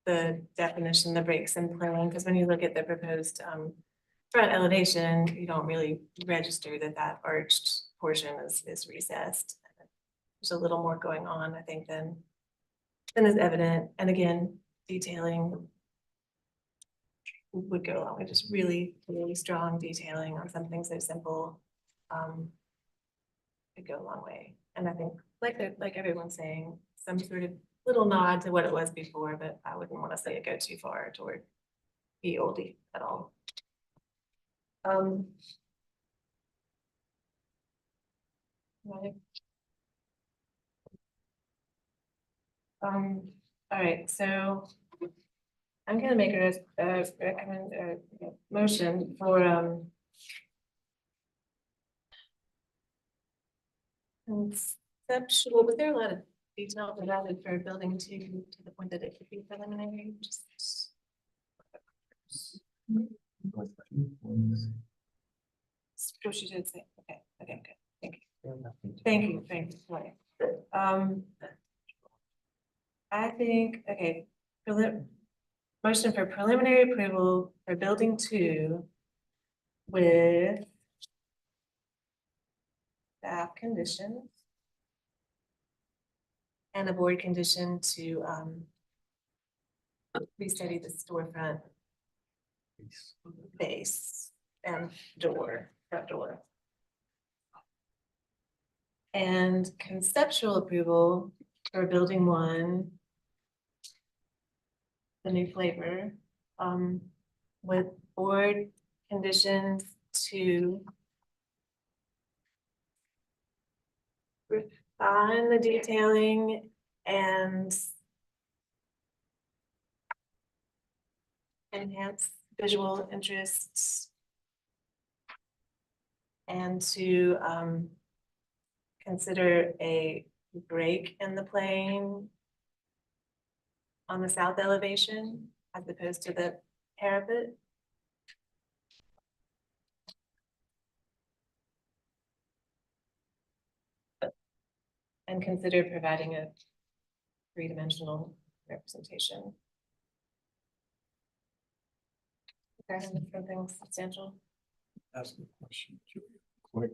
the definition, the breaks in plan, because when you look at the proposed front elevation, you don't really register that arched portion is recessed. There's a little more going on, I think, than is evident. And again, detailing would go along with just really, really strong detailing on something so simple. Could go a long way. And I think, like everyone's saying, some sort of little nod to what it was before, but I wouldn't want to say it go too far toward be oldie at all. Right. All right, so I'm gonna make a motion for conceptual, was there a lot of detail provided for building two to the point that it could be preliminary? Just what she did say. Okay, good. Thank you. Right. I think, okay, motion for preliminary approval for building two with staff conditions and a board condition to restudy the storefront base and front door. And conceptual approval for building one, the new flavor, with board conditions to refine the detailing and enhance visual interests, and to consider a break in the plane on the south elevation as opposed to the parapet. And consider providing a three-dimensional representation. Okay, something substantial. Ask a question, Julia, quick.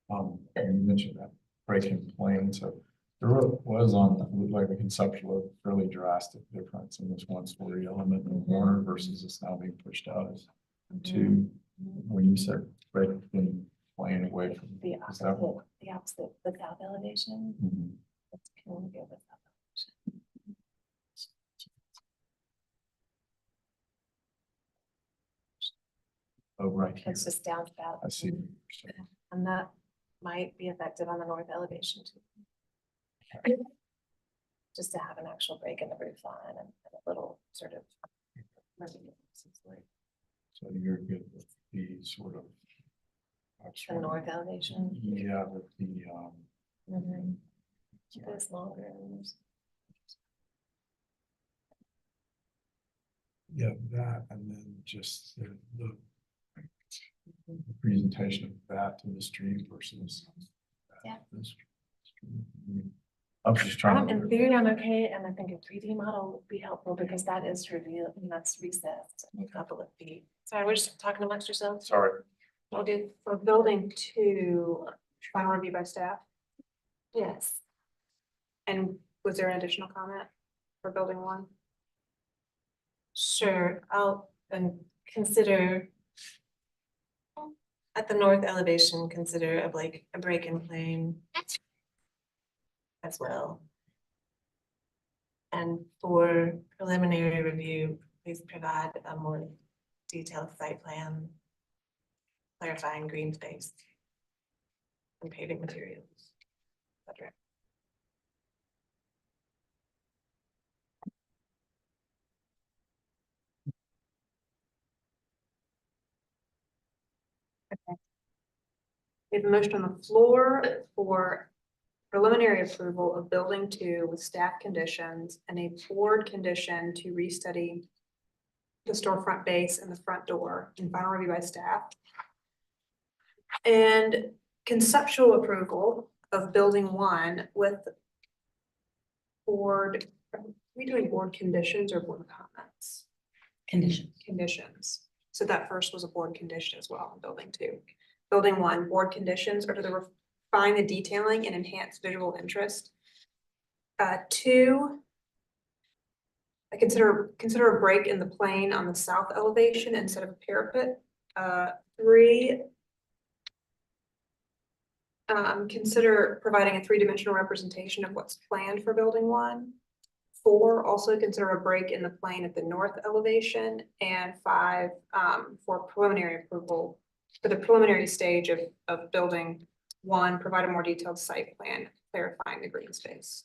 You mentioned that breaking plane, so There was on, it looked like a conceptual, fairly drastic difference in this one story element in the corner versus it's now being pushed out as two. When you said breaking plane away from. The is that what- opposite, the south elevation. Mhm. That's kind of good with south elevation. Oh, right here. It's just downspout. I see. what you're saying. And that might be effective on the north elevation too. Just to have an actual break in the roof line and a little sort of. So you're good with the sort of. The north elevation. Yeah, with the, Those long rooms. yeah, that, and then just the presentation of that to the street versus. Yeah. this street. I'm just trying In to, theory, I'm okay, and I think a 3D model would be helpful because that is revealed and that's recessed a couple of feet. Sorry, we're just talking amongst yourselves. sorry, We'll do for building 2, final review by staff. Yes. And was there an additional comment for building 1? Sure, I'll consider. At the north elevation, consider a break in plane. As well. And for preliminary review, please provide a more detailed site plan. Clarifying green space. And paving materials. etc. We have a motion on the floor for preliminary approval of building 2 with staff conditions and a board condition to restudy the storefront base and the front door and final review by staff. And conceptual approval of building 1 with board, are we doing board conditions or board comments? Condition. Conditions. So that first was a board condition as well in building 2. Building 1, board conditions are to refine the detailing and enhance visual interest. 2, I consider a break in the plane on the south elevation instead of a parapet. 3, consider providing a 3-dimensional representation of what's planned for building 1. 4, also consider a break in the plane at the north elevation. And 5, for preliminary approval, for the preliminary stage of building 1, provide a more detailed site plan clarifying the green space.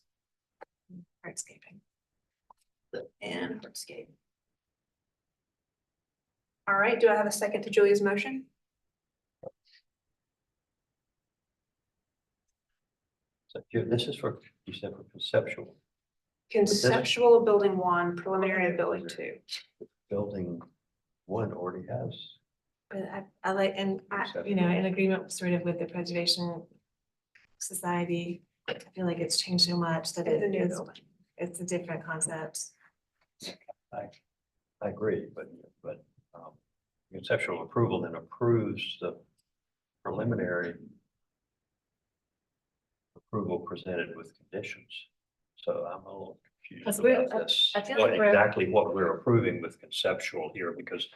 Hardscaping. And hardscape. All right, do I have a second to Julia's motion? So this is for, you said for conceptual, Conceptual of building 1, preliminary of building 2. building 1 already has. But I like, and in agreement sort of with the Preservation Society, I feel like it's changed so much that It's a new it's building. it's a different concept. I agree, but conceptual approval then approves the preliminary approval presented with conditions. So I'm a little confused 'Cause we're- about this. I feel What like we're- exactly what we're approving with conceptual here, because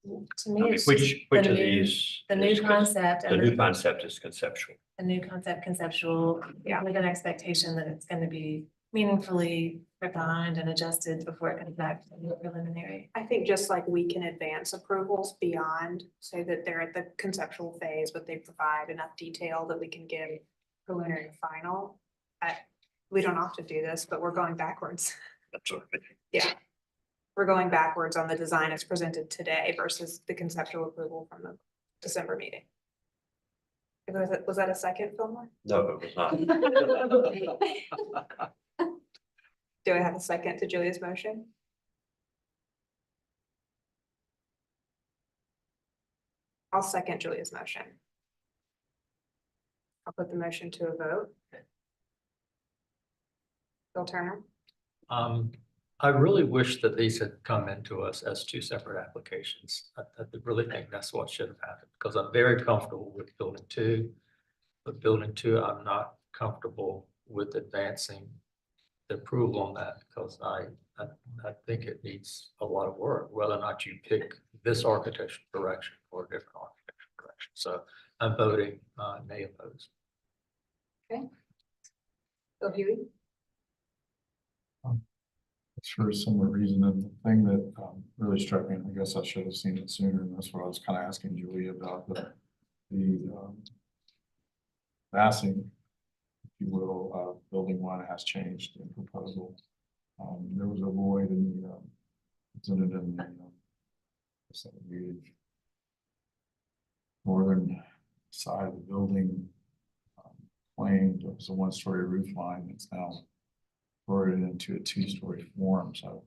To I me, mean, it's which just of the new- these? The new is concept. The and new concept is conceptual. The new concept conceptual, with an expectation that it's gonna be meaningfully refined and adjusted before it comes back to the preliminary. I think just like we can advance approvals beyond, say that they're at the conceptual phase, but they provide enough detail that we can give preliminary and final. We don't often do this, but we're going backwards. That's what I mean. Yeah. We're going backwards on the design as presented today versus the conceptual approval from the December meeting. Was that a second, Fillmore? No, it was not. Do I have a second to Julia's motion? I'll second Julia's motion. I'll put the motion to a vote. Bill Turner, I really wish that these had come into us as 2 separate applications. I really think that's what should have happened, because I'm very comfortable with building 2. But building 2, I'm not comfortable with advancing the approval on that, because I think it needs a lot of work, whether or not you pick this architectural direction or a different architectural direction. So I'm voting nay opposed. Go Huey. It's for a similar reason, and the thing that really struck me, and I guess I should have seen it sooner, and that's what I was kind of asking Julie about, the massing, if you will, building one has changed in proposal. There was a void in the, it's in the northern side of the building, claimed it was a one-story roof line that's now converted into a two-story form, so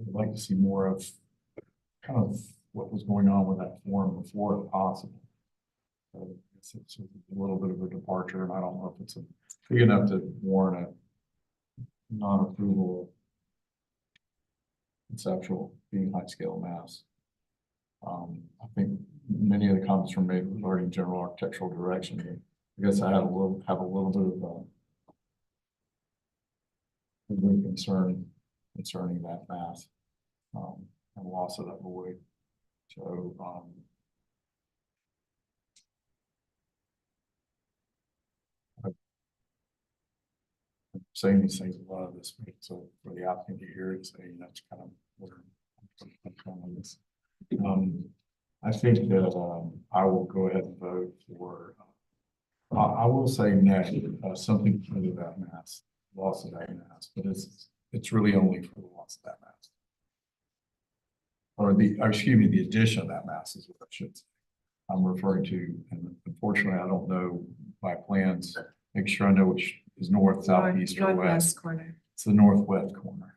I'd like to see more of kind of what was going on with that form before if possible. It's a little bit of a departure, and I don't know if it's big enough to warrant a non-approval conceptual being high-scale mass. I think many of the comments were made regarding general architectural direction. I guess I have a little bit of concern concerning that mass and loss of that void. So I'm saying these things a lot of this week, so for the applicant to hear it, say that's kind of where I'm coming on this. I think that I will go ahead and vote for. I will say next, something for that mass, loss of that mass, but it's really only for the loss of that mass. Or excuse me, the addition of that mass is what I should say. I'm referring to, and unfortunately, I don't know my plans. Make sure I know which is north, south, east, or west. Northwest corner. It's the northwest corner.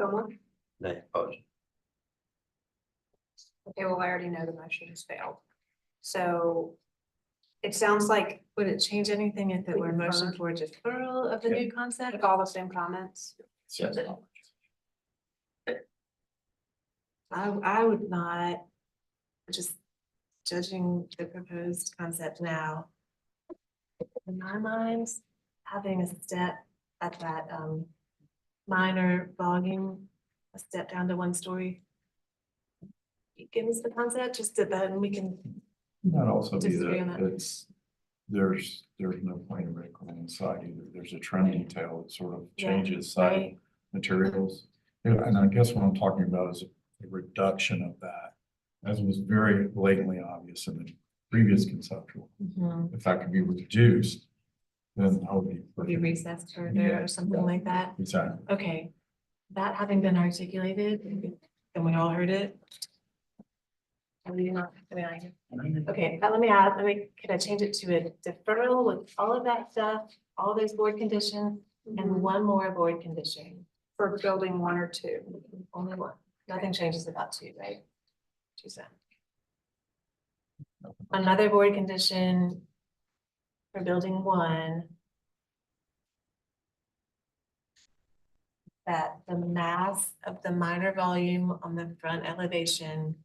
Someone? Nay opposed. Okay, well, I already know the motion has failed. So it sounds like, Would it change anything if it We were a motion defer. for deferral of the new concept? like all the same comments. Yes. I would not, just judging the proposed concept now. In my mind, having a step at that minor volume, a step down to one story. Give us the concept, just so then we can, That also be Disagree on that that. there's no point in red on the side either. There's a trim detail that sort of Yeah, changes side right. materials. Yeah, and I guess what I'm talking about is a reduction of that, as was very blatantly obvious in the previous conceptual. Mhm. If that could be reduced, then I would be. Would be recessed further Yeah. or something like that. Exactly. Okay, that having been articulated, and we all heard it. Are we not, okay, can I change it to a deferral with all of that stuff, all those board conditions, and one more board condition? For building one or two. Only one, nothing changes about two, right? Two cents. Another board condition for building one. That the mass of the minor volume on the front elevation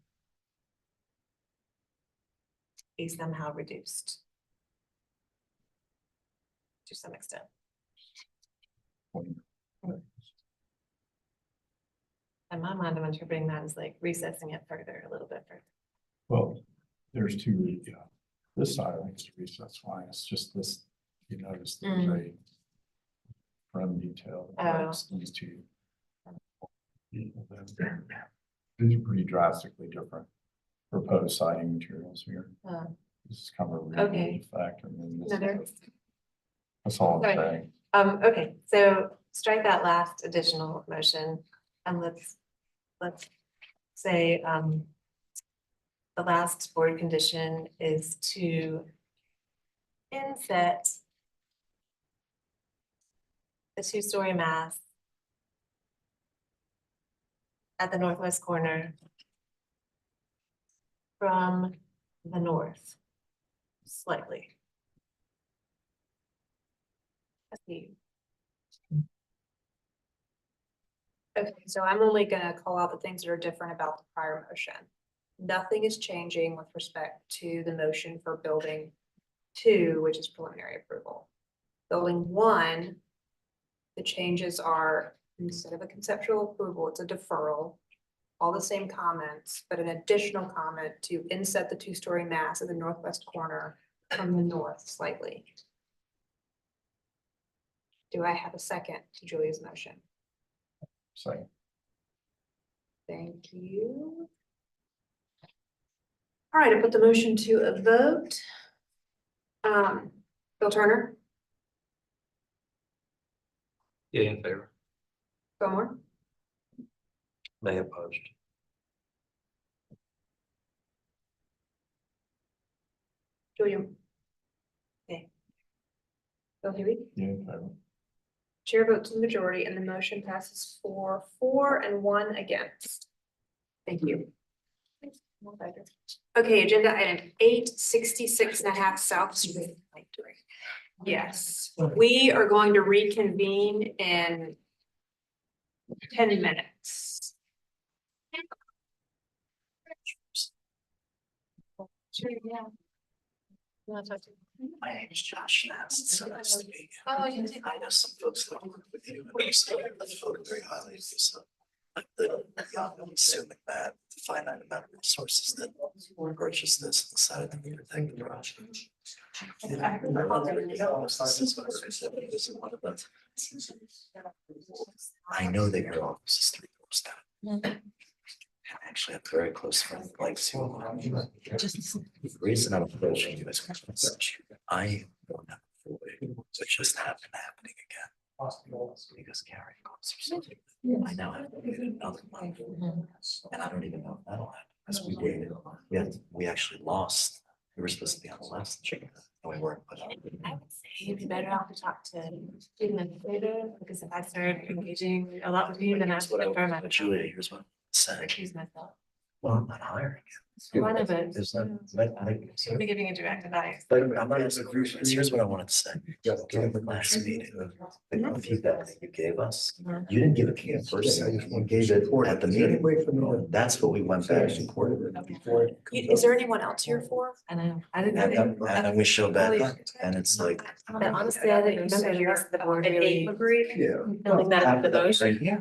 is somehow reduced. To some extent. In my mind, I'm interpreting that as like recessing it further, a little bit further. Well, there's two, yeah, this side I think is recessed fine. It's just this, you notice there's a trim detail. Oh. These two. These are pretty drastically different proposed siding materials here. This is kind of a real Okay. effect, and then this Another. is- that's all I'm Sorry. saying. Okay, so strike that last additional motion and let's say, the last board condition is to inset the two-story mass at the northwest corner from the north slightly. Let's see. Okay, so I'm only gonna call out the things that are different about the prior motion. Nothing is changing with respect to the motion for building 2, which is preliminary approval. Building 1, the changes are, instead of a conceptual approval, it's a deferral. All the same comments, but an additional comment to inset the 2-story mass at the northwest corner from the north slightly. Do I have a second to Julia's motion? Second. Thank you. All right, I put the motion to a vote. Bill Turner, Yeah, in favor. Fillmore, May opposed. Julia. Okay. Bill Huey, Yeah. chair votes in the majority and the motion passes 4-4 and 1 against. Thank you. Okay, agenda item 866.5 South Street. Yes, we are going to reconvene in 10 minutes. My name is Josh Nast. So nice to meet you. Oh, you I know some folks that work with you. And so I feel very highly of you. So I'm assuming that the finite amount of resources that purchase this on the side of the meter thing. I know that your office is 3 doors down. And actually, I'm very close friend like Sue. The reason I'm approaching you is because I don't have a full way. So it just happened happening again. Because Carrie goes or something. I now have to wait another month. And I don't even know if that'll happen. Because we waited. We actually lost. We were supposed to be on the last chicken. And we weren't put on. I would say you'd be better off to talk to the administrator, because if I start engaging a lot with you, then I have to confirm that. Julia, here's what I'm saying. Accuse myself. Well, I'm not hiring you. One of it. There's not, Should be giving a direct advice. but I'm not asking for this. Here's what I wanted to say. Given the last meeting, the feedback that you gave us, you didn't give it to me first. You gave it at the meeting. That's what we went back and reported before. Is there anyone else here for? I know, I didn't. And then we show back and it's like. And honestly, I didn't remember the rest of the board really Agreed. Yeah. building that up the motion. Yeah.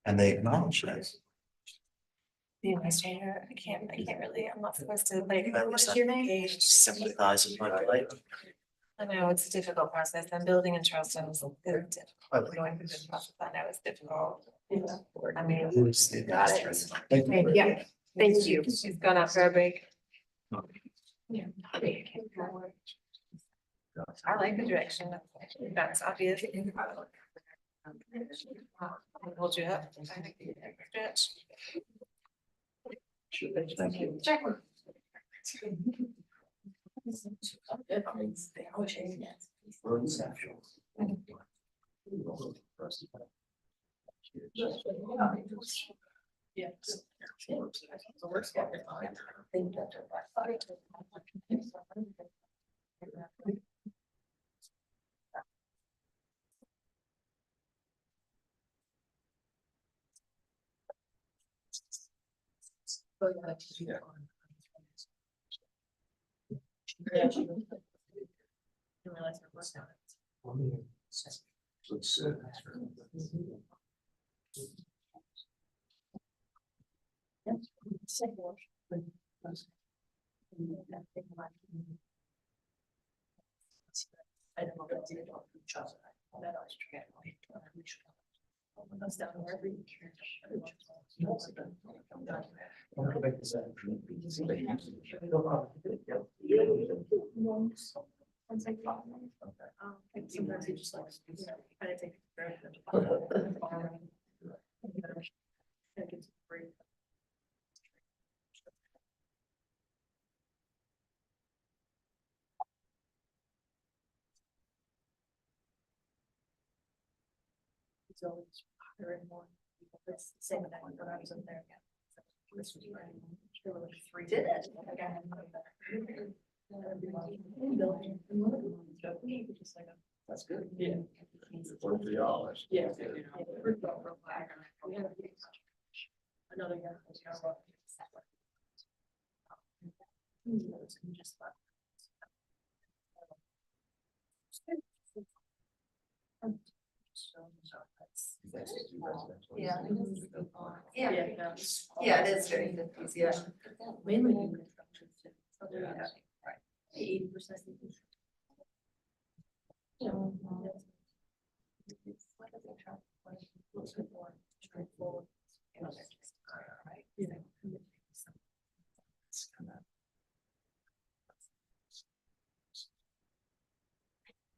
And they acknowledge that. The administrator, I can't really, I'm not supposed to like. What's your name? Sympathize with my plight. I know, it's a difficult process, and building in Charleston is difficult, going through this process, I know it's difficult. I mean. Who's the administrator? Yeah, thank you. She's gone out for a break. Yeah. I like the direction, that's obvious. I'll hold you up. I think you can stretch. Thank you. Did it? That's good. Yeah. $43. Yeah. another year. Yeah. Yeah, it is very confusing, yeah. Mainly. Yeah. 80%.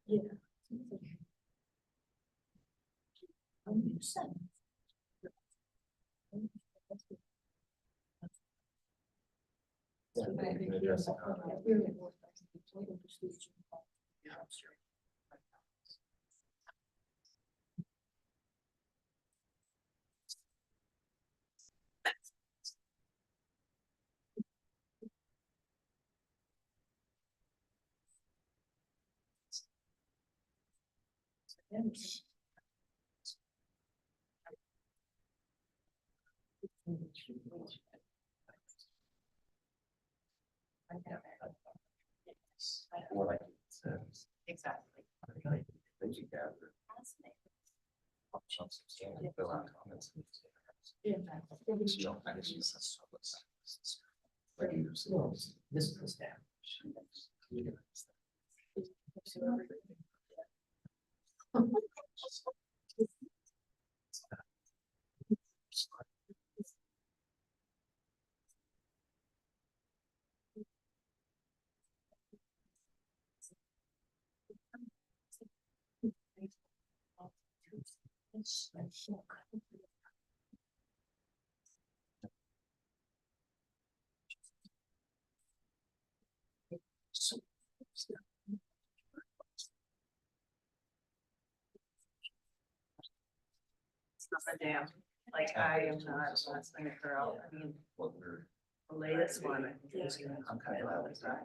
Yeah. Exactly. This goes down. It's not a dam, like I am not a last minute girl, I mean, the latest one, I think is gonna come kind of out of time.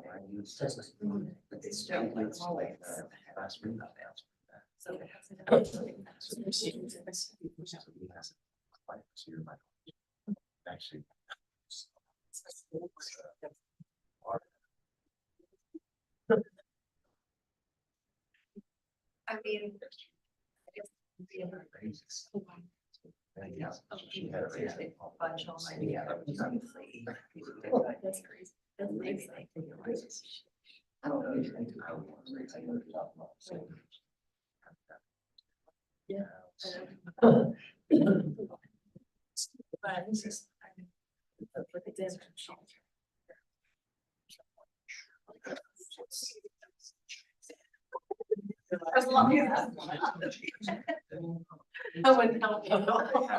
But they still like always. So it has Actually. I mean. She had a raise. Bunch all my together. That's crazy. That's amazing. I don't know. Yeah. But it's just. Look at this. As long as. I wouldn't help you at all.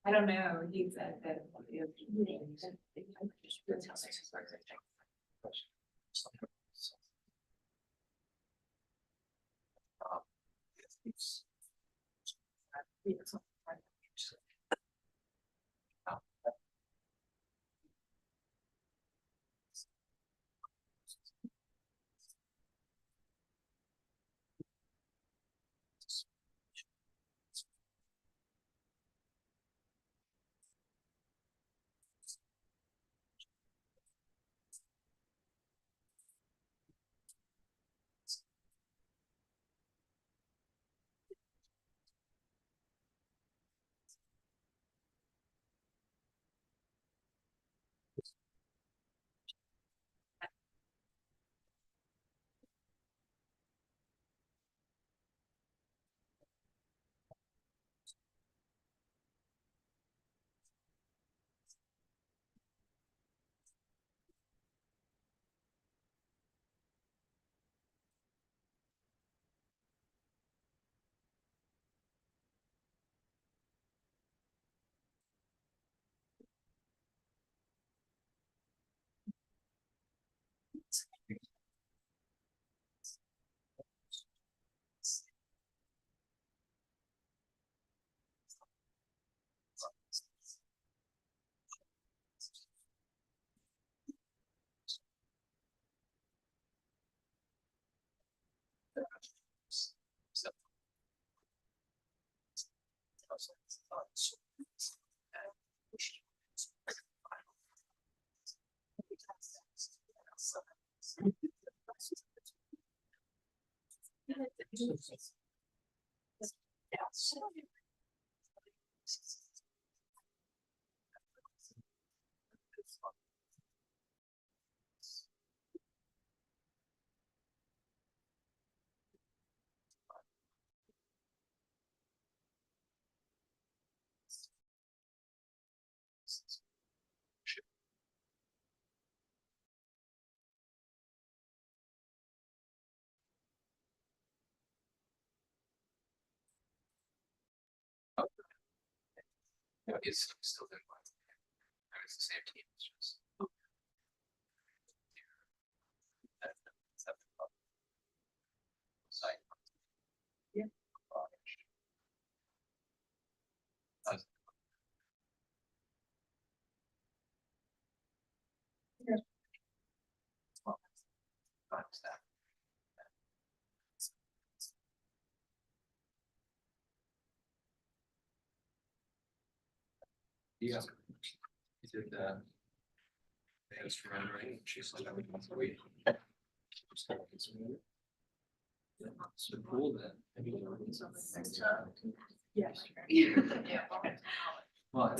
I don't know, he said that. It's still in mind. It's the same team. It's just. Site. Yeah. Yeah. He did that. Thanks for rendering. She's like, everything's great. So cool then. Yes. Well,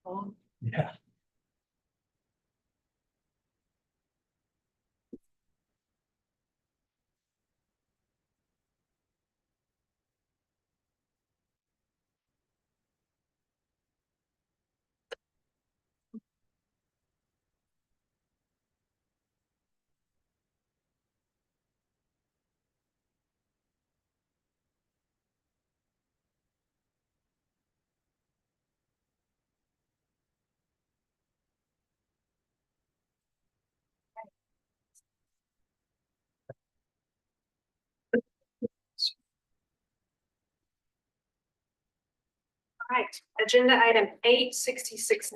well, yeah. Yeah. All right, agenda item 866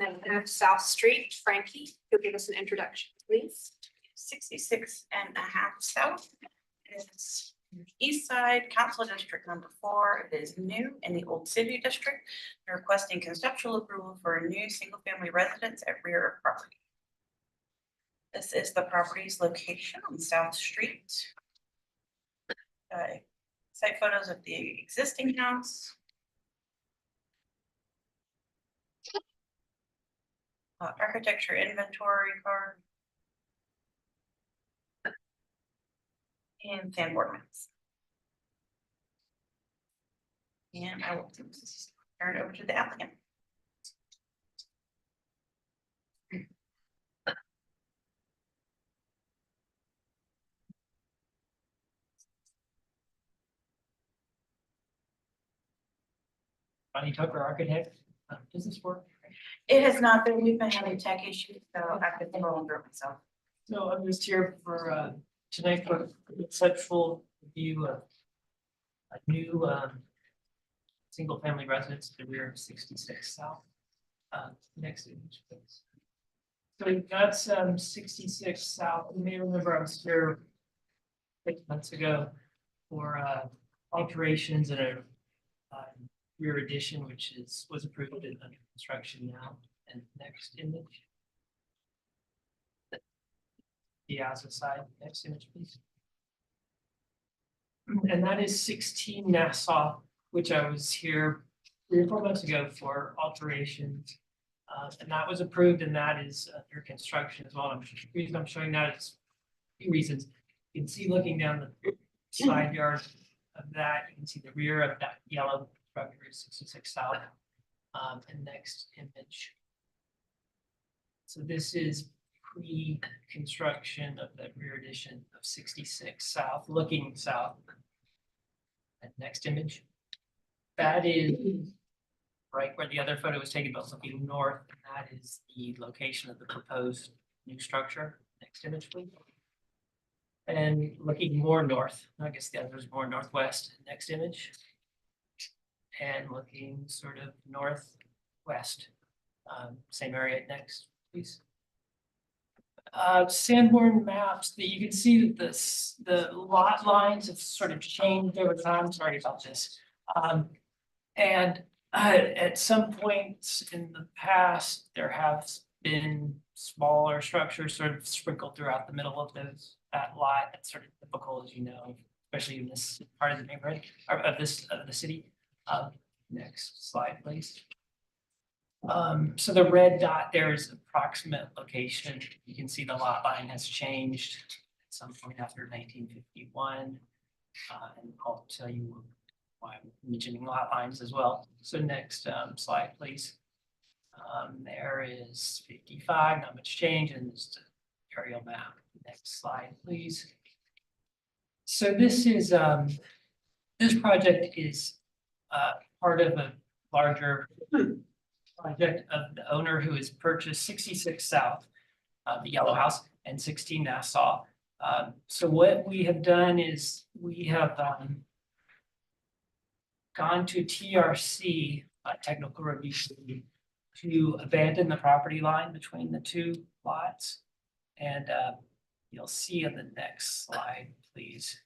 South Street. Frankie, you'll give us an introduction, please. 66.5 South is east side, council district number 4. It is new in the old city district. They're requesting conceptual approval for a new single-family residence at rear of property. This is the property's location on South Street. Site photos of the existing house. Architecture inventory card. And sandboard maps. And I will turn it over to the applicant. Bonnie Tucker, architect. Does this work? It has not been, we've been having tech issues, so I've been rolling through it myself. So I'm just here for tonight for a conceptual review of a new single family residence at the rear of 66 South. Next image, please. So we've got 66 South. You may remember I was here 6 months ago for alterations and a rear addition, which was approved and under construction now. And next image. The Piazza side, next image, please. And that is 16 Nassau, which I was here 3 or 4 months ago for alterations. And that was approved, and that is under construction as well. The reason I'm showing that is a few reasons. You can see looking down the side yard of that, you can see the rear of that yellow structure is 66 South. And next image. So this is pre-construction of the rear addition of 66 South, looking south. And next image. That is right where the other photo was taken, but looking north, and that is the location of the proposed new structure. Next image, please. And looking more north, I guess the other is more northwest. Next image. And looking sort of northwest. Same area next, please. Sanborn maps that you can see that the lot lines have sort of changed over time. Sorry about this. And at some points in the past, there have been smaller structures sort of sprinkled throughout the middle of that lot. That's sort of typical, as you know, especially in this part of the neighborhood or of the city. Next slide, please. So the red dot there is approximate location. You can see the lot line has changed at some point after 1951. And I'll tell you why I'm mentioning lot lines as well. So next slide, please. There is 55, not much change, and this aerial map. Next slide, please. So this is this project is part of a larger project of the owner who has purchased 66 South, the yellow house, and 16 Nassau. So what we have done is we have gone to TRC, technical review, to abandon the property line between the two lots. And you'll see on the next slide, please.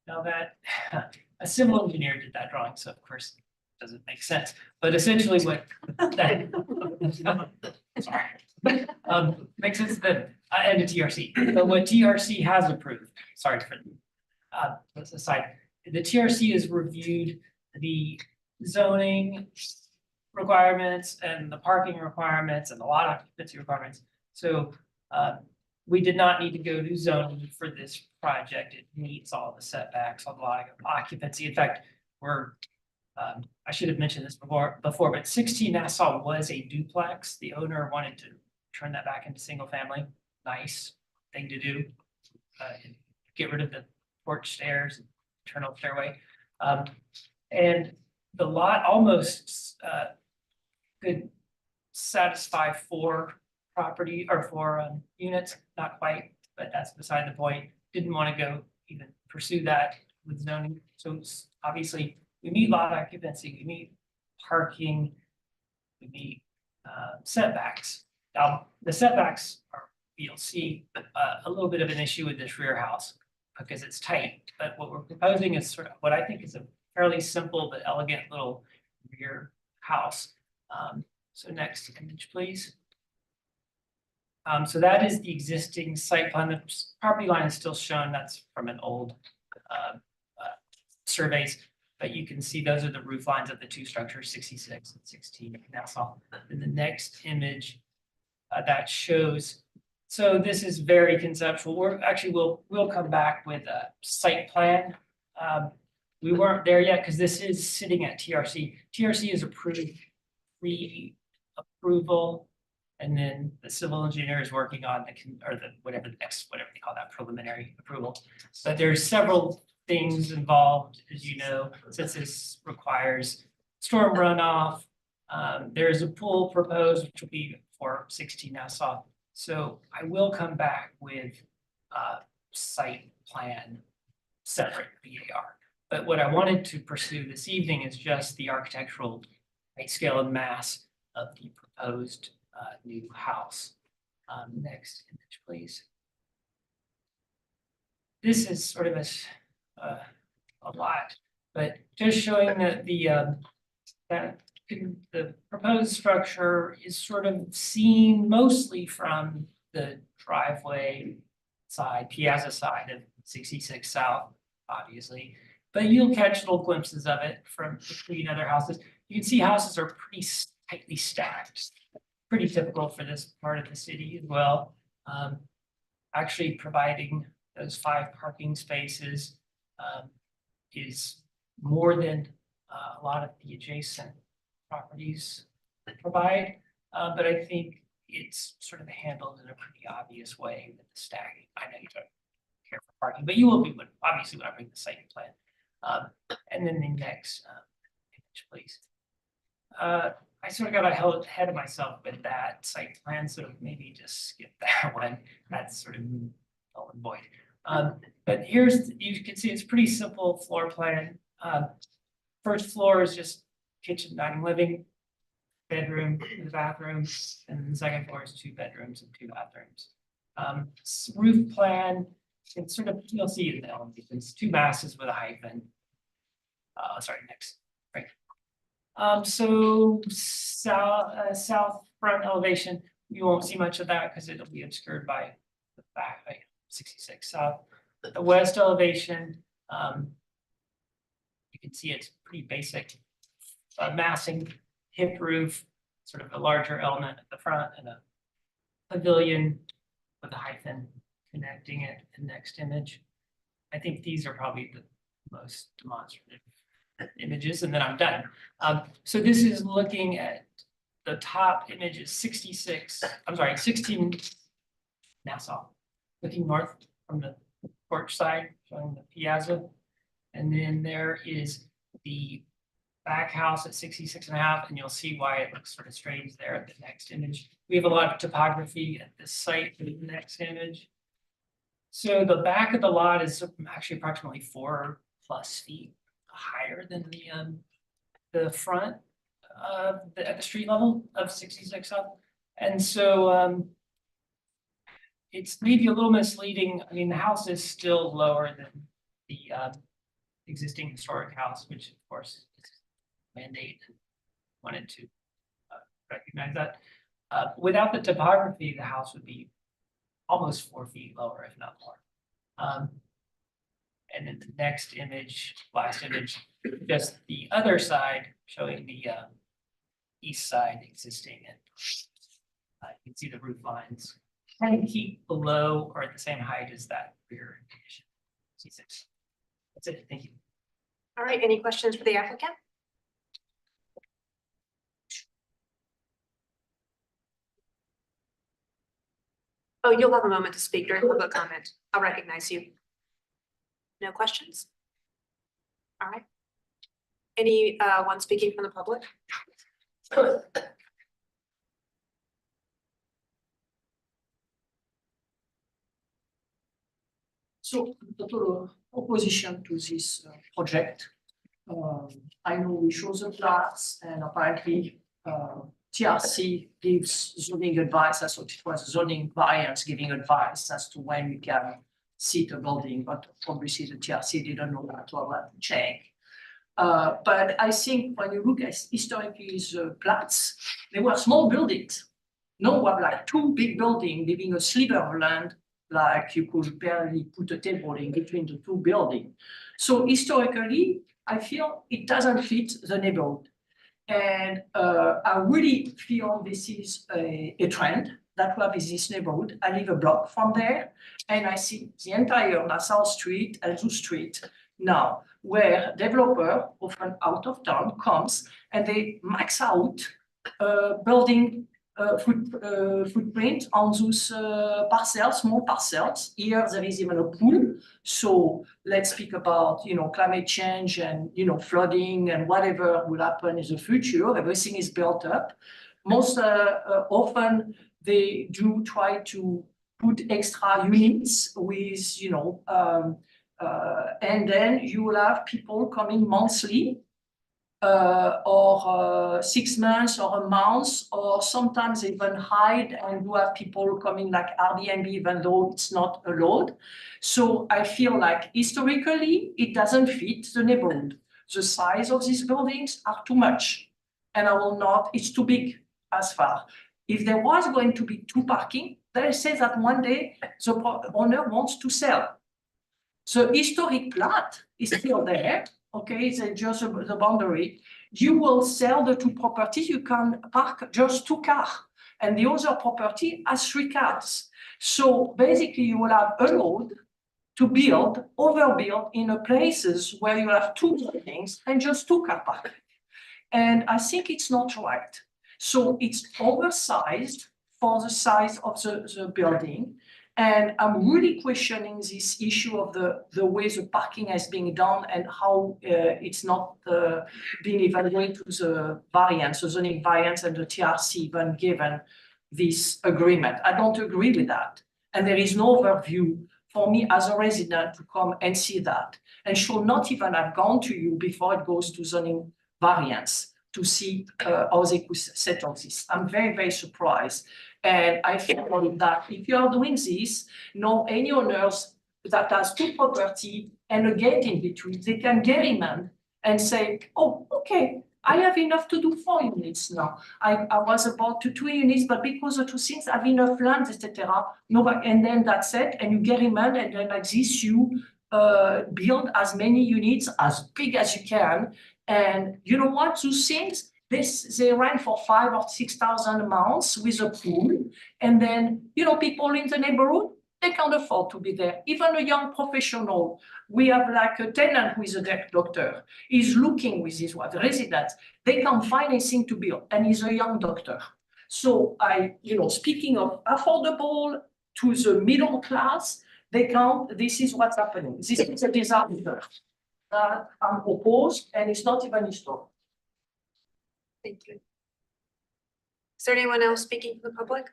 Now that a civil engineer did that drawing, so of course it doesn't make sense. But essentially what that sorry. Makes sense that and the TRC. But what TRC has approved, sorry for this aside, the TRC has reviewed the zoning requirements and the parking requirements and the lot occupancy requirements. So we did not need to go to zoning for this project. It meets all the setbacks, all the lot occupancy. In fact, we're I should have mentioned this before, but 16 Nassau was a duplex. The owner wanted to turn that back into single family. Nice thing to do. Get rid of the porch stairs, internal stairway. And the lot almost could satisfy 4 property or 4 units, not quite, but that's beside the point. Didn't want to go even pursue that with zoning. So obviously we meet lot occupancy, we meet parking, we meet setbacks. Now the setbacks are, you'll see a little bit of an issue with this rear house because it's tight. But what we're proposing is sort of what I think is a fairly simple but elegant little rear house. So next image, please. So that is the existing site plan. The property line is still shown. That's from an old surveys, but you can see those are the roof lines of the 2 structures, 66 and 16. That's all. In the next image that shows. So this is very conceptual. We're actually we'll come back with a site plan. We weren't there yet because this is sitting at TRC. TRC is approved pre-approval, and then the civil engineer is working on whatever they call that preliminary approval. But there's several things involved, as you know, since this requires storm runoff. There's a pool proposed, which will be for 16 Nassau. So I will come back with site plan separate VAR. But what I wanted to pursue this evening is just the architectural height, scale, and mass of the proposed new house. Next image, please. This is sort of a lot, but just showing that the proposed structure is sort of seen mostly from the driveway side, piazza side of 66 South, obviously. But you'll catch little glimpses of it from between other houses. You can see houses are pretty tightly stacked, pretty typical for this part of the city as well. Actually providing those 5 parking spaces is more than a lot of the adjacent properties provide. But I think it's sort of handled in a pretty obvious way with the stacking. I know you don't care for parking, but you will be when, obviously when I bring the site plan. And then the next image, please. I sort of got ahead of myself with that site plan, so maybe just skip that one. That's sort of null and void. But here's, you can see it's pretty simple floor plan. First floor is just kitchen, dining, living, bedroom, the bathroom, and the second floor is 2 bedrooms and 2 bathrooms. Roof plan, it's sort of, you'll see it in the elevations, 2 masses with a hyphen. Sorry, next, right. So south front elevation, you won't see much of that because it'll be obscured by the back, like 66 south. The west elevation, you can see it's pretty basic, massing, hip roof, sort of a larger element at the front, and a pavilion with a hyphen connecting it to the next image. I think these are probably the most demonstrative images, and then I'm done. So this is looking at the top image is 16 Nassau, looking north from the porch side, showing the piazza. And then there is the back house at 66.5, and you'll see why it looks sort of strange there at the next image. We have a lot of topography at this site for the next image. So the back of the lot is actually approximately 4+ feet higher than the front at the street level of 66 up. And so it's maybe a little misleading. I mean, the house is still lower than the existing historic house, which of course is mandate and wanted to recognize that. Without the topography, the house would be almost 4 feet lower, if not more. And then the next image, last image, just the other side showing the east side existing, and you can see the roof lines kind of keep below or at the same height as that rear addition. C6. That's it. Thank you. All right. Any questions for the applicant? Oh, you'll have a moment to speak during public comment. I'll recognize you. No questions? All right. Any one speaking from the public? So total opposition to this project. I know we show the plans, and apparently TRC gives zoning advice. I thought it was zoning variance giving advice as to when we can seat a building, but obviously the TRC didn't know that, well, that change. But I think when you look at historically the plats, they were small buildings. Now we have like 2 big buildings leaving a sliver of land, like you could barely put a table in between the 2 buildings. So historically, I feel it doesn't fit the neighborhood. And I really feel this is a trend that we have in this neighborhood. I live a block from there, and I see the entire Nassau Street and Zoo Street now, where developer, often out of town, comes and they max out building footprint on those parcels, small parcels. Here there is even a pool. So let's speak about, climate change and, flooding and whatever will happen in the future. Everything is built up. Most often they do try to put extra units with, and then you will have people coming monthly or 6 months or a month, or sometimes even hide, and you have people coming like Airbnb, even though it's not allowed. So I feel like historically it doesn't fit the neighborhood. The size of these buildings are too much, and it's too big as far. If there was going to be 2 parking, they say that one day the owner wants to sell. The historic plat is still there. Okay, it's just the boundary. You will sell the 2 properties, you can park just 2 cars, and the other property has 3 cars. So basically you will have allowed to overbuild in places where you have 2 buildings and just 2 car parking. And I think it's not right. So it's oversized for the size of the building. And I'm really questioning this issue of the way the parking is being done and how it's not being evaluated to the variance, the zoning variance and the TRC even given this agreement. I don't agree with that. And there is no overview for me as a resident to come and see that. And should not even have gone to you before it goes to zoning variance to see how they could settle this. I'm very, very surprised. And I feel that if you are doing this, any owners that has two property and a gate in between, they can get in and say, oh, okay, I have enough to do 4 units now. I was about to 2 units, but because the 2 things have enough land, etc. Nobody, and then that's it, and you get in and then like this, you build as many units as big as you can. And you know what? Those things, they rent for 5,000 or 6,000 a month with a pool. And then, people in the neighborhood, they can't afford to be there. Even a young professional, we have like a tenant who is a doctor, he's looking with his wife, residents, they can't find anything to build, and he's a young doctor. So speaking of affordable to the middle class, they can't, this is what's happening. This is a disaster that I'm opposed, and it's not even historical. Thank you. Is there anyone else speaking for the public?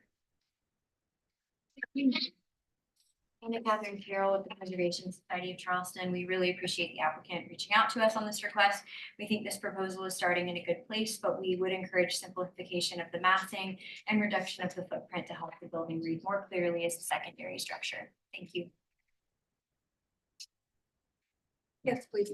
Anna Catherine Carroll with the Preservation Society of Charleston. We really appreciate the applicant reaching out to us on this request. We think this proposal is starting in a good place, but we would encourage simplification of the massing and reduction of the footprint to help the building read more clearly as a secondary structure. Thank you. Yes, please.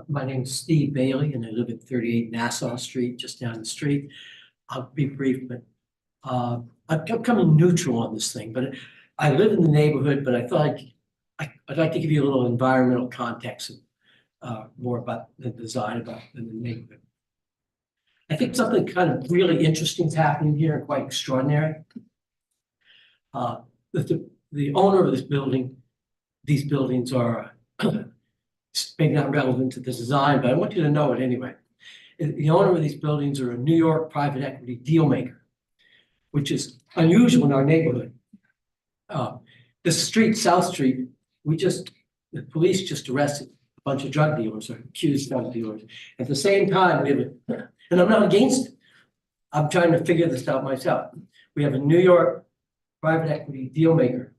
My name is Steve Bailey, and I live at 38 Nassau Street, just down the street. I'll be brief, but I'm coming neutral on this thing, but I live in the neighborhood, but I thought I'd like to give you a little environmental context, more about the design about the neighborhood. I think something kind of really interesting is happening here and quite extraordinary. The owner of this building, these buildings are maybe not relevant to the design, but I want you to know it anyway. The owner of these buildings are a New York private equity deal maker, which is unusual in our neighborhood. The street, South Street, the police just arrested a bunch of drug dealers or accused drug dealers. At the same time, and I'm not against it. I'm trying to figure this out myself. We have a New York private equity deal maker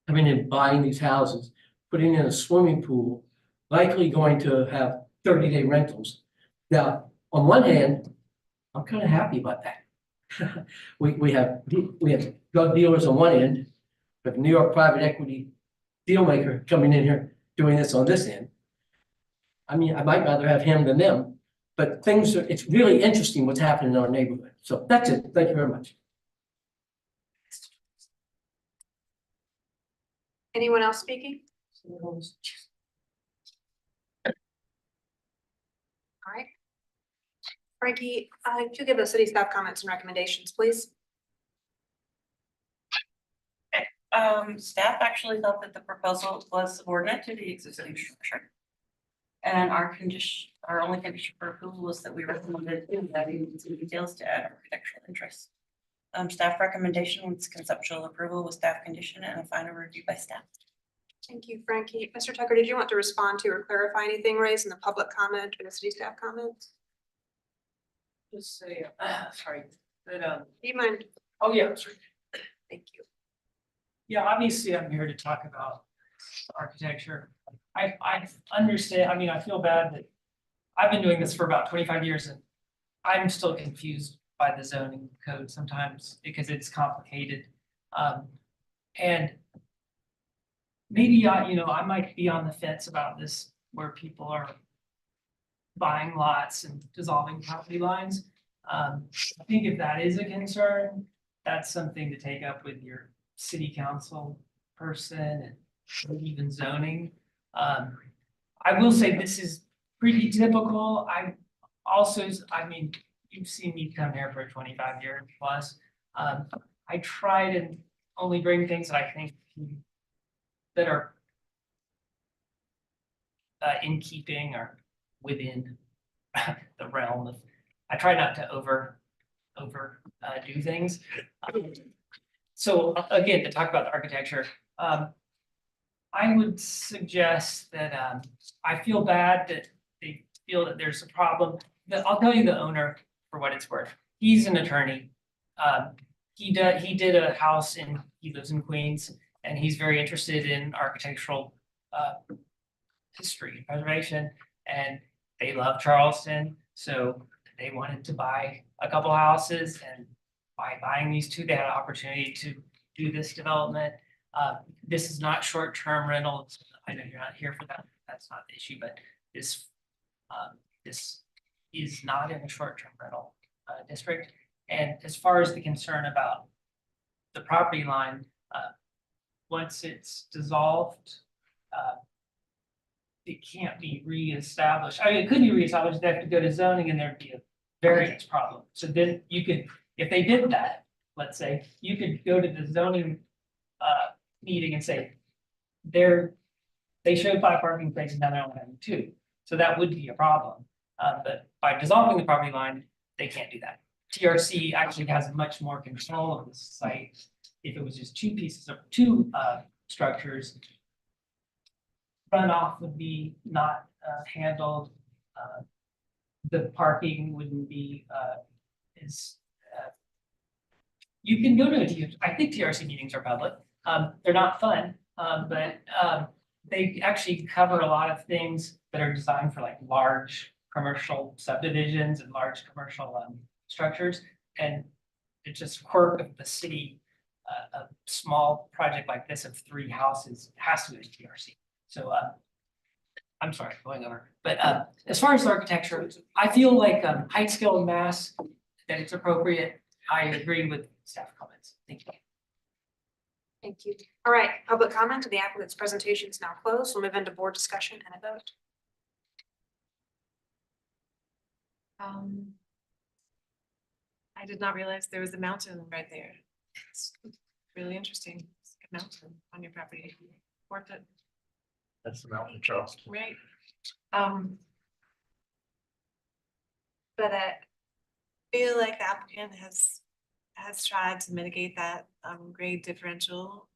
coming in, buying these houses, putting in a swimming pool, likely going to have 30-day rentals. Now, on one hand, I'm kind of happy about that. we have drug dealers on one end, but New York private equity deal maker coming in here doing this on this end. I mean, I might rather have him than them, but it's really interesting what's happening in our neighborhood. So that's it. Thank you very much. Anyone else speaking? All right. Frankie, could you give us city staff comments and recommendations, please? Staff actually felt that the proposal was subordinate to the existing structure. And our only condition for approval was that we recommended adding some details to add architectural interest. Staff recommendation was conceptual approval with staff condition and a final review by staff. Thank you, Frankie. Mr. Tucker, did you want to respond to or clarify anything raised in the public comment or the city staff comments? Just say, sorry, but, Do you mind? oh yeah, sorry. Thank you. Yeah, obviously I'm here to talk about architecture. I understand, I mean, I feel bad that I've been doing this for about 25 years and I'm still confused by the zoning code sometimes because it's complicated. And maybe I might be on the fence about this where people are buying lots and dissolving property lines. I think if that is a concern, that's something to take up with your city council person and even zoning. I will say this is pretty typical. I mean, you've seen me come here for 25 years plus. I try to only bring things that I think that are in keeping or within the realm of, I try not to do things. So again, to talk about the architecture, I would suggest that I feel bad that they feel that there's a problem. I'll tell you the owner for what it's worth. He's an attorney. He did a house he lives in Queens, and he's very interested in architectural history and preservation, and they love Charleston, so they wanted to buy a couple houses, and by buying these two, they had an opportunity to do this development. This is not short-term rentals. I know you're not here for that. That's not the issue, but this is not in a short-term rental district. And as far as the concern about the property line, once it's dissolved, it can't be reestablished. I mean, it could be reestablished. They have to go to zoning, and there'd be a variance problem. So then you could, if they did that, let's say, you could go to the zoning meeting and say, they showed 5 parking spaces, now they're only having 2. So that would be a problem. But by dissolving the property line, they can't do that. TRC actually has much more control of the site. If it was just 2 pieces of 2 structures, runoff would be not handled. The parking wouldn't be you can go to I think TRC meetings are public. They're not fun, but they actually cover a lot of things that are designed for like large commercial subdivisions and large commercial structures. And it's just quirk of the city. A small project like this of 3 houses has to go to TRC. So I'm sorry, going over. But as far as architecture, I feel like height, scale, and mass, that it's appropriate. I agree with staff comments. Thank you. Thank you. All right, public comment to the applicant's presentation is now closed. We'll move into board discussion and a vote. I did not realize there was a mountain right there. It's really interesting. It's a mountain on your property. Worth it. That's the mountain, Charleston. Right. But I feel like the applicant has tried to mitigate that grade differential.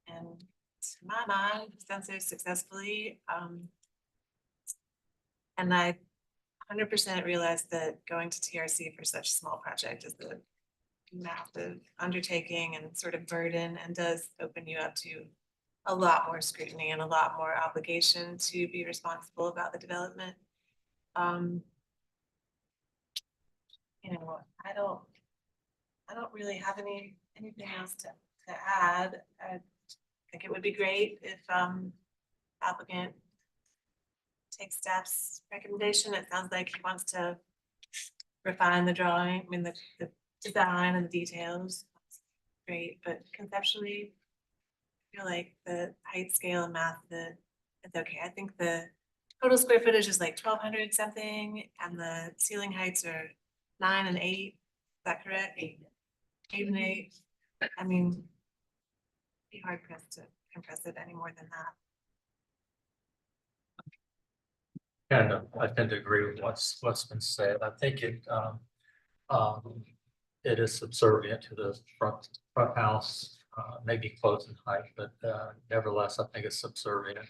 And to my mind, it's done so successfully. And I 100% realize that going to TRC for such a small project is a massive undertaking and sort of burden, and does open you up to a lot more scrutiny and a lot more obligation to be responsible about the development. You know, I don't really have anything else to add. I think it would be great if applicant takes staff's recommendation. It sounds like he wants to refine the drawing, I mean the design and the details. That's great, but conceptually, I feel like the height, scale, and math, it's okay. I think the total square footage is like 1,200 something, and the ceiling heights are 9 and 8. Is that correct? 8 and 8. I mean, be hard pressed to compress it any more than that. And I tend to agree with what's been said. I think it is subservient to the front house, maybe close in height, but nevertheless, I think it's subservient.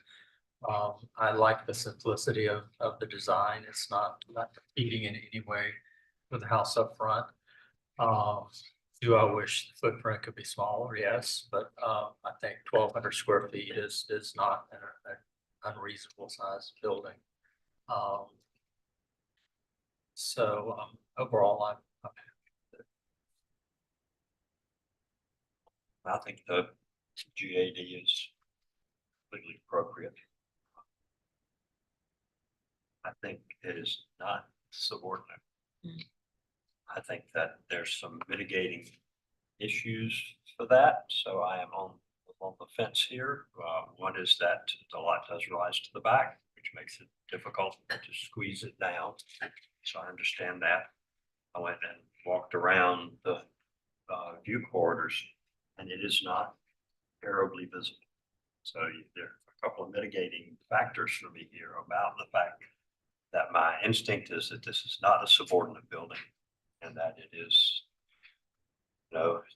I like the simplicity of the design. It's not competing in any way with the house up front. Do I wish the footprint could be smaller? Yes, but I think 1,200 square feet is not an unreasonable size building. So overall, I'm happy with it. I think the GAD is completely appropriate. I think it is not subordinate. I think that there's some mitigating issues for that, so I am on the fence here. One is that the lot does rise to the back, which makes it difficult to squeeze it down. So I understand that. I went and walked around the view corridors, and it is not terribly visible. There are a couple of mitigating factors for me here about the fact that my instinct is that this is not a subordinate building and that it is,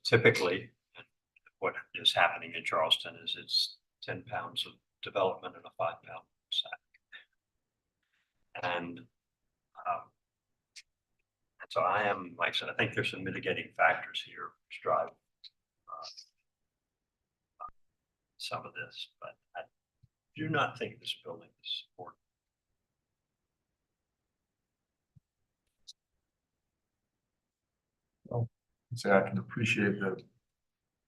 typically what is happening in Charleston is it's 10 pounds of development in a 5-pound sack. And so I am, like I said, I think there's some mitigating factors here which drive some of this, but I do not think this building is supported. Say I can appreciate the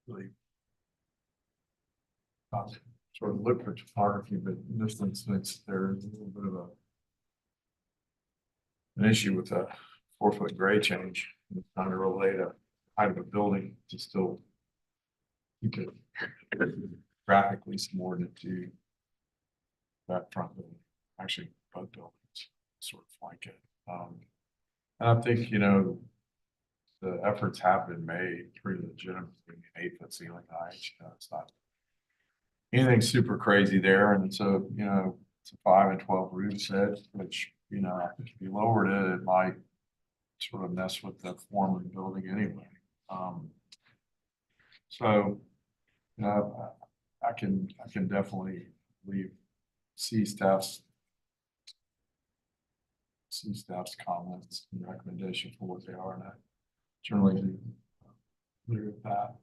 really sort of look for topography, but in this instance, there's a little bit of an issue with a 4-foot grade change. It's trying to relate a height of a building to still keep it graphically subordinate to that front building, actually both buildings sort of like it. And I think, the efforts have been made pretty legitimately, 8-foot ceiling height, it's not anything super crazy there. And so, it's a 5 and 12 roof set, which, I think if you lowered it, it might sort of mess with the form of the building anyway. So, I can definitely see staff's comments and recommendation for what they are, and I generally do agree with that.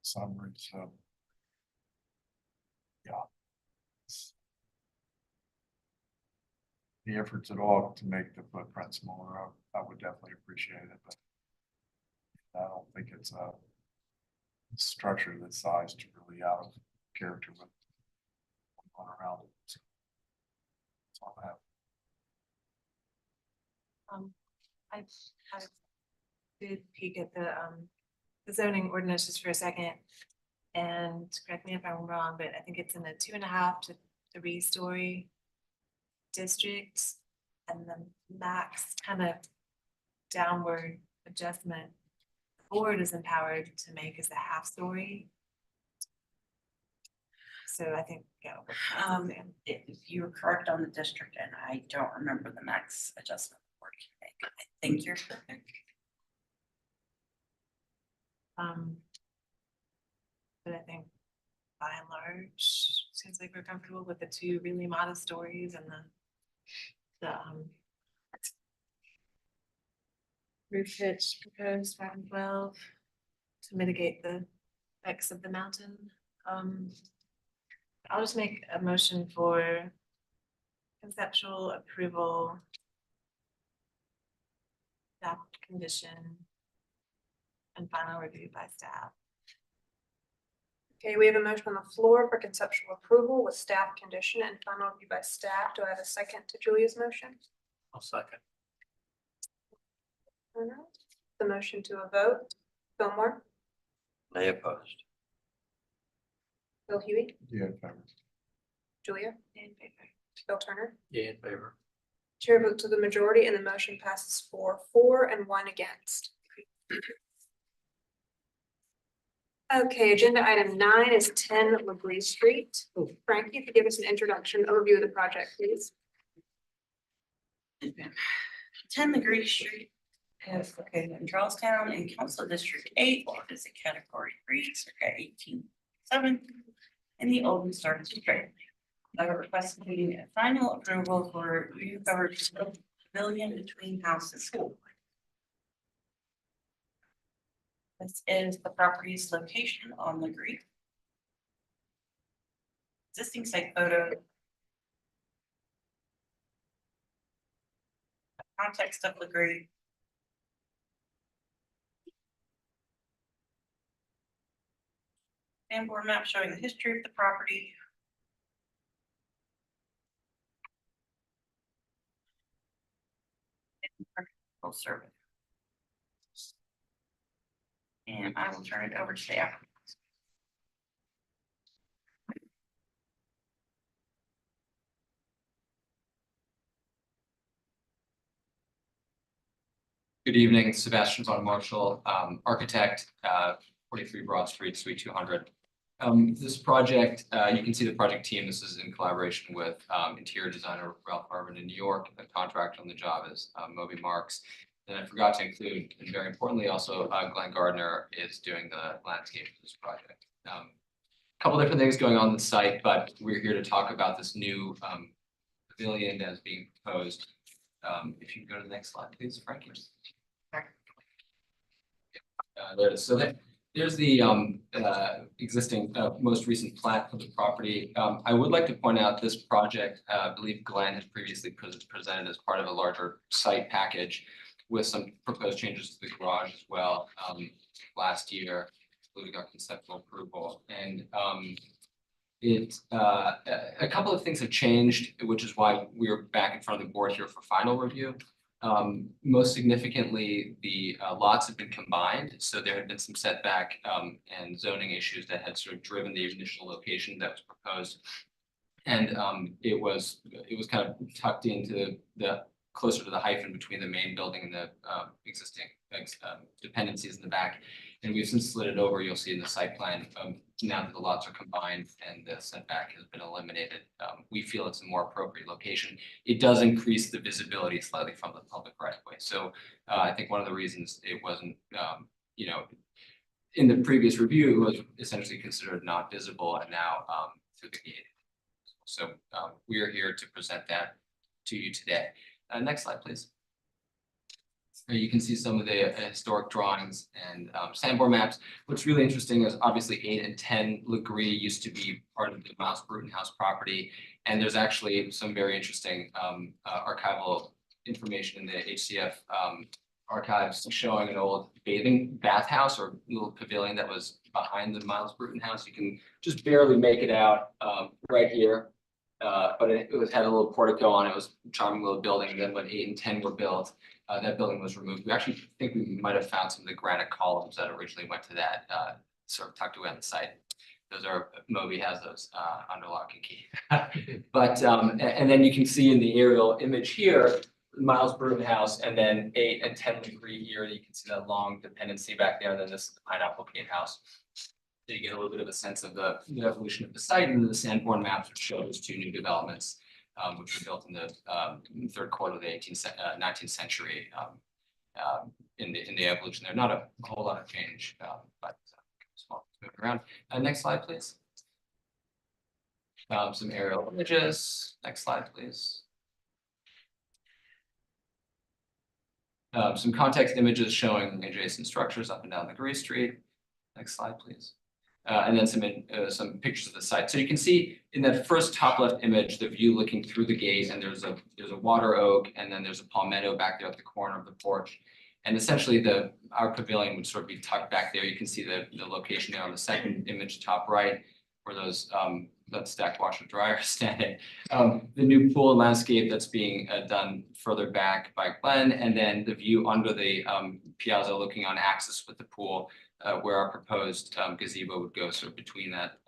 Summary, so yeah. The efforts at all to make the footprint smaller, I would definitely appreciate it, but I don't think it's a structure that's sized really out of character with going around it. So that's all I have. I did peek at the zoning ordinance just for a second. And correct me if I'm wrong, but I think it's in a 2.5 to 3 story district. And the max kind of downward adjustment the board is empowered to make is a 1/2 story. So I think, You're correct on the district, and I don't remember the max adjustment the board can make. I think you're correct. But I think by and large, seems like we're comfortable with the 2 really modest stories and the roof pitch proposed 5 and 12 to mitigate the effects of the mountain. I'll just make a motion for conceptual approval, staff condition, and final review by staff. Okay, we have a motion on the floor for conceptual approval with staff condition and final review by staff. Do I have a second to Julia's motion? I'll second. All right. The motion to a vote. Fillmore, Nay opposed. Bill Huey, Yeah, in favor. Julia, In favor. Bill Turner. Yeah, in favor. Chair votes to the majority and the motion passes 4-4 and 1 against. Okay, agenda item 9 is 10 LeBree Street. Frankie, if you give us an introduction overview of the project, please. 10 Legree Street is located in Charlestown in Council District 8, it is a category 3, circa 18.7 in the Olden Star District. I request a final approval for review coverage pavilion between houses. This is the property's location on Legree. Existing site photo. Context of Legree. Board map showing the history of the property. And survey. And I will turn it over to the applicant. Good evening, Sebastian Von Marshall, architect. 43 Broad Street, Suite 200. This project, you can see the project team. This is in collaboration with interior designer Ralph Harvin in New York. The contractor on the job is Moby Marks. And I forgot to include, and very importantly, also Glenn Gardner is doing the landscape for this project. A couple different things going on the site, but we're here to talk about this new pavilion that is being proposed. If you can go to the next slide, please, Frankie. There it is. So there's the existing most recent plat for the property. I would like to point out this project, I believe Glenn has previously presented as part of a larger site package with some proposed changes to the garage as well last year, including our conceptual approval. And a couple of things have changed, which is why we're back in front of the board here for final review. Most significantly, the lots have been combined, so there had been some setback and zoning issues that had sort of driven the initial location that was proposed, and it was kind of tucked into the closer to the hyphen between the main building and the existing dependencies in the back. And we've since slid it over. You'll see in the site plan now that the lots are combined and the setback has been eliminated. We feel it's a more appropriate location. It does increase the visibility slightly from the public right of way. So I think one of the reasons it wasn't, in the previous review, it was essentially considered not visible, and now through the gate. So we are here to present that to you today. Next slide, please. You can see some of the historic drawings and sandboard maps. What's really interesting is obviously 8 and 10 Legree used to be part of the Miles Bruton House property. And there's actually some very interesting archival information in the HCF archives showing an old bathing bathhouse or little pavilion that was behind the Miles Bruton House. You can just barely make it out right here. But it had a little portico on it. It was a charming little building. And then when 8 and 10 were built, that building was removed. We actually think we might have found some of the granite columns that originally went to that, sort of tucked away on the site. Those are, Moby has those under lock and key. But, and then you can see in the aerial image here, Miles Bruton House, and then 8 and 10 Legree here. You can see that long dependency back there. And then this is the Pineapple Gate House. So you get a little bit of a sense of the evolution of the site, and the Sanborn maps which show those 2 new developments, which were built in the third quarter of the 19th century. In the evolution, there not a whole lot of change, but small moving around. Next slide, please. Some aerial images. Next slide, please. Some context images showing adjacent structures up and down Legree Street. Next slide, please. And then some pictures of the site. So you can see in that first top left image, the view looking through the gate, and there's a water oak, and then there's a palmetto back there at the corner of the porch. And essentially our pavilion would sort of be tucked back there. You can see the location there on the second image, top right, where those that stacked washer dryer is standing. The new pool and landscape that's being done further back by Glenn, and then the view under the piazza looking on axis with the pool. Where our proposed gazebo would go, sort of between that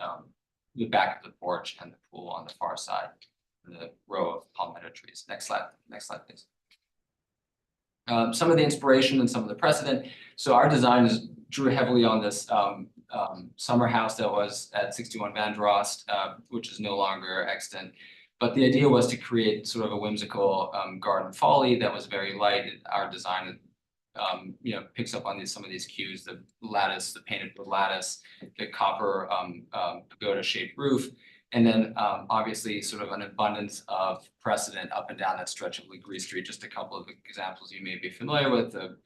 the back of the porch and the pool on the far side, the row of palmetto trees. Next slide, please. Some of the inspiration and some of the precedent. So our design drew heavily on this summer house that was at 61 Van Drost, which is no longer extant. But the idea was to create sort of a whimsical garden folly that was very light. Our design picks up on some of these cues, the lattice, the painted wood lattice, the copper pagoda shaped roof, and then obviously sort of an abundance of precedent up and down that stretch of Legree Street. Just a couple of examples you may be familiar with, the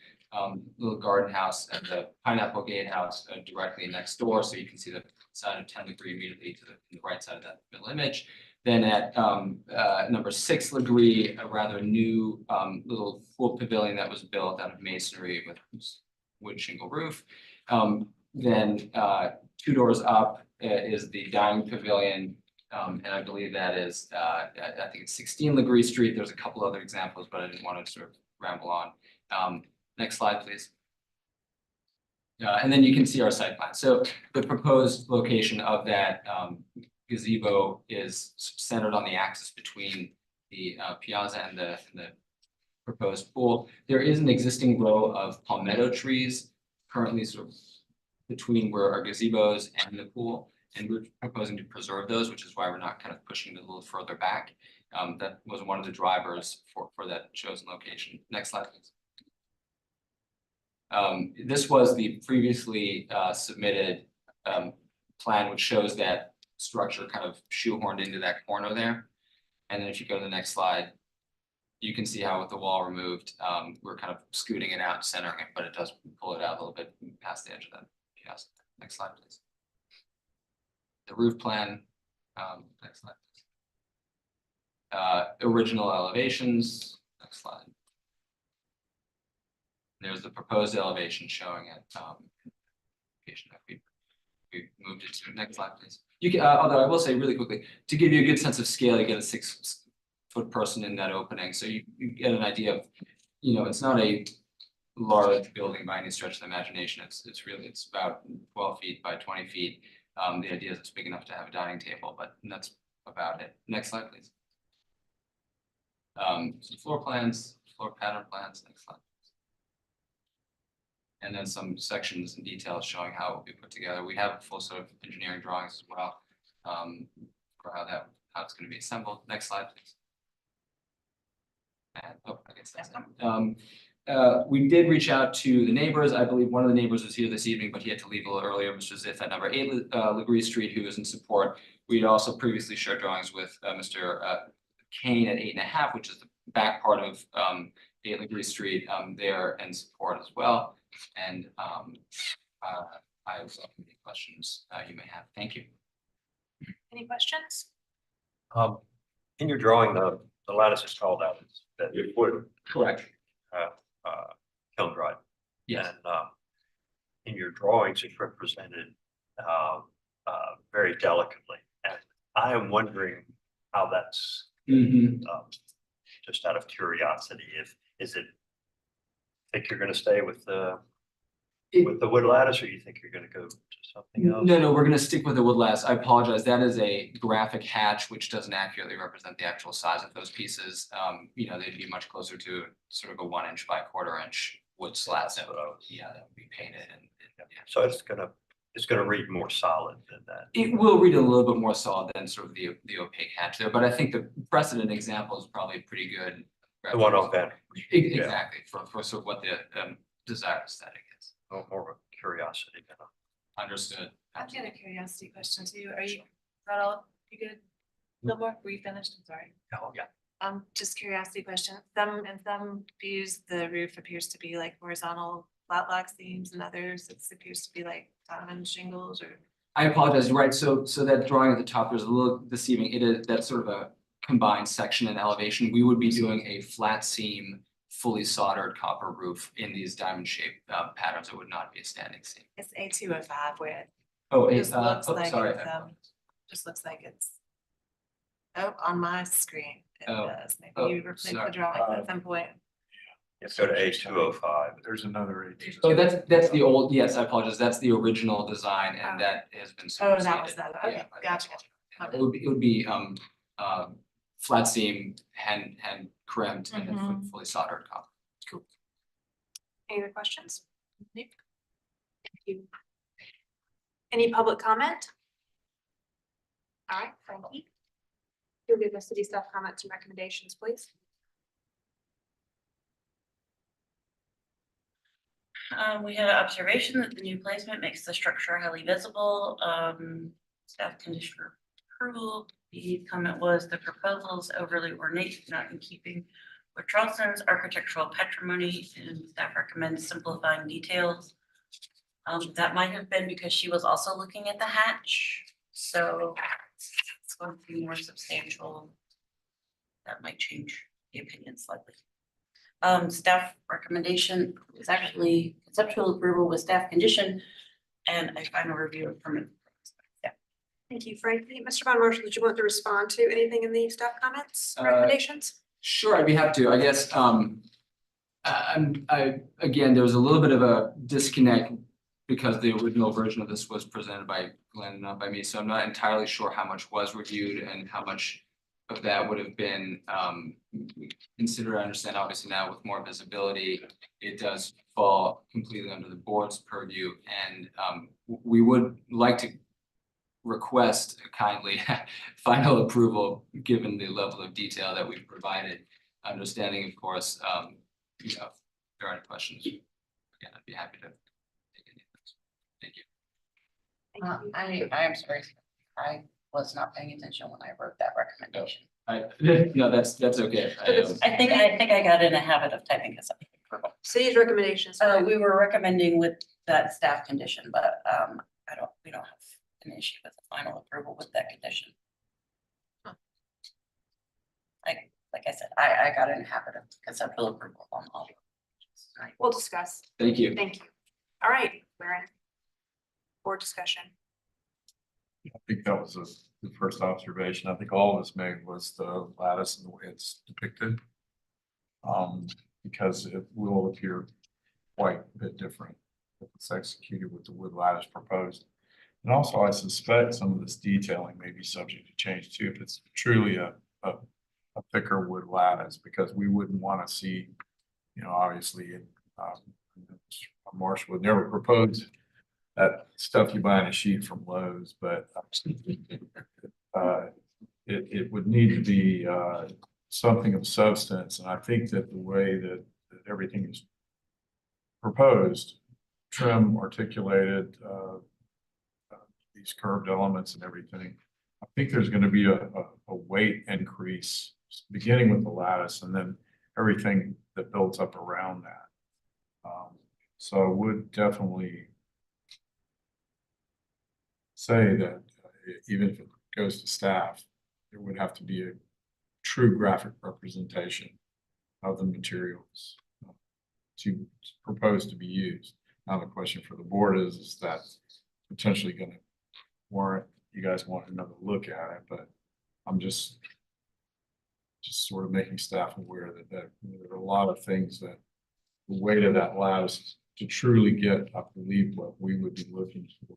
little garden house and the Pineapple Gate House directly next door. So you can see the side of 10 Legree immediately to the right side of that middle image. Then at number 6 Legree, a rather new little pool pavilion that was built out of masonry with wood shingle roof. Then 2 doors up is the dining pavilion, and I believe that is, I think it's 16 Legree Street. There's a couple other examples, but I didn't want to sort of ramble on. Next slide, please. And then you can see our site plan. So the proposed location of that gazebo is centered on the axis between the piazza and the proposed pool. There is an existing row of palmetto trees currently sort of between where our gazebos and the pool. And we're proposing to preserve those, which is why we're not kind of pushing it a little further back. That was one of the drivers for that chosen location. Next slide, please. This was the previously submitted plan, which shows that structure kind of shoehorned into that corner there. And then if you go to the next slide, you can see how with the wall removed, we're kind of scooting it out, centering it, but it does pull it out a little bit past the edge of that. Yes. Next slide, please. The roof plan. Next slide, please. Original elevations. Next slide. There's the proposed elevation showing it. Location that we moved it to. Next slide, please. You can, although I will say really quickly, to give you a good sense of scale, you get a 6-foot person in that opening. So you get an idea of, it's not a large building by any stretch of the imagination. It's about 12 feet by 20 feet. The idea is it's big enough to have a dining table, but that's about it. Next slide, please. Some floor plans, floor pattern plans. Next slide. And then some sections and details showing how it will be put together. We have a full set of engineering drawings as well for how it's going to be assembled. Next slide, please. And, I guess that's it. We did reach out to the neighbors. I believe one of the neighbors was here this evening, but he had to leave a little earlier, Mr. Ziff at number 8 Legree Street, who is in support. We had also previously shared drawings with Mr. Kane at 8.5, which is the back part of 8 Legree Street, there in support as well. And I welcome any questions you may have. Thank you. Any questions? In your drawing, the lattice is called out, that it would. Correct. Kiln dried. Yes. And in your drawings, it's represented very delicately. And I am wondering how that's, just out of curiosity, think you're going to stay with the wood lattice, or you think you're going to go to something else? No, we're going to stick with the wood lattice. I apologize. That is a graphic hatch, which doesn't accurately represent the actual size of those pieces. They'd be much closer to sort of a 1 inch by 1/4 inch wood slat. That would be painted. So it's going to read more solid than that. It will read a little bit more solid than sort of the opaque hatch there, but I think the precedent example is probably pretty good. The one on Banner. Exactly, for sort of what the desired aesthetic is. More of a curiosity. Understood. I've got a curiosity question too. Is that all? You good? No more? Were you finished? I'm sorry. Oh, yeah. Just curiosity question. In some views, the roof appears to be like horizontal flat box beams, and others it appears to be like diamond shingles or. I apologize. Right. So that drawing at the top, there's a little deceiving. It is that's sort of a combined section and elevation. We would be doing a flat seam, fully soldered copper roof in these diamond shaped patterns. It would not be a standing seam. It's A205 where it Oh, just looks like sorry. it's just looks like it's. Oh, on my screen it does. Maybe you replace the drawing at some point. Let's go to A205. There's another A205. Oh, that's the old. Yes, I apologize. That's the original design, and that has been. Oh, that was that. Okay, Yeah. gotcha. It would be flat seam, hand crimped, and then fully soldered copper. Cool. Any other questions? Thank you. Any public comment? All right, thank you. You'll give the city staff comments and recommendations, please. We had an observation that the new placement makes the structure highly visible. Staff conditioner approval. The comment was the proposal is overly ornate, not in keeping with Charleston's architectural patrimony, and staff recommends simplifying details. That might have been because she was also looking at the hatch, so it's going to be more substantial. That might change the opinion slightly. Staff recommendation is actually conceptual approval with staff condition and a final review of permit. Yeah. Thank you, Frank. Mr. Von Marshall, did you want to respond to anything in the staff comments, recommendations? Sure, I'd be happy to. I guess again, there was a little bit of a disconnect because the original version of this was presented by Glenn and not by me, so I'm not entirely sure how much was reviewed and how much of that would have been, consider, I understand, obviously now with more visibility, it does fall completely under the board's purview, and, we would like to request kindly final approval, given the level of detail that we've provided. Understanding, of course, if there are any questions, again, I'd be happy to take any of those. Thank you. I am sorry, I was not paying attention when I wrote that recommendation. No, that's okay. I think I got in a habit of typing this up. City's recommendations. We were recommending with that staff condition, but we don't have an issue with the final approval with that condition. Like I said, I got in a habit of conceptual approval on all. We'll discuss. Thank you. Thank you. All right, we're in board discussion. I think that was the first observation I think all of us made was the lattice and the way it's depicted. Because it will appear quite a bit different if it's executed with the wood lattice proposed. And also, I suspect some of this detailing may be subject to change too, if it's truly a thicker wood lattice, because we wouldn't want to see, obviously, Marshall would never propose that stuff you buy in a sheet from Lowe's, but it would need to be something of substance. And I think that the way that everything is proposed, trim, articulated, these curved elements and everything, I think there's going to be a weight increase beginning with the lattice and then everything that builds up around that. So I would definitely say that even if it goes to staff, there would have to be a true graphic representation of the materials to propose to be used. Now the question for the board is that potentially going to warrant you guys want another look at it, but I'm just sort of making staff aware that there are a lot of things that the weight of that lattice to truly get, I believe, what we would be looking for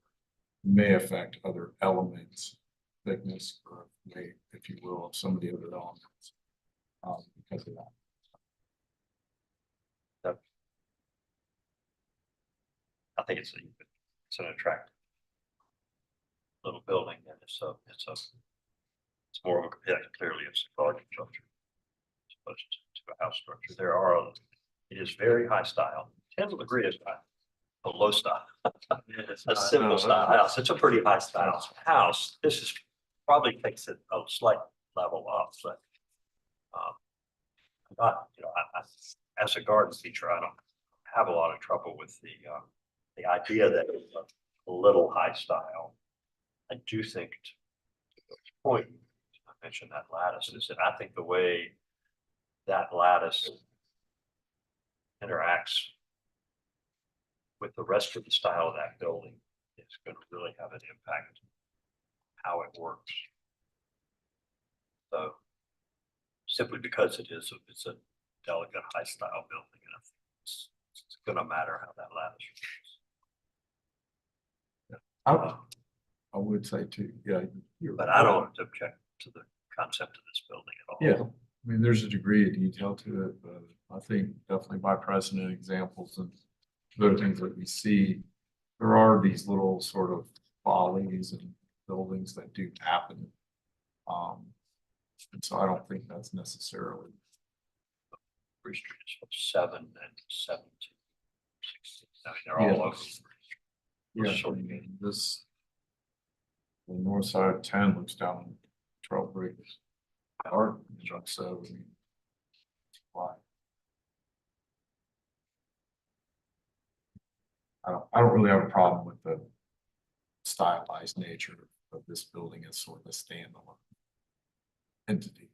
may affect other elements, thickness or weight, if you will, of some of the other elements because of that. I think it's an attractive little building, and it's more of a, clearly it's a garden structure as opposed to a house structure. It is very high style. 10 will agree is a low style, a simple style house. It's a pretty high style house. This is probably takes it a slight level up, but not, as a garden feature, I don't have a lot of trouble with the idea that it's a little high style. I do think, to the point I mentioned that lattice, is that I think the way that lattice interacts with the rest of the style of that building is going to really have an impact on how it works. So simply because it's a delicate high style building, and I think it's going to matter how that lattice works. I would say too, yeah. But I don't object to the concept of this building at all. Yeah, I mean, there's a degree of detail to it, but I think definitely by precedent examples and other things that we see, there are these little sort of follies and buildings that do happen. And so I don't think that's necessarily. Free Street is from 7 and 17, 16. I mean, they're all over. Yeah, this. The north side of 10 looks down 12 bricks. Art, so I mean, why? I don't really have a problem with the stylized nature of this building as sort of a standalone entity.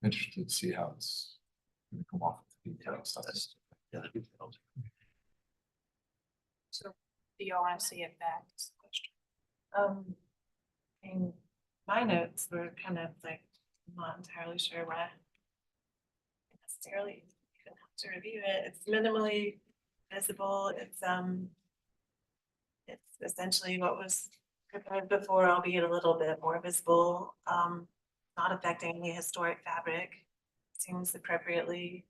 Interested to see how it's going to come off with the details. Yeah, the details. So do y'all want to see it back? Is the question. In my notes were kind of like, I'm not entirely sure why necessarily even have to review it. It's minimally visible. It's essentially what was proposed before, albeit a little bit more visible. not affecting any historic fabric. Seems appropriately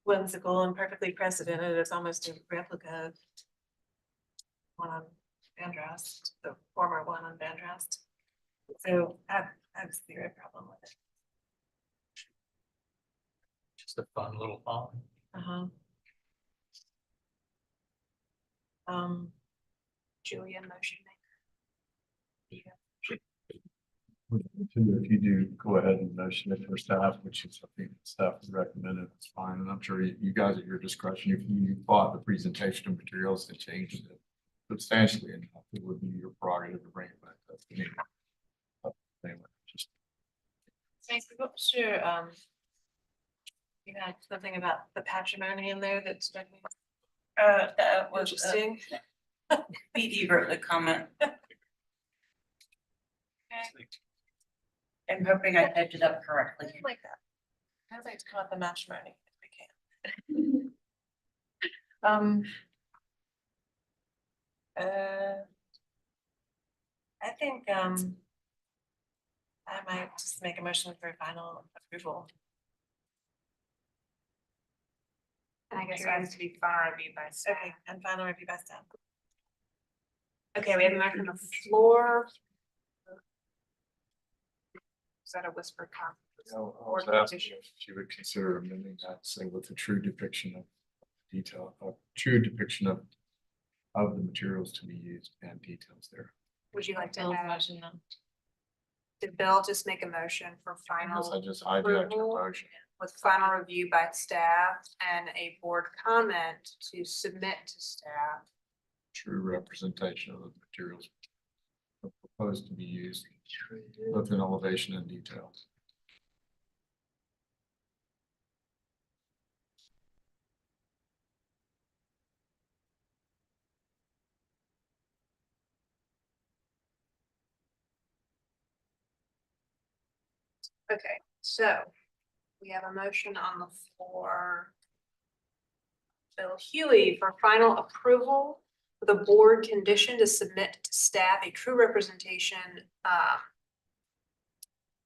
whimsical and perfectly precedented. It's almost a replica of one on Van Drast, the former one on Van Drast. So I have zero problem with it. Just a fun little font. Julia, motion maker. If you do go ahead and motion it for staff, which is, I think staff would recommend it, it's fine. And I'm sure you guys at your discretion, if you thought the presentation of materials had changed it substantially enough, it would be your prerogative to bring it back. That's the meeting. Anyway, just What was your, you had something about the patrimony in there that struck me That was, interesting. BD wrote the comment. I'm hoping I typed it up correctly. I like that. I'd like to call it the matrimony if we can. I think, I might just make a motion for final approval. And I guess it has to be final review by staff. Okay, and final review by staff. Okay, we have a motion on the floor. Is that a whispered comment? I was asking if you would consider amending that, say with a true depiction of detail, a true depiction of the materials to be used and details there. Would you like to Bill's add, motion now. did Bill just make a motion for I final just hijacked your approval motion. with final review by staff and a board comment to submit to staff? True representation of the materials proposed to be used, both in elevation and details. Okay, so we have a motion on the floor. Bill Huey for final approval, with a board condition to submit to staff a true representation,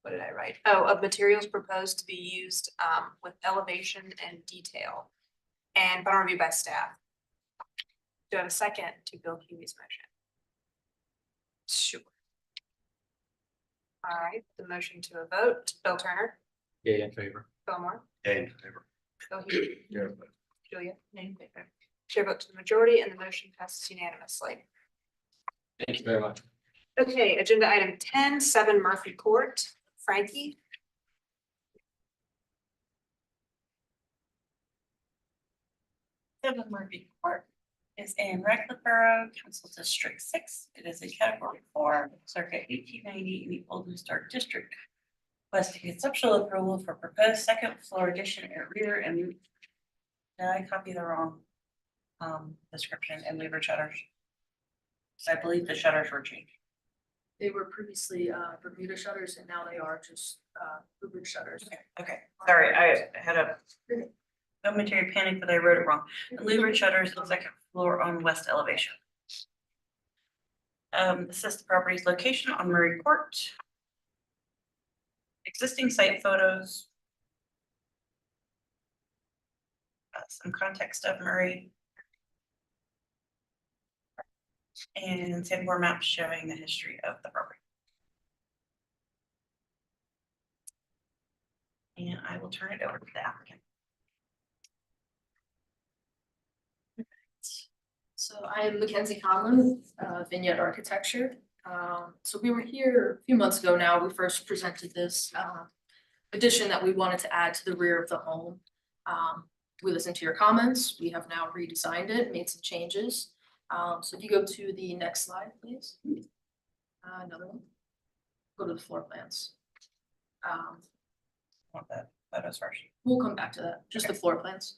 what did I write? Oh, of materials proposed to be used, with elevation and detail. And final review by staff. Do I have a second to Bill Huey's motion? Sure. All right, the motion to a vote, Bill Turner, Yeah, in favor. Bill Moore, Yeah, in favor. Bill Huey, Yeah, Julia. Chair vote to the majority and the motion passes unanimously. Thank you very much. Okay, agenda item 10, 7 Murphy Court, Frankie. 7 Murphy Court is in Radcliffe Borough, Council District 6. It is a category 4, circa 1890 in the Old Historic District. Requesting conceptual approval for proposed second floor addition at rear and did I copy the wrong description and lever shutters? So I believe the shutters were changed. They were previously Bermuda shutters and now they are just louvered shutters. Okay, sorry, I had a momentary panic, but I wrote it wrong. The louvered shutters on the second floor on west elevation. This is the property's location on Murray Court. Existing site photos. Some context of Murray. And Sanborn maps showing the history of the property. And I will turn it over to the applicant. So I am Mackenzie Conlon, Vignette Architecture. So we were here a few months ago now. We first presented this addition that we wanted to add to the rear of the home. We listened to your comments. We have now redesigned it, made some changes. So if you go to the next slide, please. Another one. Go to the floor plans. Want that photos first. We'll come back to that, just the floor plans.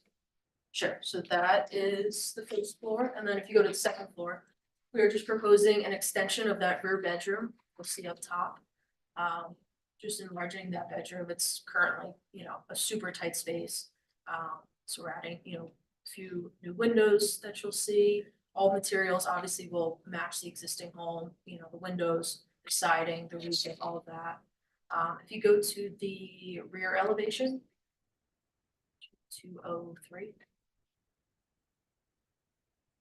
Sure, so that is the first floor, and then if you go to the second floor, we are just proposing an extension of that rear bedroom, we'll see up top. Just enlarging that bedroom, it's currently, a super tight space. So we're adding, a few new windows that you'll see. All materials obviously will match the existing home, the windows, the siding, the roofing, all of that. If you go to the rear elevation, 203.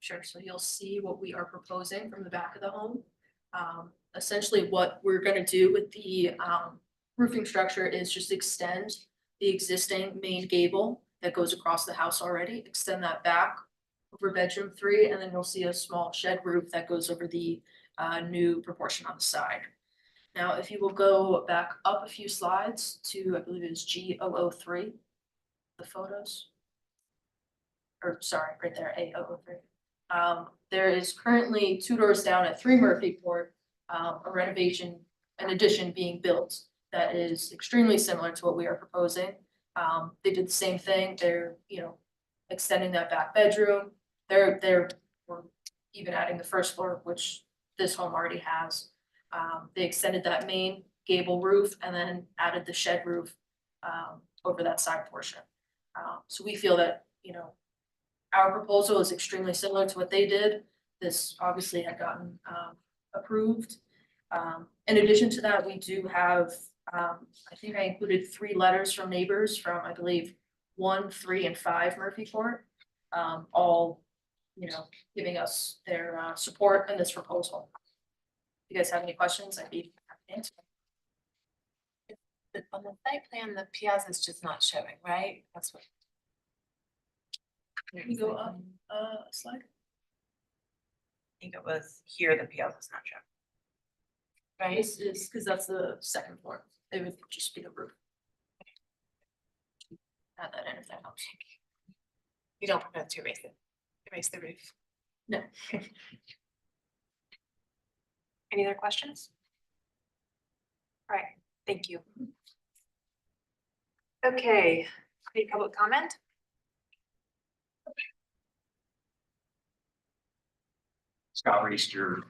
Sure, so you'll see what we are proposing from the back of the home. Essentially what we're gonna do with the roofing structure is just extend the existing main gable that goes across the house already, extend that back over bedroom 3, and then you'll see a small shed roof that goes over the new proportion on the side. Now, if you will go back up a few slides to, I believe it's G003, the photos. Or sorry, right there, A003. There is currently 2 doors down at 3 Murphy Court, a renovation, an addition being built that is extremely similar to what we are proposing. They did the same thing. They're, extending that back bedroom. We're even adding the first floor, which this home already has. They extended that main gable roof and then added the shed roof over that side portion. So we feel that, our proposal is extremely similar to what they did. This obviously had gotten approved. In addition to that, we do have, I think I included 3 letters from neighbors from, I believe, 1, 3, and 5 Murphy Court, all, giving us their support in this proposal. If you guys have any questions, I'd be happy to answer. On the site plan, the piazza is just not showing, right? That's what. Can you go up a slide? I think it was here, the piazza's not shown. Right, this is because that's the 2nd floor. It would just be the roof. Add that in if that helps. You don't propose to erase the roof. No. Any other questions? All right, thank you. Okay, any public comment? Scott Reister,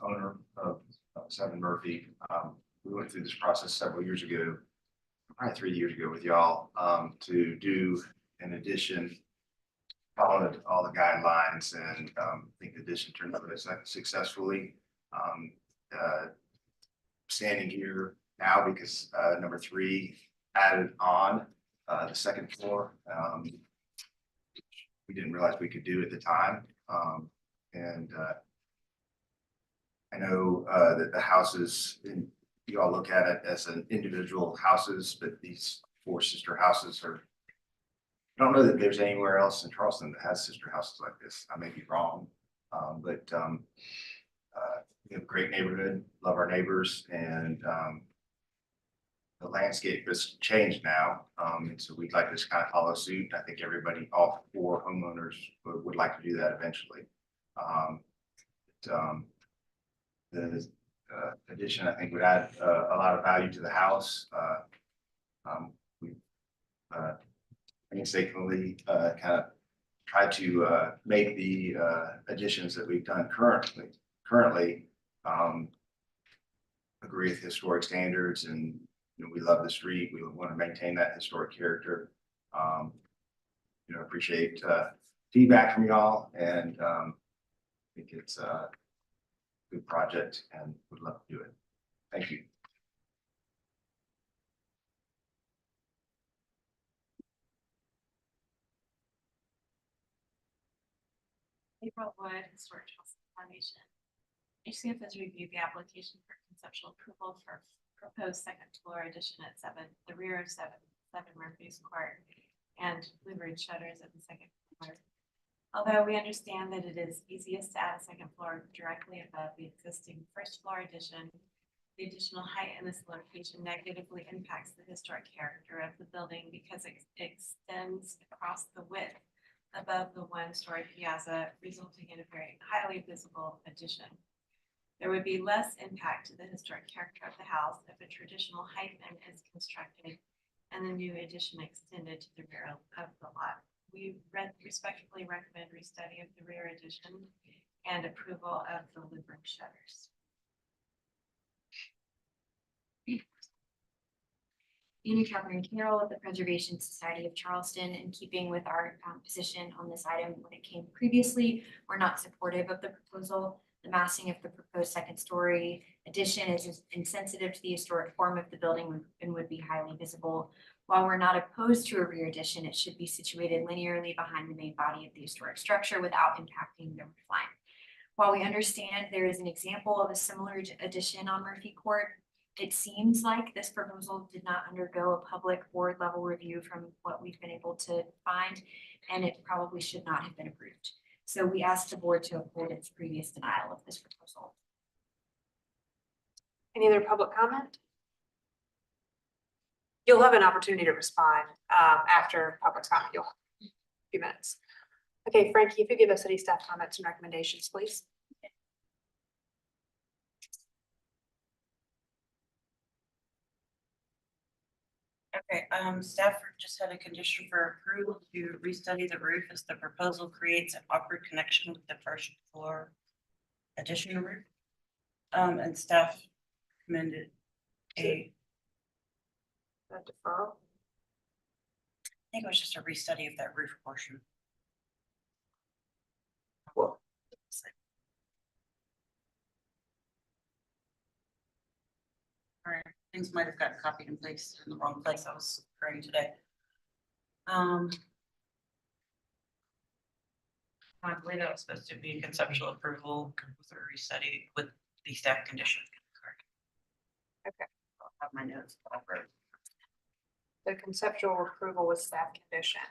owner of 7 Murphy. We went through this process several years ago, probably 3 years ago with y'all, to do an addition. Followed all the guidelines and I think the addition turned out successfully. Standing here now because number 3 added on the 2nd floor. We didn't realize we could do at the time. I know that the houses, you all look at it as an individual houses, but these 4 sister houses are, I don't know that there's anywhere else in Charleston that has sister houses like this. I may be wrong, but we have a great neighborhood, love our neighbors, and the landscape has changed now. And so we'd like to kind of follow suit. I think everybody, all 4 homeowners would like to do that eventually. The addition, I think, would add a lot of value to the house. We painstakingly kind of try to make the additions that we've done currently agree with historic standards, and we love the street. We want to maintain that historic character. Appreciate feedback from y'all, and I think it's a good project and would love to do it. Thank you. April Wood, Historic Charleston Foundation. HCF has reviewed the application for conceptual approval for proposed 2nd floor addition at the rear of 7 Murphy's Court and louvered shutters at the 2nd floor. Although we understand that it is easiest to add a 2nd floor directly above the existing 1st floor addition, the additional height in this location negatively impacts the historic character of the building because it extends across the width above the 1-story piazza, resulting in a very highly visible addition. There would be less impact to the historic character of the house if a traditional hyphen is constructed and the new addition extended to the rear of the lot. We respectfully recommend restudy of the rear addition and approval of the louvered shutters. Catherine Carroll of the Preservation Society of Charleston. In keeping with our position on this item when it came previously, we're not supportive of the proposal. The massing of the proposed second story addition is insensitive to the historic form of the building and would be highly visible. While we're not opposed to a rear addition, it should be situated linearly behind the main body of the historic structure without impacting the roof line. While we understand there is an example of a similar addition on Murphy Court, it seems like this proposal did not undergo a public board level review from what we've been able to find, and it probably should not have been approved. So we asked the board to uphold its previous denial of this proposal. Any other public comment? You'll have an opportunity to respond after public comment. You'll have a few minutes. Okay, Frankie, if you give us city staff comments and recommendations, please. Okay, staff just had a condition for approval to restudy the roof as the proposal creates an awkward connection with the first floor addition roof. And staff recommended a deferral. I think it was just a restudy of that roof portion. Cool. All right, things might have gotten copied and pasted in the wrong place. I was referring today. I believe that was supposed to be conceptual approval with a restudy with the staff condition. Okay. I'll have my notes. The conceptual approval with staff condition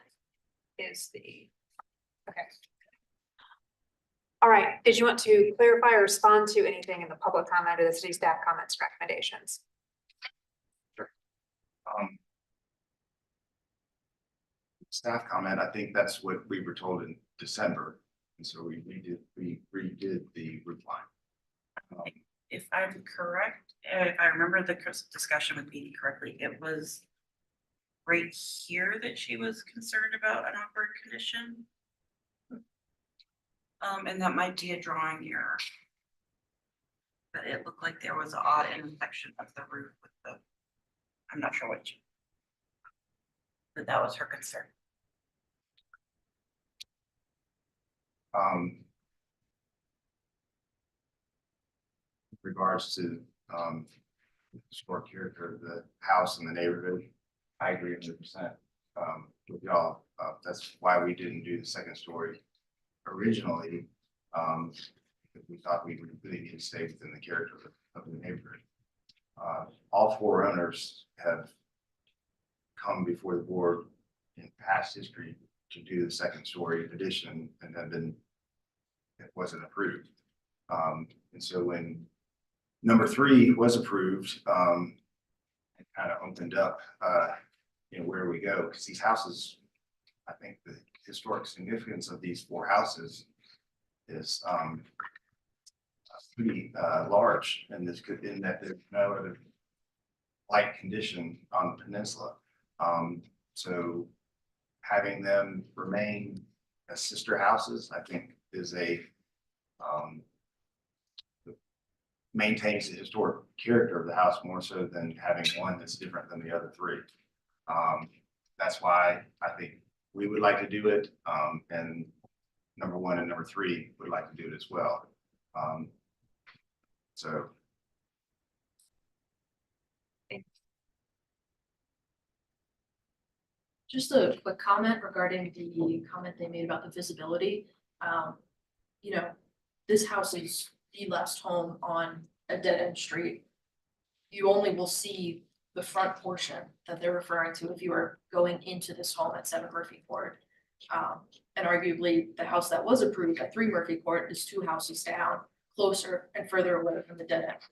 is the, okay. All right, did you want to clarify or respond to anything in the public comment or the city staff comments recommendations? Staff comment, I think that's what we were told in December. And so we redid the roof line. If I'm correct, if I remember the discussion with Petey correctly, it was right here that she was concerned about an awkward condition. And that might be a drawing error. But it looked like there was an odd intersection of the roof with the, I'm not sure which. But that was her concern. With regards to historic character of the house and the neighborhood, I agree 100% with y'all. That's why we didn't do the second story originally, because we thought we would really need to stay within the character of the neighborhood. All four owners have come before the board in past history to do the second story addition, and then it wasn't approved. And so when number 3 was approved, it kind of opened up, where we go, because these houses, I think the historic significance of these 4 houses is pretty large, and this could, in that there's no other like condition on the peninsula. So having them remain as sister houses, I think is a maintains the historic character of the house more so than having one that's different than the other 3. That's why I think we would like to do it, and number 1 and number 3 would like to do it as well. So. Just a quick comment regarding the comment they made about the visibility. This house is the last home on a dead end street. You only will see the front portion that they're referring to if you are going into this home at 7 Murphy Court. And arguably the house that was approved at 3 Murphy Court is 2 houses down, closer and further away from the dead end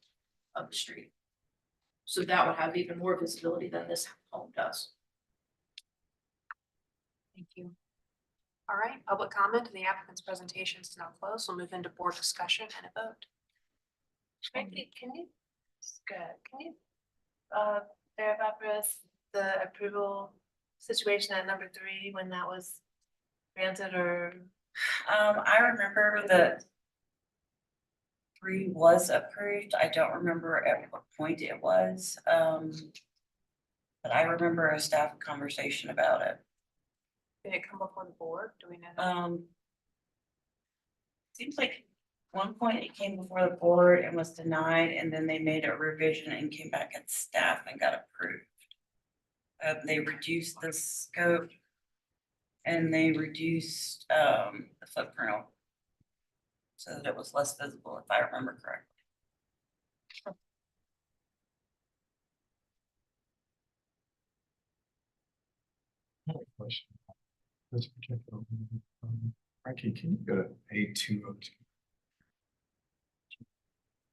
of the street. So that would have even more visibility than this home does. Thank you. All right, public comment and the applicant's presentation is now closed. We'll move into board discussion and a vote. Frankie, can you verify for us the approval situation at number 3 when that was granted, or? I remember that 3 was approved. I don't remember at what point it was. But I remember a staff conversation about it. Did it come before the board? Do we know that? Seems like one point it came before the board and was denied, and then they made a revision and came back at staff and got approved. They reduced the scope and they reduced, the footprint so that it was less visible, if I remember correctly. Question. This particular, Frankie, can you go to A202?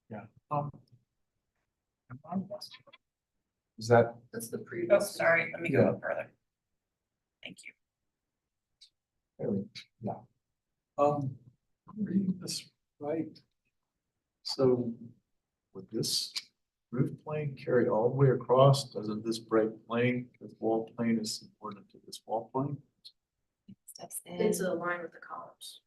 Yeah. Is that? That's the previous. Oh, sorry, let me go up further. Thank you. There we go. Yeah. I'm reading this right. So would this roof plane carry all the way across? Doesn't this break plane, because wall plane is subordinate to this wall plane? It's aligned with the columns.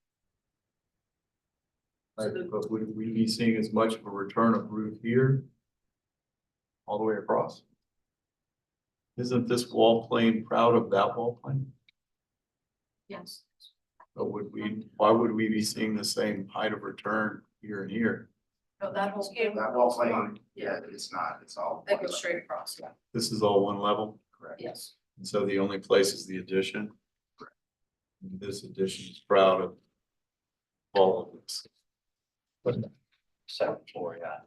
Right, but would we be seeing as much of a return of roof here? All the way across? Isn't this wall plane proud of that wall plane? Yes. But why would we be seeing the same height of return here and here? No, that whole. That wall plane, yeah, it's not, it's all. That goes straight across, yeah. This is all one level? Correct. Yes. And so the only place is the addition? This addition is proud of all of this. Second floor, yeah.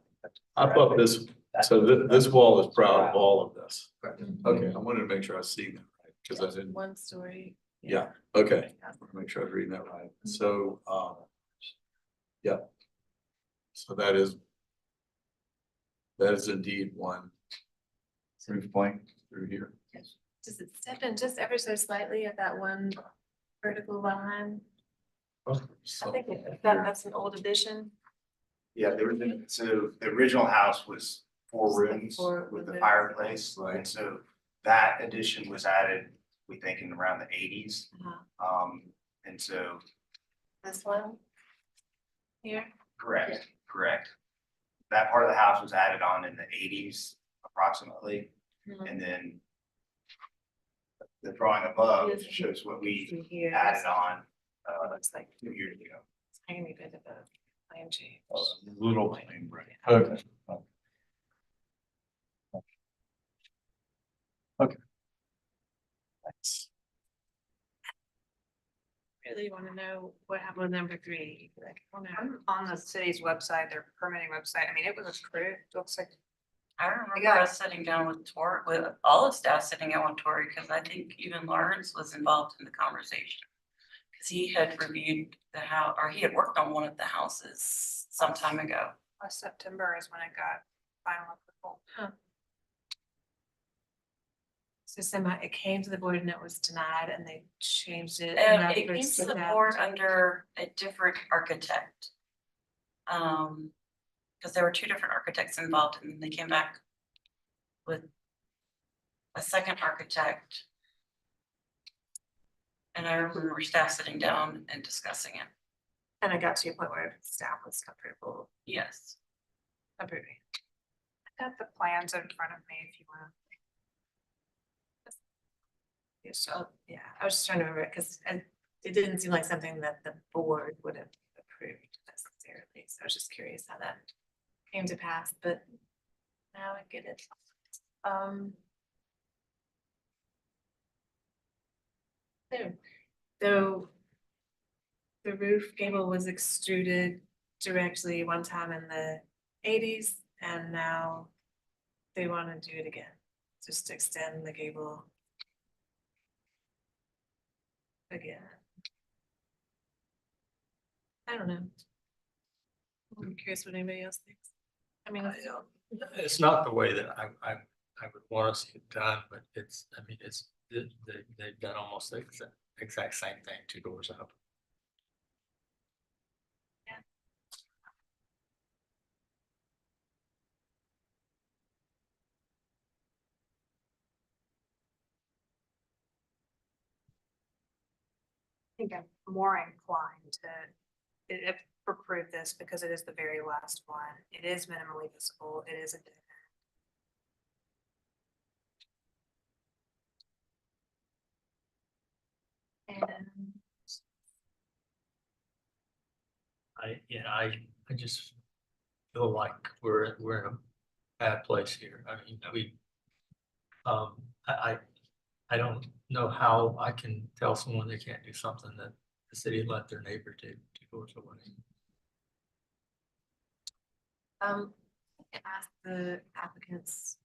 I thought this, so this wall is proud of all of this. Okay, I wanted to make sure I was seeing that right, because I didn't. One story. Yeah, okay. I want to make sure I was reading that right. So, yeah. So that is indeed one roof plane through here. Does it step in just ever so slightly at that one vertical line? I think that's an old addition. Yeah, there was, so the original house was 4 rooms with the fireplace, Right. and so that addition was added, we think, in around the 80s. And so, This one? Here? correct. That part of the house was added on in the 80s approximately, Mhm. and then the drawing above Yes. shows what we See here. added on, Looks like 2 years ago. tiny bit of a plan change. Little plane, right? Okay. Okay. Thanks. Really want to know what happened with number 3. Like, I wanna- On the city's website, their permitting website, I mean, it was approved, it looks like. I remember us sitting down with Tori, with all the staff sitting down with Tori, because I think even Lawrence was involved in the conversation. Because he had reviewed the house, or he had worked on one of the houses some time ago. Last September is when it got final approval. So it came to the board and it was denied and they changed it. And now it we're came to the sitting out. board under a different architect. Because there were 2 different architects involved and they came back with a second architect. And I remember staff sitting down and discussing it. And I got to a point where staff was comfortable Yes. approving. I got the plans in front of me if you want. So, yeah, I was just trying to remember because it didn't seem like something that the board would have approved necessarily. So I was just curious how that came to pass, but now I get it. So the roof gable was extruded directly one time in the 80s and now they want to do it again, just to extend the gable again. I don't know. I'm curious what anybody else thinks. I mean, It's not the way that I would want to see it done, but it's, I mean, they've done almost the exact same thing 2 doors up. I think I'm more inclined to approve this because it is the very last one. It is minimally visible. It is a. and I just feel like we're in a bad place here. I mean, I don't know how I can tell someone they can't do something that the city let their neighbor do 2 doors away. Ask the applicants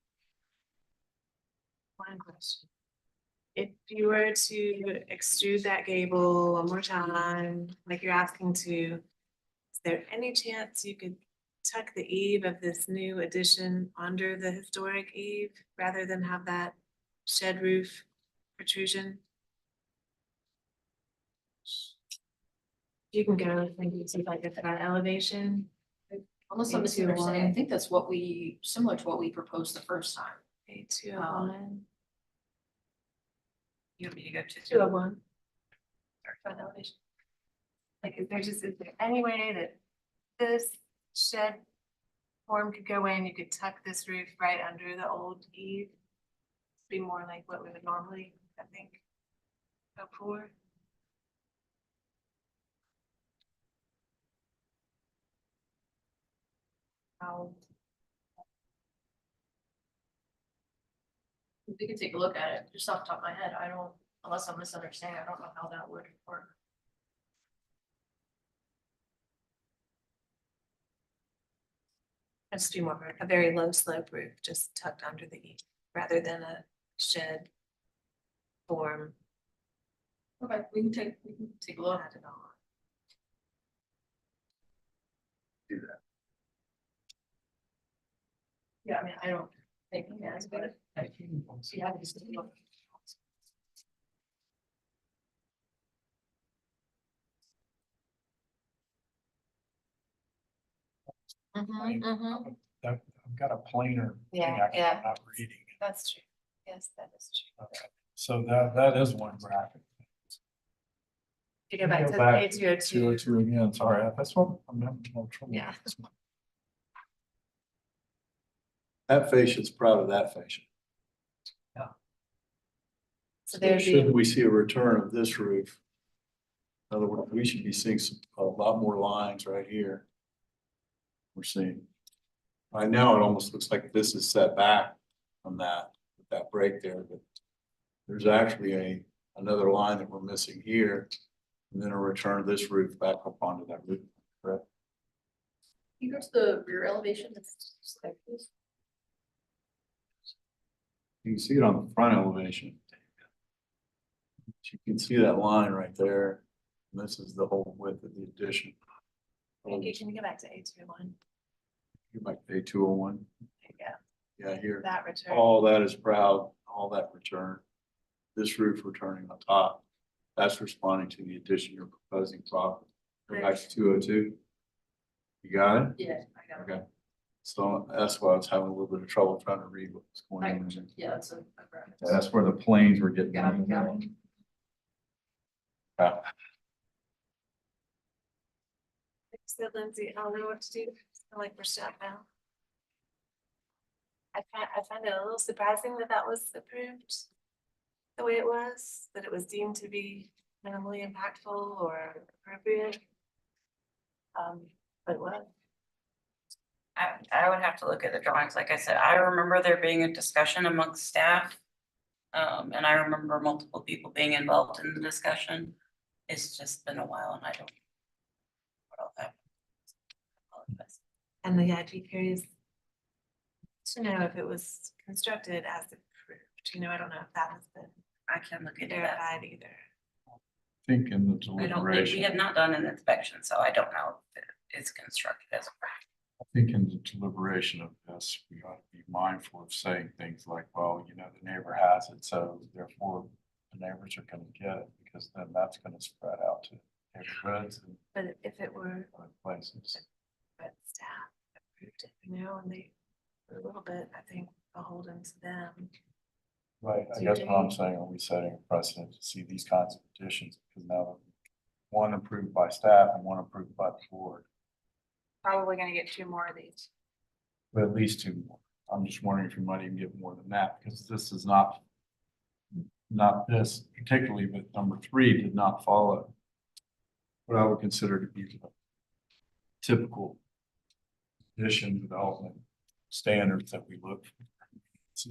one question. If you were to extrude that gable one more time, like you're asking to, is there any chance you could tuck the eave of this new addition under the historic eave rather than have that shed roof protrusion? You can go and see like at that elevation. Unless I'm misunderstanding, I think that's what similar to what we proposed the first time. A201. You want me to go to 201. Or front elevation. Like, is there any way that this shed form could go in, you could tuck this roof right under the old eave? Be more like what we would normally, I think, go for. We could take a look at it, just off the top of my head, unless I'm misunderstanding, I don't know how that would work. Just do more of a very low slope roof, just tucked under the eave, rather than a shed form. Okay, we can take a look. Add it on. Do that. Yeah, I mean, I don't think it has, but I can see how this is. I've got a plainer thing Yeah, yeah. I'm not reading. That's true. Yes, that is true. Okay. So that is one graphic. You go back to Back the A202. 202 again, sorry, that's what I'm having more trouble. Yeah. with. That fascia is proud of that fascia. So there'd Should be, we see a return of this roof? In other words, we should be seeing a lot more lines right here. We're seeing. Right now, it almost looks like this is set back from that break there, but there's actually another line that we're missing here. And then a return of this roof back up onto that roof, correct? You go to the rear elevation, that's just like this. You can see it on the front elevation. You can see that line right there. And this is the whole width of the addition. can you go back to A201? You might pay 201. Yeah. Yeah, here. That return. All that is proud, all that return. This roof returning on top. That's responding to the addition you're proposing properly. Go back to 202. You got it? Yeah, I got it. Okay. So that's why I was having a little bit of trouble trying to read what's going on. there. Yeah, that's a graphic. Yeah, that's where the planes were getting. Got it, got it. Yeah. So Lindsay, I don't know what to do. I feel like we're shut now. I find it a little surprising that that was approved the way it was, that it was deemed to be minimally impactful or appropriate. But it was. I would have to look at the drawings. Like I said, I remember there being a discussion amongst staff. And I remember multiple people being involved in the discussion. It's just been a while and I don't. What else happened? And the IP period is to know if it was constructed as approved. You know, I don't know if that has been I can look into that. verified either. I think in the I don't think, we deliberation, have not done an inspection, so I don't know if it is constructed as a practice. I think in the deliberation of this, we ought to be mindful of saying things like, well, you know, the neighbor has it, so therefore the neighbors are gonna get it, because then that's gonna spread out to neighborhoods and But if it were, other places. but staff approved it, you know, and they were a little bit, I think, beholden to them. Right, I guess what I'm saying, are we setting a precedent to see these kinds of additions, because now one approved by staff and one approved by the board, Probably gonna get 2 more of these. but at least 2 more. I'm just wondering if you might even get more than that, because this is not this particularly, but number 3 did not follow what I would consider to be typical addition development standards that we look for. It's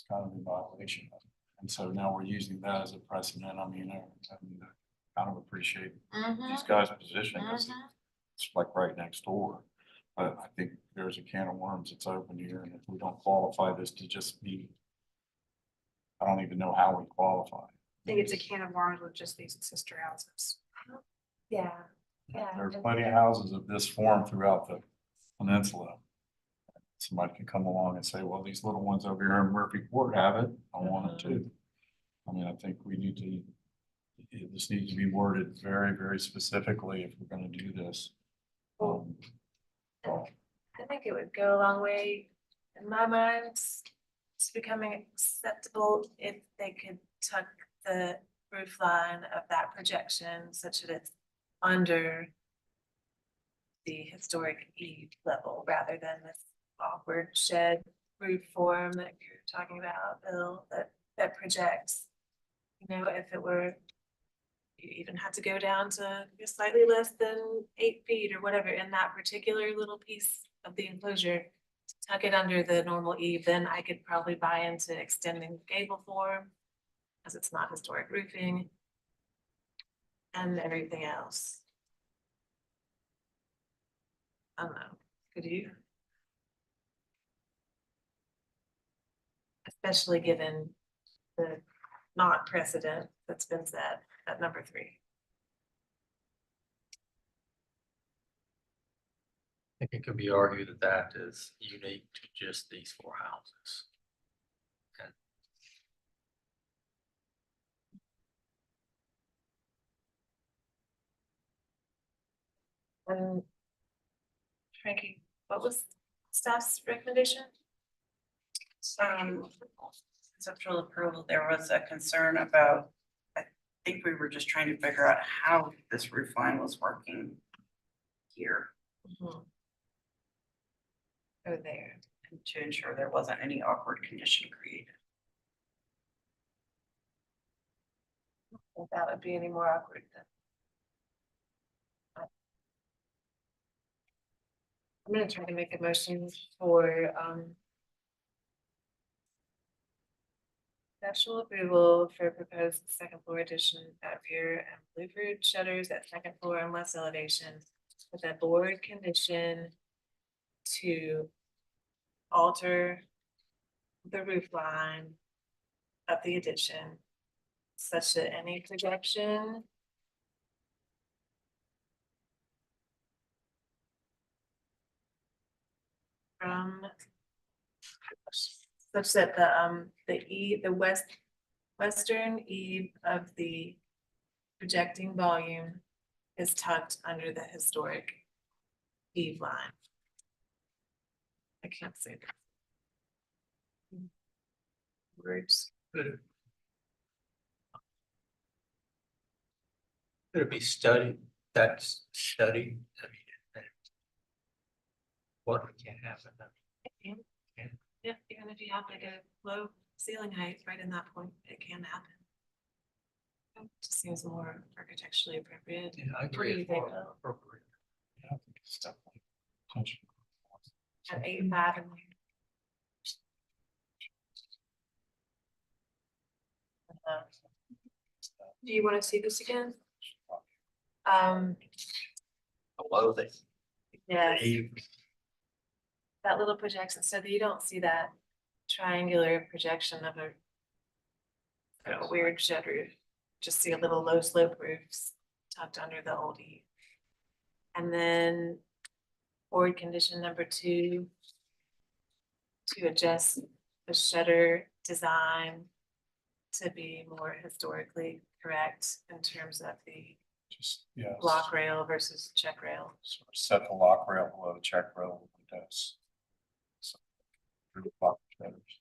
kind of in violation of it. And so now we're using that as a precedent. I mean, I kind of appreciate these guys' position because it's like right next door. But I think there's a can of worms that's open here, and if we don't qualify this to just be, I don't even know how we qualify. I think it's a can of worms with just these sister houses. Yeah, yeah. There's plenty of houses of this form throughout the peninsula. Somebody can come along and say, well, these little ones over here in Murphy Court have it, I want it too. I mean, I think we need to, this needs to be worded very, very specifically if we're gonna do this. I think it would go a long way, in my mind, to becoming acceptable if they could tuck the roof line of that projection such that it's under the historic E level rather than this awkward shed roof form that you're talking about, Bill, that projects. You know, if it were, you even had to go down to slightly less than 8 feet or whatever in that particular little piece of the enclosure, to tuck it under the normal eave, then I could probably buy into extending the gable form as it's not historic roofing and everything else. I don't know, could you? Especially given the not precedent that's been set at number 3. I think it could be argued that that is unique to just these 4 houses. Frankie, what was staff's recommendation? Conceptual approval, there was a concern about, I think we were just trying to figure out how this roof line was working here. Oh, there. And to ensure there wasn't any awkward condition created. I don't think that would be any more awkward than. I'm gonna try to make a motion for special approval for proposed 2nd floor addition at rear and louvered shutters at 2nd floor and west elevation with a board condition to alter the roof line of the addition such that any projection from such that the western eave of the projecting volume is tucked under the historic eave line. I can't say that. Words. Could it be studied, that's studied, I mean, what can happen? Yeah, even if you have like a low ceiling height right in that point, it can happen. It just seems more architecturally appropriate. Yeah, I What do agree. you It's think, more Bill? appropriate. Yeah, I think it's definitely touching. At 8th Avenue. Do you want to see this again? Below the Yeah, eave. that little projection, so that you don't see that triangular projection of a weird shed roof. Just see a little low slope roofs tucked under the old eave. And then board condition number 2 to adjust the shutter design to be more historically correct in terms of the Just, yeah. block rail versus check rail. Sort of set the lock rail below the check rail with the does. So, through the block shutters.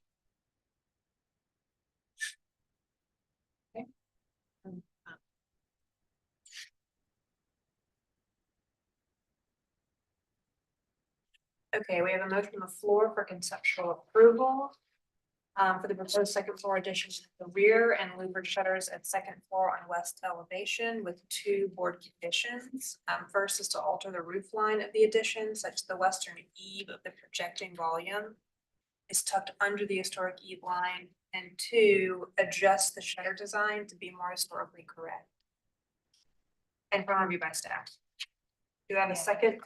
Okay, we have a motion on the floor for conceptual approval. For the proposed second floor addition to the rear and louvered shutters at second floor on west elevation with 2 board conditions. First is to alter the roof line of the addition such the western eave of the projecting volume is tucked under the historic eave line, and 2, adjust the shutter design to be more historically correct. And from review by staff. Do you have a second?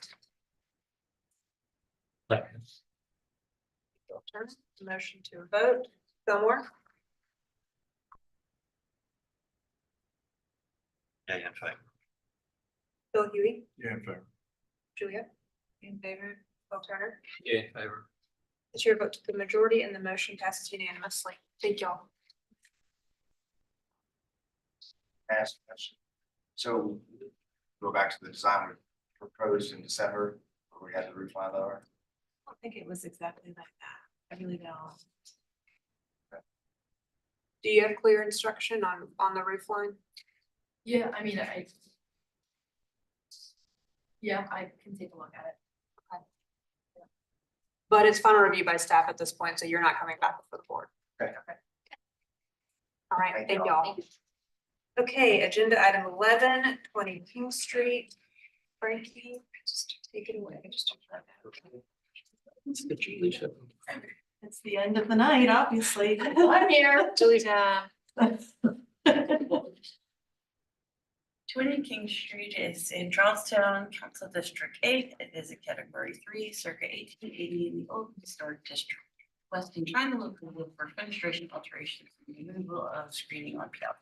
Motion to a vote. Fillmore, Yeah, in favor. Bill Huey, Yeah, in favor. Julia, in favor, Bill Turner. Yeah, in favor. The chair votes to the majority and the motion passes unanimously. Thank y'all. Ask a question. So go back to the design we proposed in December, where we had the roof line lower. I don't think it was exactly like that. I really don't. Do you have clear instruction on the roof line? Yeah, I mean, yeah, I can take a look at it. But it's final review by staff at this point, so you're not coming back before the board. Okay. All right, thank y'all. Okay, agenda item 11, 20 King Street. Frankie, just take it away. It's the end of the night, obviously. I'm here. Julia. 20 King Street is in Charlestown, Council District 8. It is a category 3, circa 1880 in the Old Historic District. Weston triangle approval for fenestration alterations and removal of screening on piazza.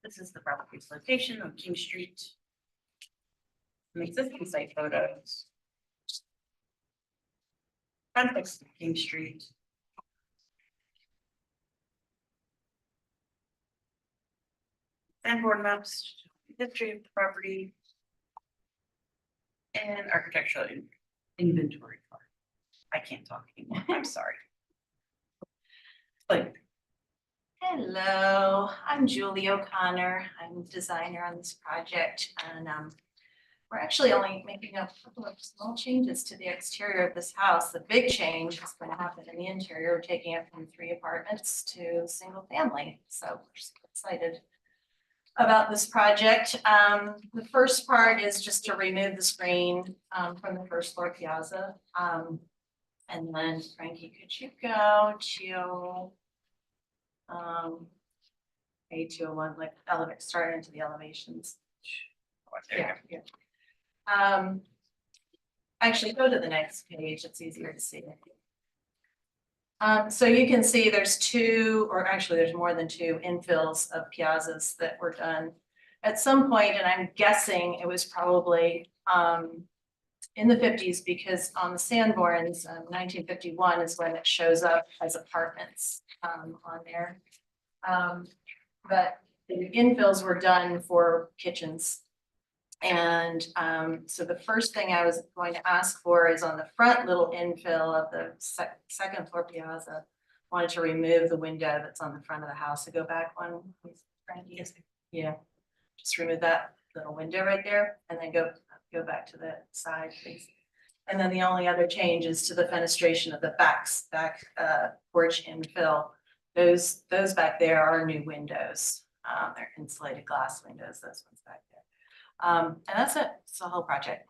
This is the property's location on King Street. Some existing site photos. Context of King Street. Sanborn maps, history of the property. And architectural inventory card. I can't talk anymore, I'm sorry. Like, Hello, I'm Julie O'Connor. I'm the designer on this project and we're actually only making a couple of small changes to the exterior of this house. The big change is going to happen in the interior. We're taking it from 3 apartments to single family. So we're so excited about this project. The first part is just to remove the screen from the first floor piazza. And then Frankie, could you go to A201, like elevator, start into the elevations. Yeah. Actually go to the next page, it's easier to see. So you can see there's 2, or actually there's more than 2 infills of piazzas that were done at some point, and I'm guessing it was probably in the 50s, because on the Sanborns, 1951 is when it shows up as apartments on there. But the infills were done for kitchens. And so the first thing I was going to ask for is on the front little infill of the second floor piazza, wanted to remove the window that's on the front of the house. So go back one, please, Frankie. Yeah, just remove that little window right there and then go back to the side, please. And then the only other change is to the fenestration of the back porch infill. Those back there are new windows. They're insulated glass windows, those ones back there. And that's it. It's the whole project.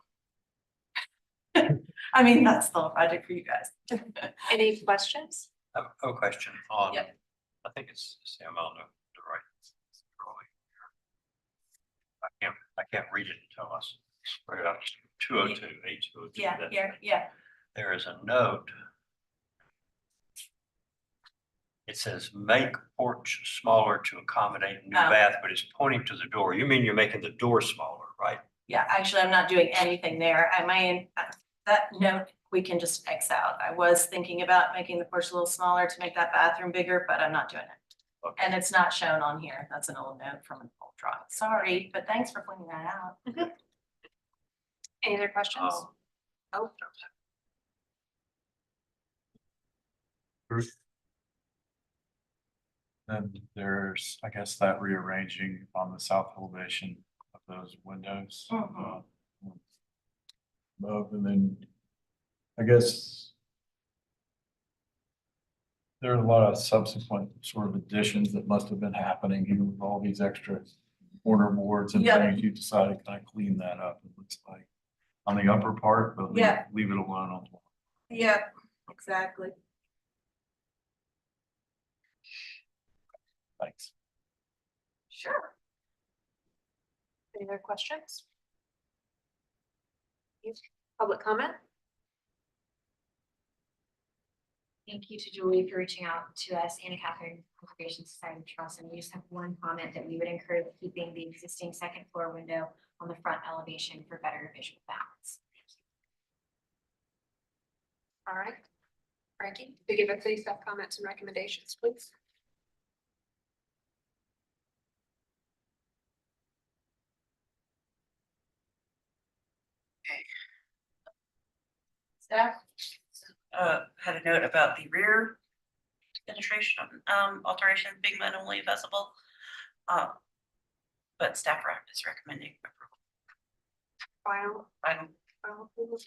I mean, that's the whole project for you guys. Any questions? I have a question on, Yep. I think it's the same amount of the right drawing. I can't read it until I spread it out. 202, A202. Yeah, that's here, it. yeah. There is a note. It says make porch smaller to accommodate new Oh. bath, but it's pointing to the door. You mean you're making the door smaller, right? Yeah, actually, I'm not doing anything there. I might, that note, we can just X out. I was thinking about making the porch a little smaller to make that bathroom bigger, but I'm not doing it. Okay. And it's not shown on here. That's an old note from an old drawing. Sorry, but thanks for pointing that out. Any other questions? Oh, Then there's, I guess, that rearranging on the south elevation of those windows. Mhm. Above, and then I guess there are a lot of subsequent sort of additions that must have been happening, even with all these extra corner boards and Yeah. things. You decided to kind of clean that up, it looks like, on the upper part, but Yeah. leave it alone on. Yeah, exactly. Thanks. Sure. Any other questions? Public comment? Thank you to Julie for reaching out to us and the Catherine Conservation Society of Charleston. We just have one comment that we would encourage keeping the existing second floor window on the front elevation for better visual balance. All right. Frankie, to give us any staff comments and recommendations, please. Staff, had a note about the rear penetration, alterations being minimally visible. But staff rep is recommending approval. Final approval.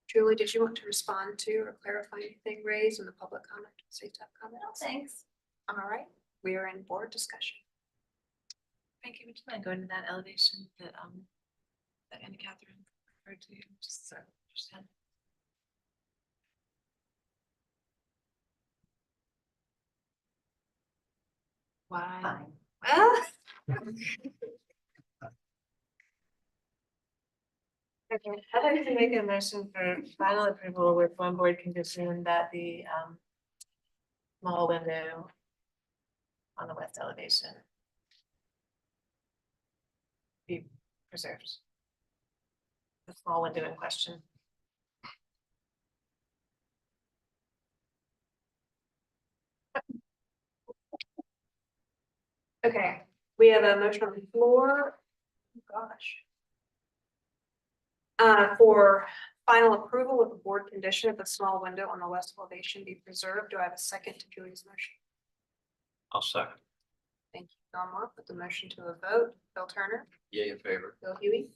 Julie, did you want to respond to or clarify anything raised in the public comment, say staff comment? No, thanks. All right, we are in board discussion. Frankie, would you mind going to that elevation that Anna Catherine referred to? Just so understand. Why? Well. Okay, I'd like to make a motion for final approval with one board condition that the small window on the west elevation be preserved. The small window in question. Okay, we have a motion on the floor. Oh, gosh. For final approval with the board condition of the small window on the west elevation be preserved. Do I have a second to Julie's motion? I'll second. Thank you, Don Moore. Put the motion to a vote. Bill Turner, Yay in favor. Bill Huey.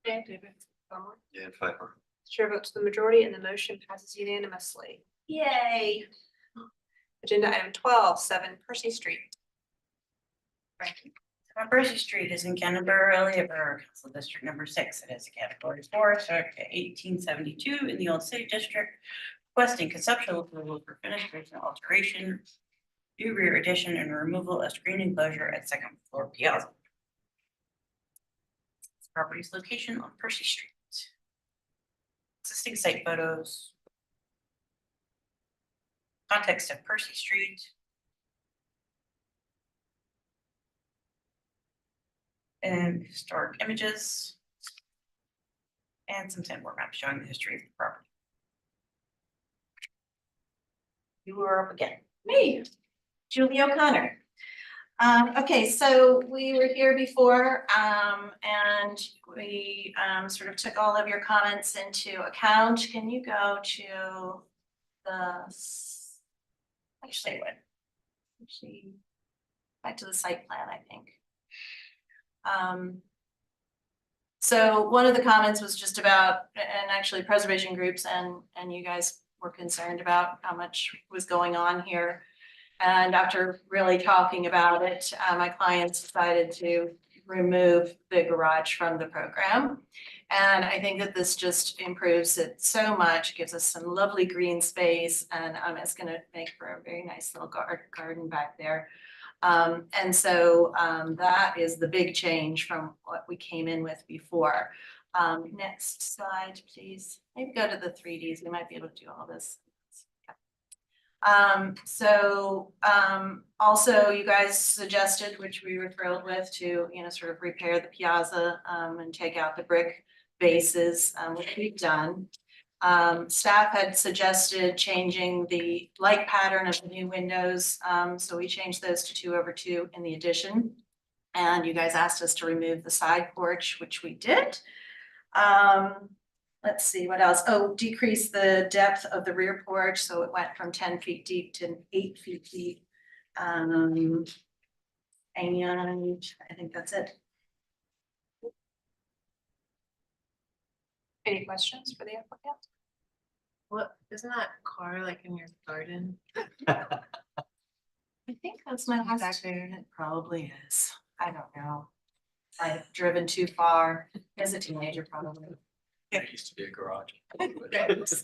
Dan David. Don Moore. Yay in favor. Chair votes the majority and the motion passes unanimously. Yay. Agenda item 12, 7 Percy Street. Frankie. Percy Street is in Canterbury, Borough Council District number 6. It is a category 4, circa 1872 in the Old City District, requesting conceptual approval for finished basement alteration, new rear addition, and removal of screen enclosure at second floor piazza. This property's location on Percy Street. Existing site photos. Context of Percy Street. And historic images. And some timber maps showing the history of the property. You are up again. Me, Julie O'Connor. Okay, so we were here before, and we sort of took all of your comments into account. Can you go to the, actually, back to the site plan, I think. So one of the comments was just about, and actually preservation groups and you guys were concerned about how much was going on here. And after really talking about it, my clients decided to remove the garage from the program. And I think that this just improves it so much, gives us some lovely green space, and it's gonna make for a very nice little garden back there. And so that is the big change from what we came in with before. Next slide, please. Maybe go to the 3Ds. We might be able to do all this. Also you guys suggested, which we were thrilled with, to, sort of repair the piazza and take out the brick bases, which we've done. Staff had suggested changing the light pattern of the new windows. So we changed those to 2/2 in the addition. And you guys asked us to remove the side porch, which we did. Let's see what else. Oh, decrease the depth of the rear porch. So it went from 10 feet deep to 8 feet deep. And I think that's it. Any questions for the applicant? What, isn't that car like in your garden? I think that's my house back there, and it probably is. I don't know. I've driven too far as a teenager, probably. It used to be a garage. It's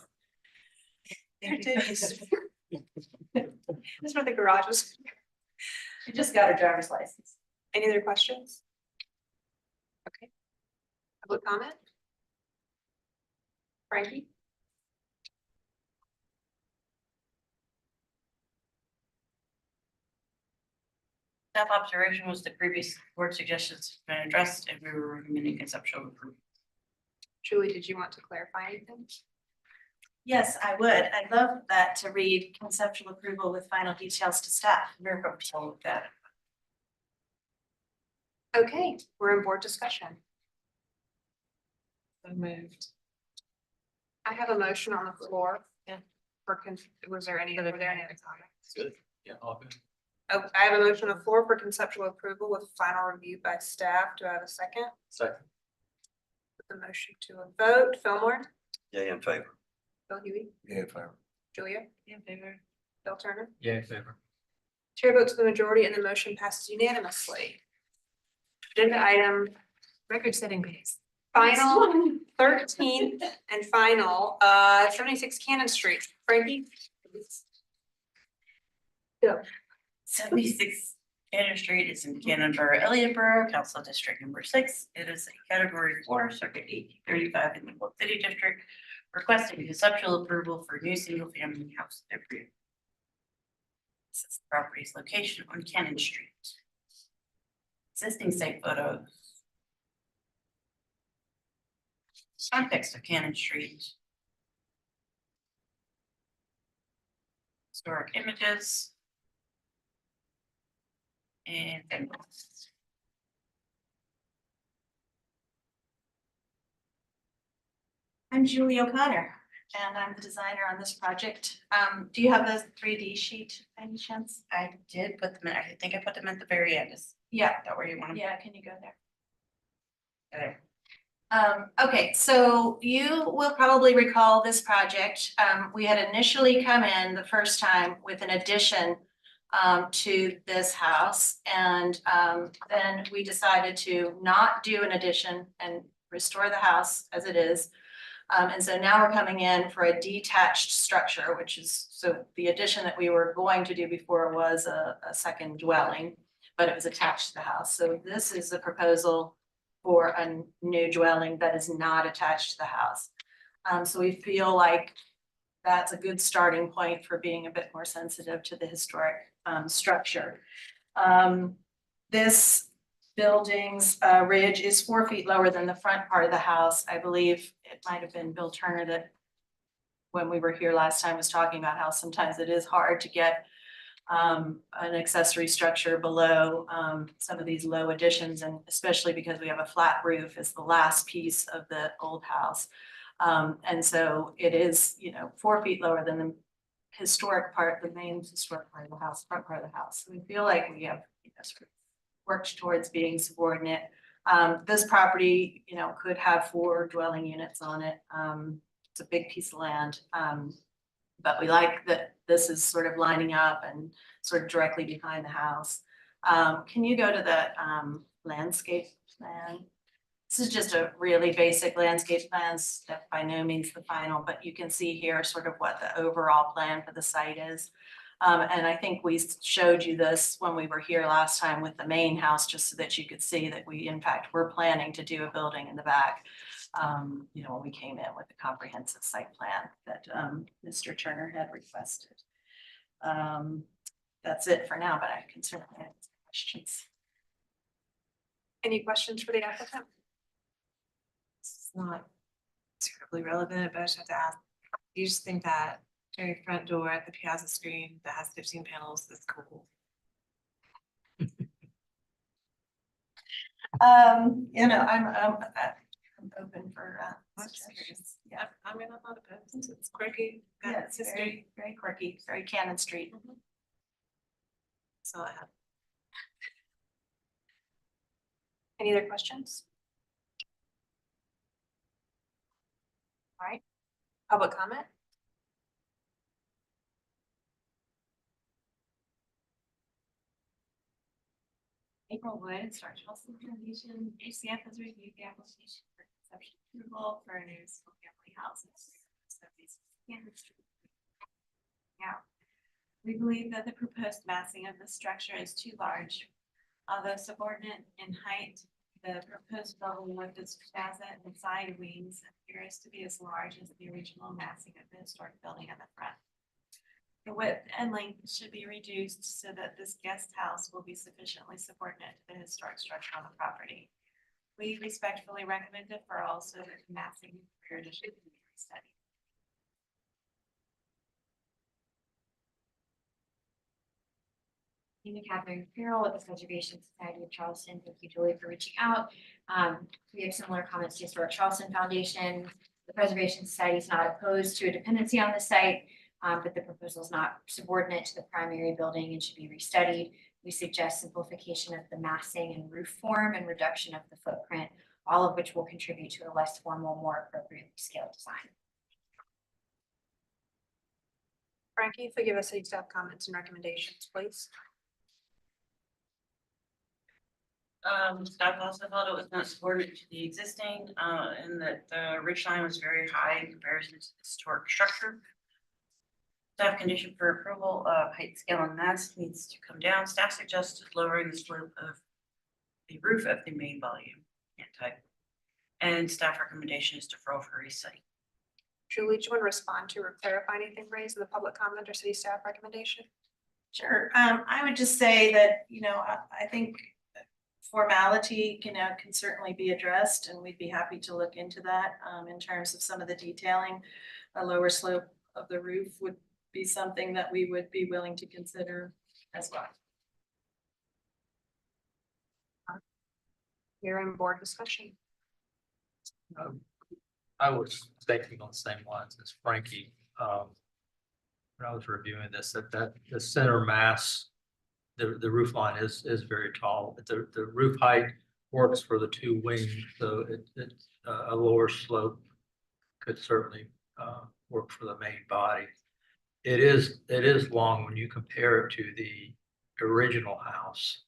That's where the garage is. She just got her driver's license. Any other questions? Okay. Public comment? Frankie? Staff observation was the previous board suggestions have been addressed and we were recommending conceptual approval. Julie, did you want to clarify anything? Yes, I would. I'd love that to read conceptual approval with final details to staff. Very comfortable with that. Okay, we're in board discussion. So moved. I have a motion on the floor. Yeah. Was there any other comments? Good. Yeah, all good. Oh, I have a motion on the floor for conceptual approval with final review by staff. Do I have a second? Second. Put the motion to a vote. Fillmore, Yeah, in favor. Bill Huey, Yeah, fine. Julia, In favor. Bill Turner. Yeah, in favor. Chair votes the majority and the motion passes unanimously. Agenda item Record-setting pace. final 13th and final, 76 Cannon Street. Frankie? 76 Cannon Street is in Cannonboro, Elliottboro, Council District number 6. It is a category 4, circuit 1835 in the Wolf City District, requesting conceptual approval for new single-family house at Brio. This is the property's location on Cannon Street. Existing site photos. Context of Cannon Street. Historic images. And symbols. I'm Julie O'Connor, and I'm the designer on this project. Do you have the 3D sheet by any chance? I did put them in, I think I put them at the very end. Is Yeah. that where you want them? Yeah, can you go there? Okay. Okay, so you will probably recall this project. We had initially come in the first time with an addition to this house. And then we decided to not do an addition and restore the house as it is. And so now we're coming in for a detached structure, which is, so the addition that we were going to do before was a second dwelling, but it was attached to the house. So this is a proposal for a new dwelling that is not attached to the house. So we feel like that's a good starting point for being a bit more sensitive to the historic structure. This building's ridge is 4 feet lower than the front part of the house. I believe it might have been Bill Turner that when we were here last time was talking about how sometimes it is hard to get an accessory structure below some of these low additions, and especially because we have a flat roof is the last piece of the old house. And so it is, 4 feet lower than the historic part, the main historic part of the house, front part of the house. So we feel like we have sort of worked towards being subordinate. This property, could have 4 dwelling units on it. It's a big piece of land. But we like that this is sort of lining up and sort of directly behind the house. Can you go to the landscape plan? This is just a really basic landscape plan, that by no means the final, but you can see here sort of what the overall plan for the site is. And I think we showed you this when we were here last time with the main house, just so that you could see that we, in fact, we're planning to do a building in the back. When we came in with a comprehensive site plan that Mr. Turner had requested. That's it for now, but I can certainly answer questions. Any questions for the applicant? It's not terribly relevant, but I just have to ask, do you just think that very front door at the piazza screen that has 15 panels is cool? I'm open for suggestions. Yeah, I'm not opposed. It's quirky. Yeah, it's very, very quirky, very Cannon Street. So I have. Any other questions? All right, public comment? April Wood, Star Charleston Foundation. HCF has reviewed the application for conception approval for a new single-family houses. So these standards. Yeah. We believe that the proposed massing of the structure is too large. Although subordinate in height, the proposed building with its facade and side wings appears to be as large as the original massing of the historic building in the front. The width and length should be reduced so that this guest house will be sufficiently subordinate to the historic structure on the property. We respectfully recommend deferral so that the massing rear addition can be studied. Catherine Farrell with the Preservation Society of Charleston. Thank you, Julie, for reaching out. We have similar comments to Historic Charleston Foundation. The Preservation Society is not opposed to a dependency on the site, but the proposal is not subordinate to the primary building and should be restudied. We suggest simplification of the massing and roof form and reduction of the footprint, all of which will contribute to a less formal, more appropriately scaled design. Frankie, if you give us any staff comments and recommendations, please. Staff also felt it was not subordinate to the existing, and that the ridge line was very high in comparison to the historic structure. Staff condition for approval of height, scale, and mass needs to come down. Staff suggested lowering the slope of the roof of the main volume and type. And staff recommendation is deferral for resite. Julie, do you want to respond to or clarify anything raised in the public comment or city staff recommendation? Sure. I would just say that, I think formality can certainly be addressed, and we'd be happy to look into that in terms of some of the detailing. A lower slope of the roof would be something that we would be willing to consider as well. You're in board discussion. I was thinking on the same lines as Frankie. When I was reviewing this, that the center mass, the roof line is very tall. The roof height works for the two wings, so a lower slope could certainly work for the main body. It is long when you compare it to the original house.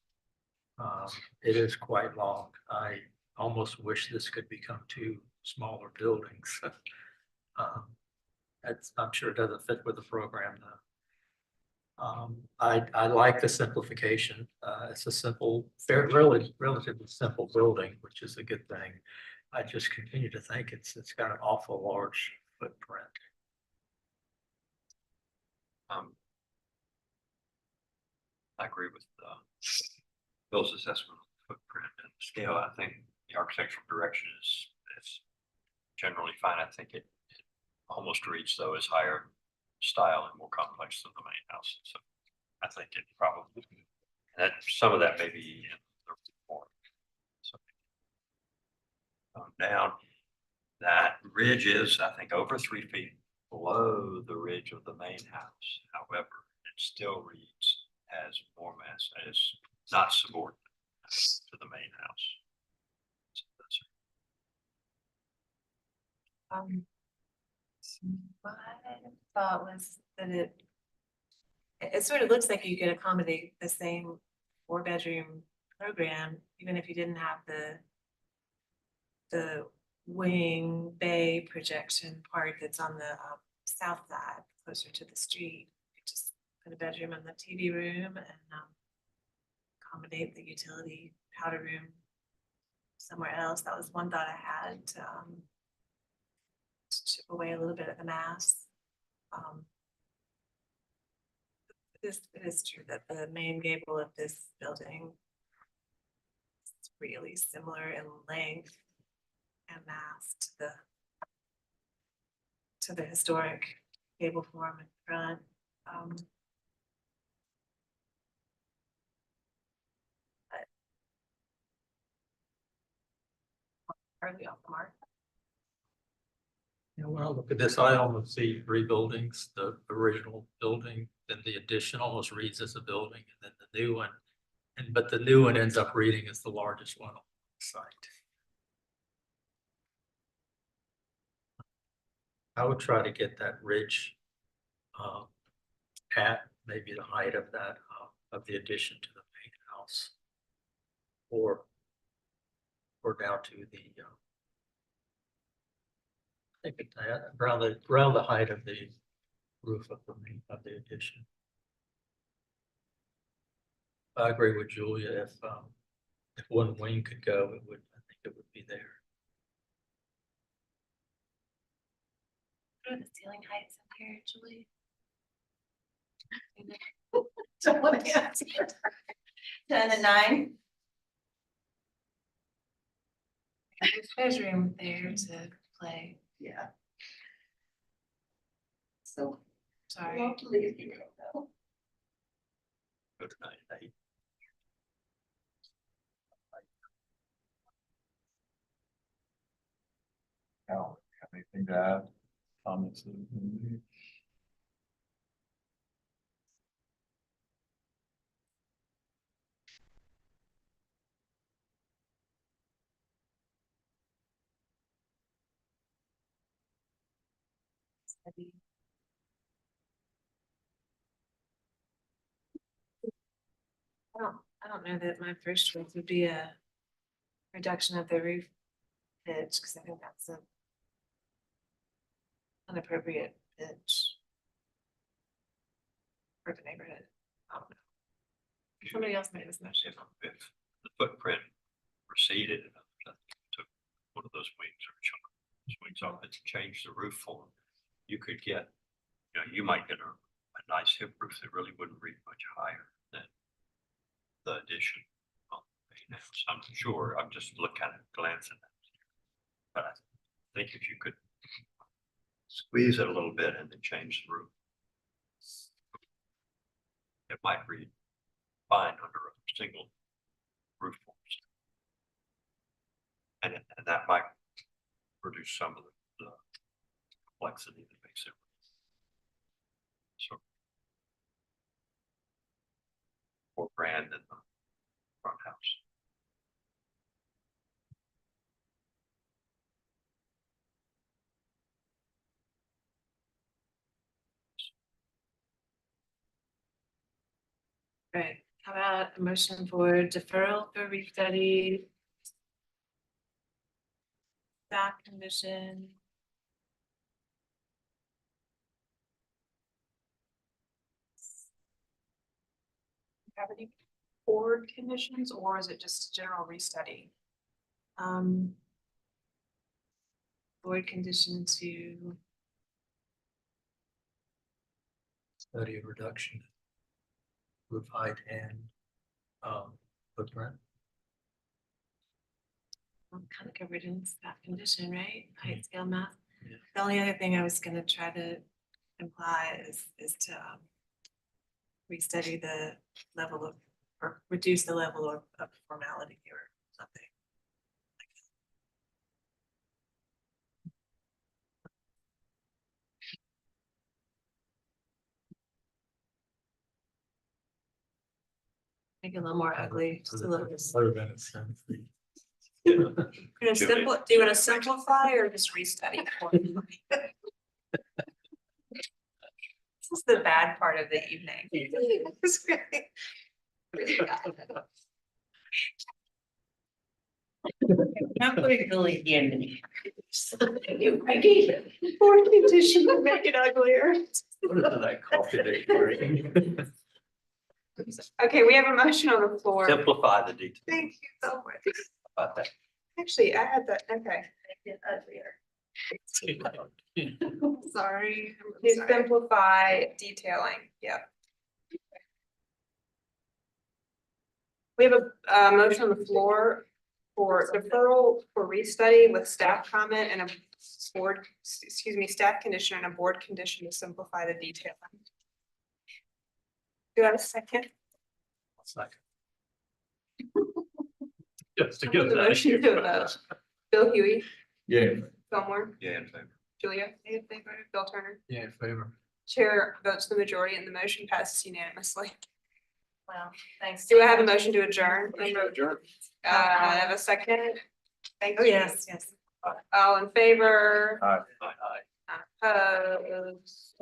It is quite long. I almost wish this could become two smaller buildings. I'm sure it doesn't fit with the program though. I like the simplification. It's a simple, relatively simple building, which is a good thing. I just continue to think it's got an awful large footprint. I agree with Bill's assessment of the footprint and scale. I think the architectural direction is generally fine. I think it almost reads though is higher style and more complex than the main house. So I think it probably, that some of that may be in the report. So down, that ridge is, I think, over 3 feet below the ridge of the main house. However, it still reads as more mass, as not subordinate to the main house. So My thought was that it sort of looks like you could accommodate the same 4-bedroom program, even if you didn't have the wing bay projection part that's on the south side, closer to the street. You just put a bedroom in the TV room and accommodate the utility powder room somewhere else. That was one thought I had to chip away a little bit of the mass. It is true that the main gable of this building is really similar in length and mass to the historic gable form in front. But hardly off the mark. You know, when I look at this, I almost see 3 buildings, the original building, then the addition almost reads as a building, and then the new one. But the new one ends up reading as the largest one on the site. I would try to get that ridge at maybe the height of that, of the addition to the main house. or down to the, I think around the height of the roof of the addition. I agree with Julia. If one wing could go, I think it would be there. What are the ceiling heights up here, Julie? Don't want to answer. 10 and 9. There's room there to play. Yeah. So, sorry. Love to leave you go. Go to 9. Al, have anything to add? Comments? I don't know that my first choice would be a reduction of the roof pitch, because I think that's an inappropriate pitch for the neighborhood. I don't know. Somebody else made this motion. If the footprint receded enough, I think you took one of those wings or chunk those wings off and changed the roof form, you could get, you might get a nice hip roof that really wouldn't reach much higher than the addition on the main house. I'm sure, I'm just looking at it, glancing at it. But I think if you could squeeze it a little bit and then change the roof, it might read fine under a single roof forms. And that might reduce some of the complexity that makes it. So more grand than the front house. Right, how about a motion for deferral for restudy? Staff condition. Have any board conditions, or is it just general restudy? Board condition to Study of reduction, roof height and footprint. kind of covered in staff condition, right? Height scale math. Yeah. The only other thing I was gonna try to imply is to restudy the level of, or reduce the level of formality or something. Make it a little more ugly, just a little bit. Other than it's Do you want to simplify or just restudy? This is the bad part of the evening. It's really- really bad. Not putting Billy in. Board condition would make it uglier. What is that coffee that you're drinking? Okay, we have a motion on the floor. Simplify the details Thank you so much. about that. Actually, I had that, okay. Sorry. To simplify detailing, yep. We have a motion on the floor for deferral for restudy with staff comment and a board, staff condition and a board condition to simplify the detailing. Do I have a second? Second. Just to Put give the that. motion to a vote. Bill Huey, Yeah. Fillmore, Yeah, in favor. Julia, Bill Turner. Yeah, in favor. Chair votes the majority and the motion passes unanimously. Well, thanks. Do I have a motion to adjourn? Adjourn. I have a second. Thank Oh, you. yes, yes. All in favor? Aye. Aye. Opposed?